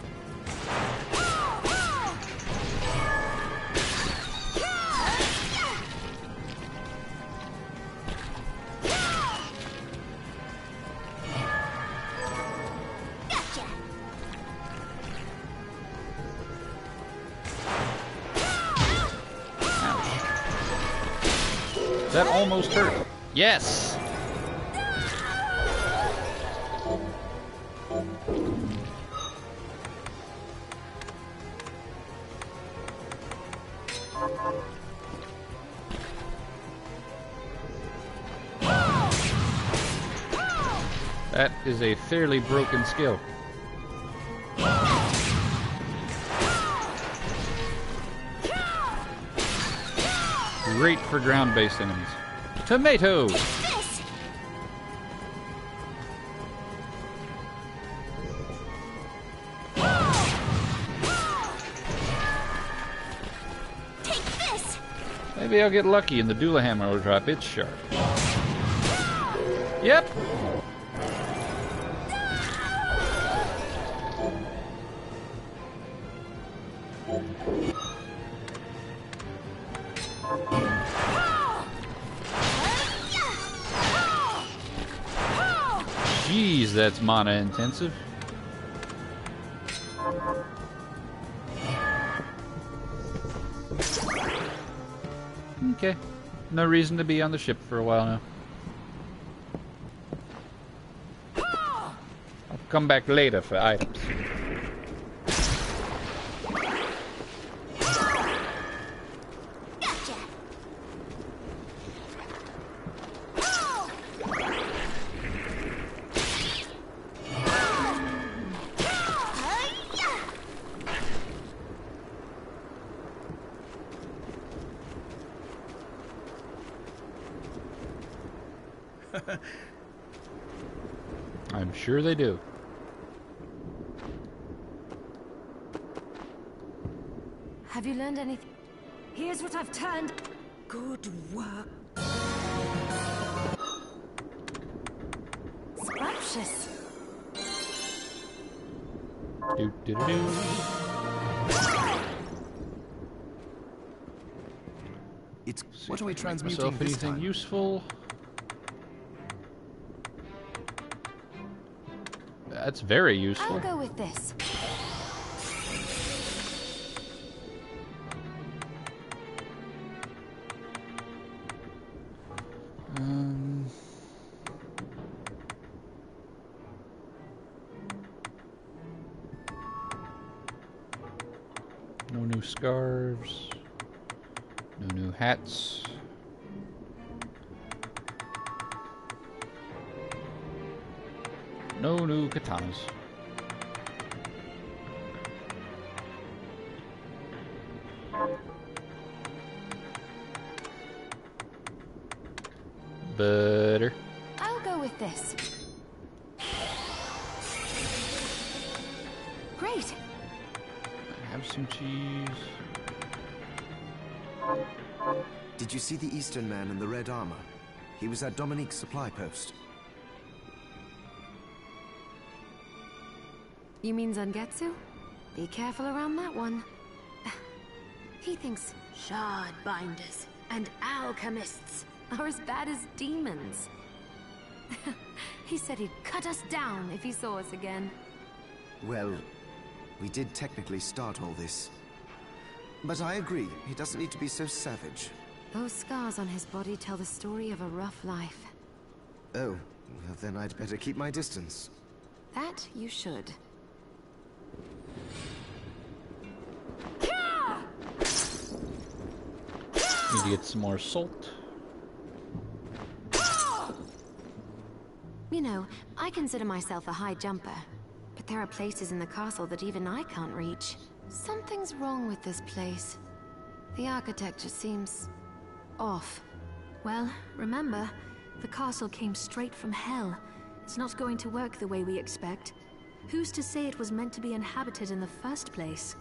That almost hurt. Yes! That is a fairly broken skill. Great for ground-based enemies. Tomatoes! Maybe I'll get lucky and the Dula Hammer will drop its sharp. Yep. Jeez, that's mana intensive. Okay. No reason to be on the ship for a while now. I'll come back later for items. I'm sure they do. Have you learned anything? Here's what I've turned. Good work. Scrumptious. Do. It's what are we transmuting myself this anything time? useful? That's very useful. I'll go with this. No new scarves. No new hats. No new katanas. Butter. I'll go with this. Great. Have some cheese. Did you see the Eastern man in the red armor? He was at Dominique's supply post. You mean Zangetsu? Be careful around that one. He thinks shardbinders and alchemists are as bad as demons. He said he'd cut us down if he saw us again. Well, we did technically start all this. But I agree, he doesn't need to be so savage. Those scars on his body tell the story of a rough life. Oh, well then I'd better keep my distance. That you should. Need to get some more salt. You know, I consider myself a high jumper. But there are places in the castle that even I can't reach. Something's wrong with this place. The architecture seems off. Well, remember, the castle came straight from hell. It's not going to work the way we expect. Who's to say it was meant to be inhabited in the first place?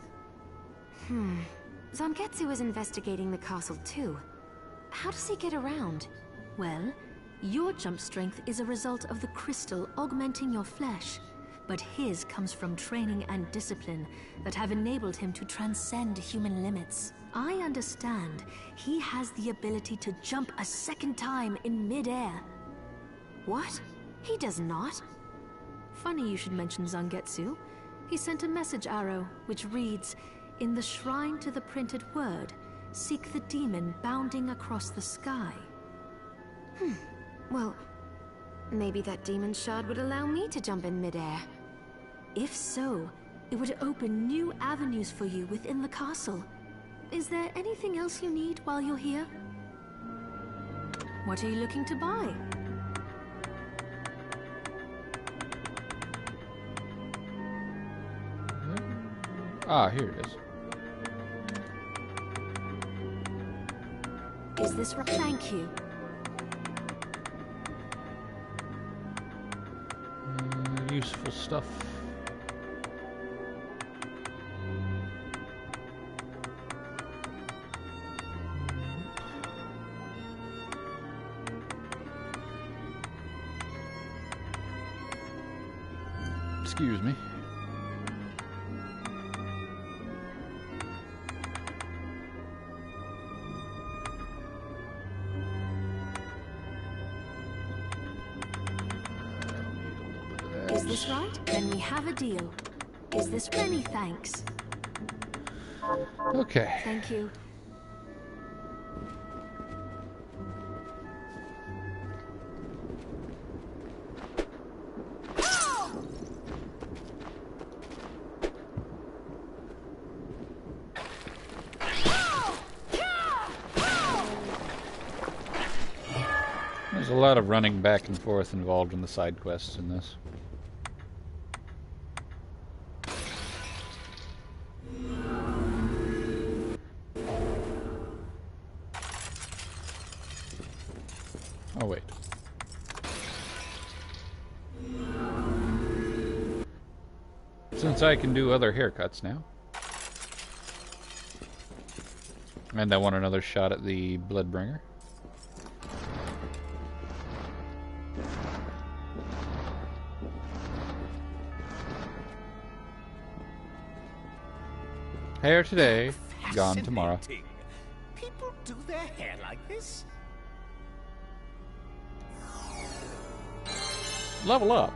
Zangetsu is investigating the castle too. How does he get around? Well, your jump strength is a result of the crystal augmenting your flesh. But his comes from training and discipline that have enabled him to transcend human limits. I understand he has the ability to jump a second time in mid-air. What? He does not. Funny you should mention Zangetsu. He sent a message arrow, which reads, "In the shrine to the printed word, seek the demon bounding across the sky." Well, maybe that demon shard would allow me to jump in midair. If so, it would open new avenues for you within the castle. Is there anything else you need while you're here? What are you looking to buy? Ah, here it is. Is this right? Thank you. Useful stuff. Excuse me. Is this right? Then we have a deal. Is this many thanks? Okay. Thank you. There's a lot of running back and forth involved in the side quests in this. Oh, wait. Since I can do other haircuts now. And I want another shot at the Bloodbringer. Hair today, gone tomorrow. People do their hair like this? Level up.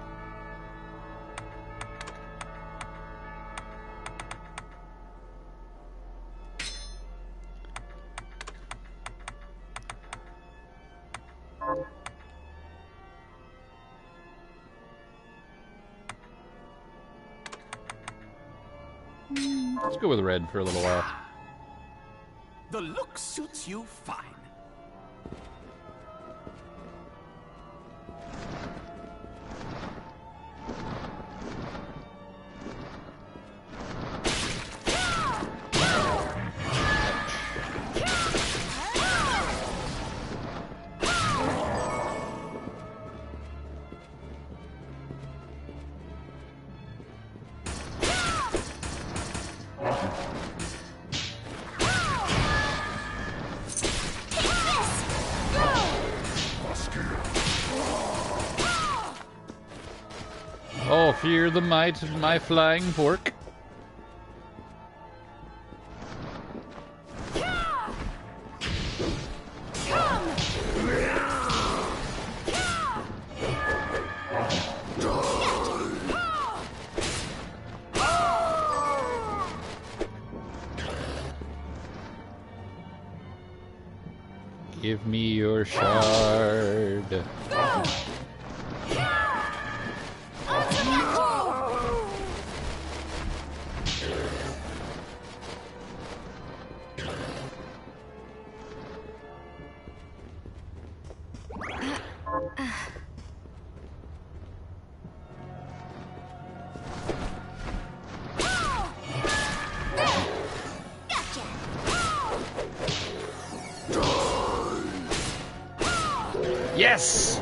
Let's go with red for a little while. The look suits you fine. Oh, fear the might of my flying fork. Give me your shard. Yes!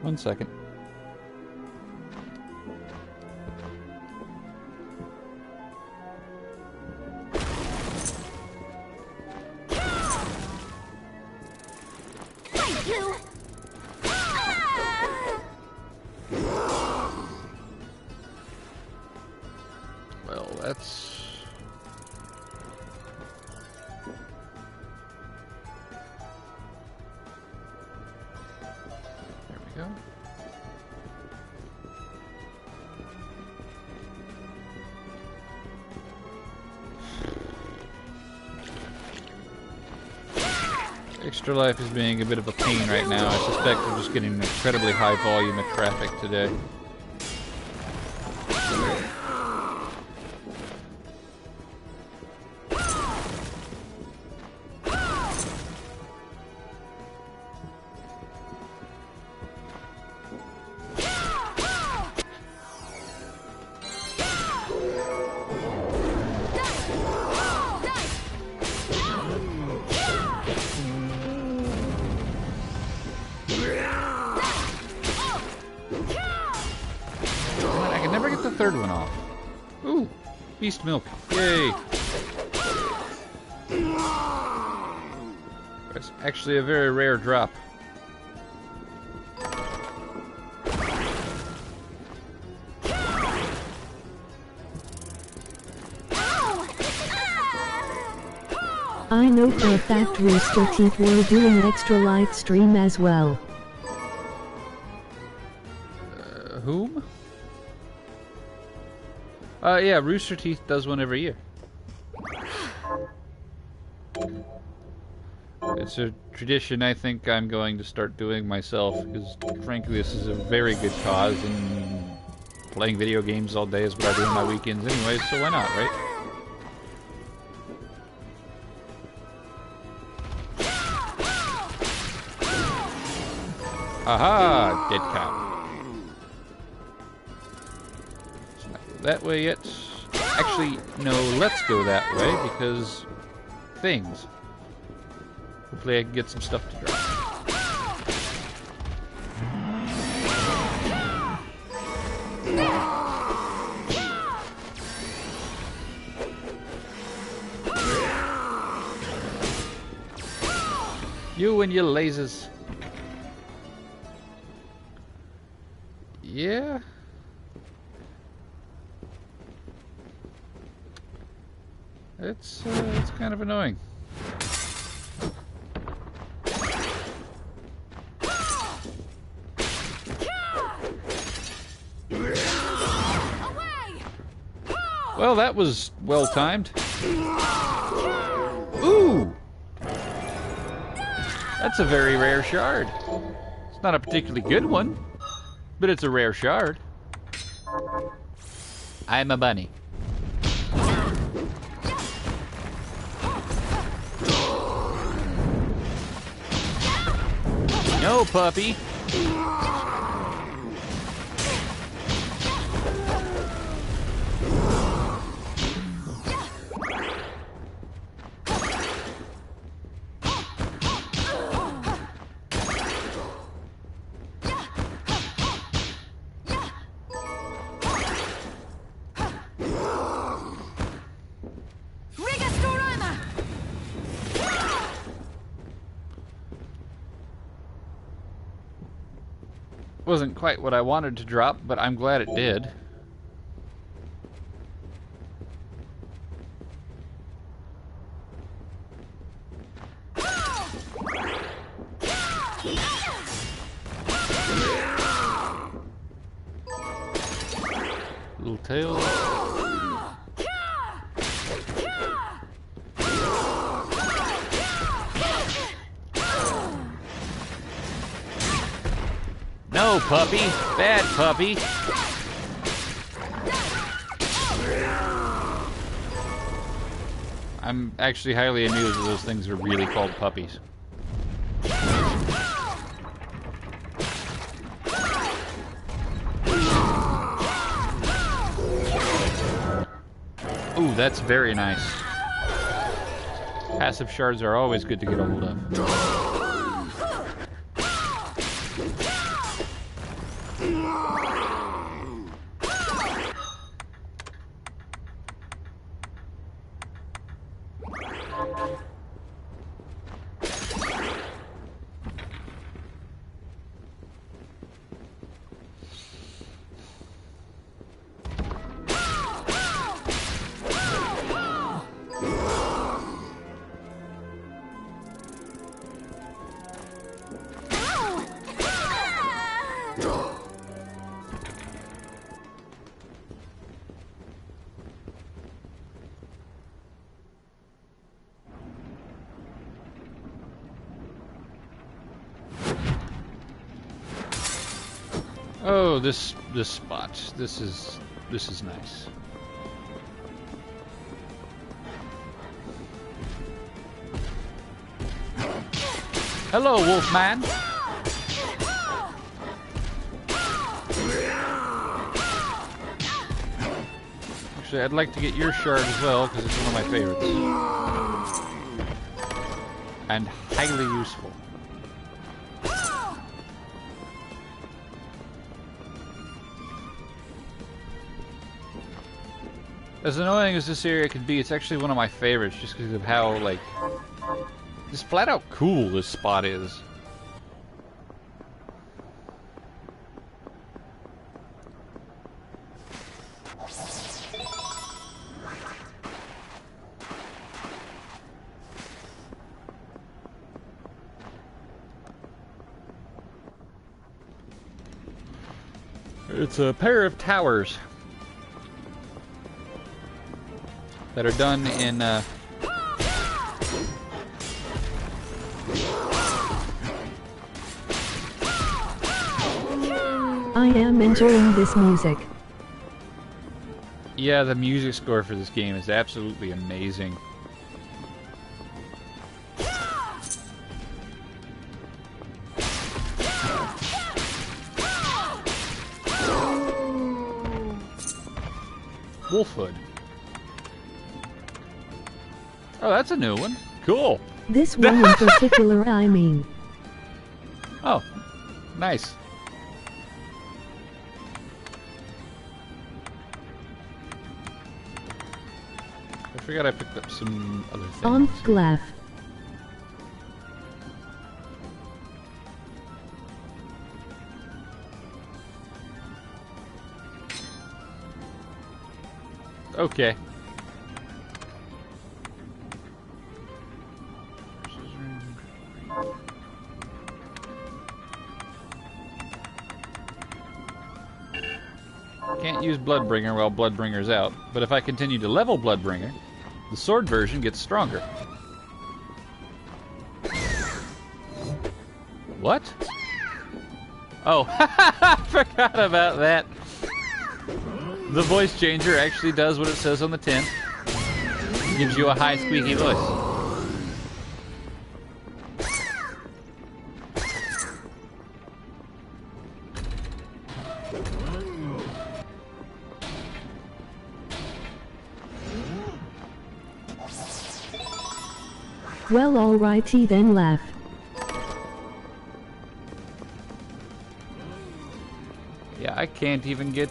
One second. Thank you. Well, that's... There we go. Extra Life is being a bit of a pain right now. I suspect we're just getting an incredibly high volume of traffic today. Third one off. Ooh, beast milk. Yay. It's actually a very rare drop. I know for a fact Rooster Teeth were doing an extra live stream as well. Whom? Yeah, Rooster Teeth does one every year. It's a tradition I think I'm going to start doing myself, because frankly this is a very good cause, and playing video games all day is what I do on my weekends anyway, so why not, right? Aha! Dead cow. That way yet. Actually, no, let's go that way because things. Hopefully I can get some stuff to drop. You and your lasers. Yeah. It's kind of annoying. Well, that was well timed. Ooh! That's a very rare shard. It's not a particularly good one, but it's a rare shard. I'm a bunny. No, puppy. Wasn't quite what I wanted to drop, but I'm glad it did. Little tail. No! No, puppy. Bad puppy. I'm actually highly amused that those things are really called puppies. Ooh, that's very nice. Passive shards are always good to get a hold of. Oh, this spot. This is nice. Hello, Wolfman. Actually, I'd like to get your shard as well because it's one of my favorites and highly useful. As annoying as this area could be, it's actually one of my favorites just because of how, like, just flat out cool this spot is. It's a pair of towers that are done in I am enjoying this music. Yeah, the music score for this game is absolutely amazing. Wolfhood. Oh, that's a new one. Cool. This one in particular, I mean. Oh, nice. I forgot I picked up some other things. On Glaf. Okay. Can't use Bloodbringer while Bloodbringer's out, but if I continue to level Bloodbringer, the sword version gets stronger. What? Oh, I forgot about that. The voice changer actually does what it says on the tin. It gives you a high squeaky voice. Well, alrighty then, laugh. Yeah, I can't even get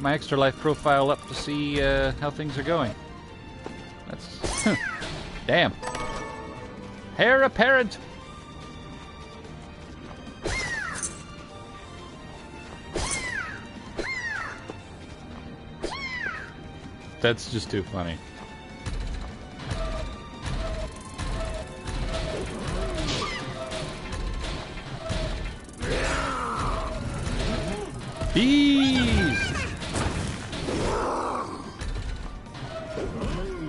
my extra life profile up to see how things are going. That's damn. Heir apparent. That's just too funny. Bees!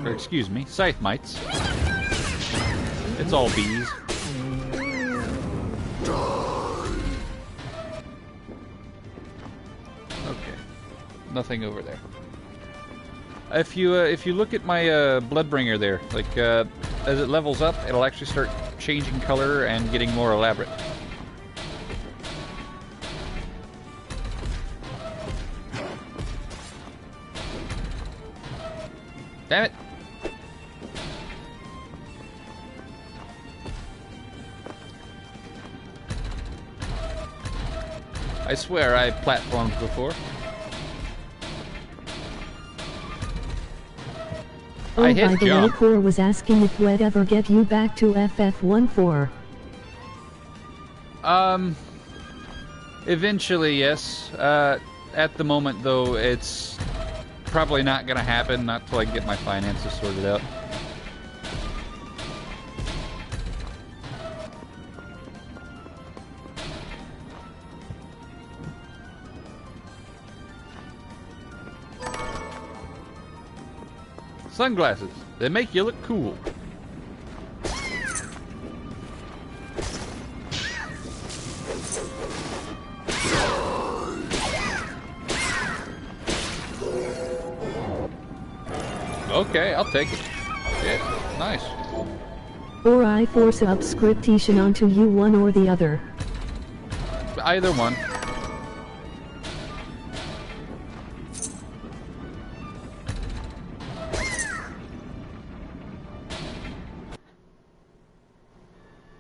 Or excuse me, scythe mites. It's all bees. nothing over there. If you look at my Bloodbringer there, like as it levels up, it'll actually start changing color and getting more elaborate. Damn it! I swear I platformed before. Oh, I hit by the way, Core was asking if we'd ever get you back to FF14. Eventually, yes. At the moment, though, it's probably not gonna happen, not till I get my finances sorted out. Sunglasses. They make you look cool. Okay, I'll take it. Yeah, nice. Or I force a subscription onto you, one or the other. Either one.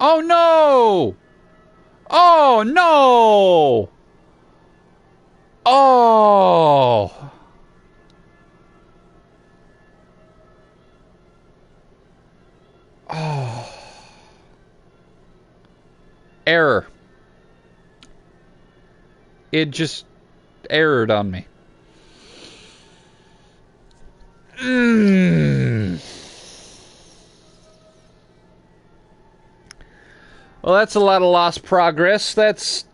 Oh no! Oh no! Oh! Oh. Error. It just errored on me. Well, that's a lot of lost progress. That's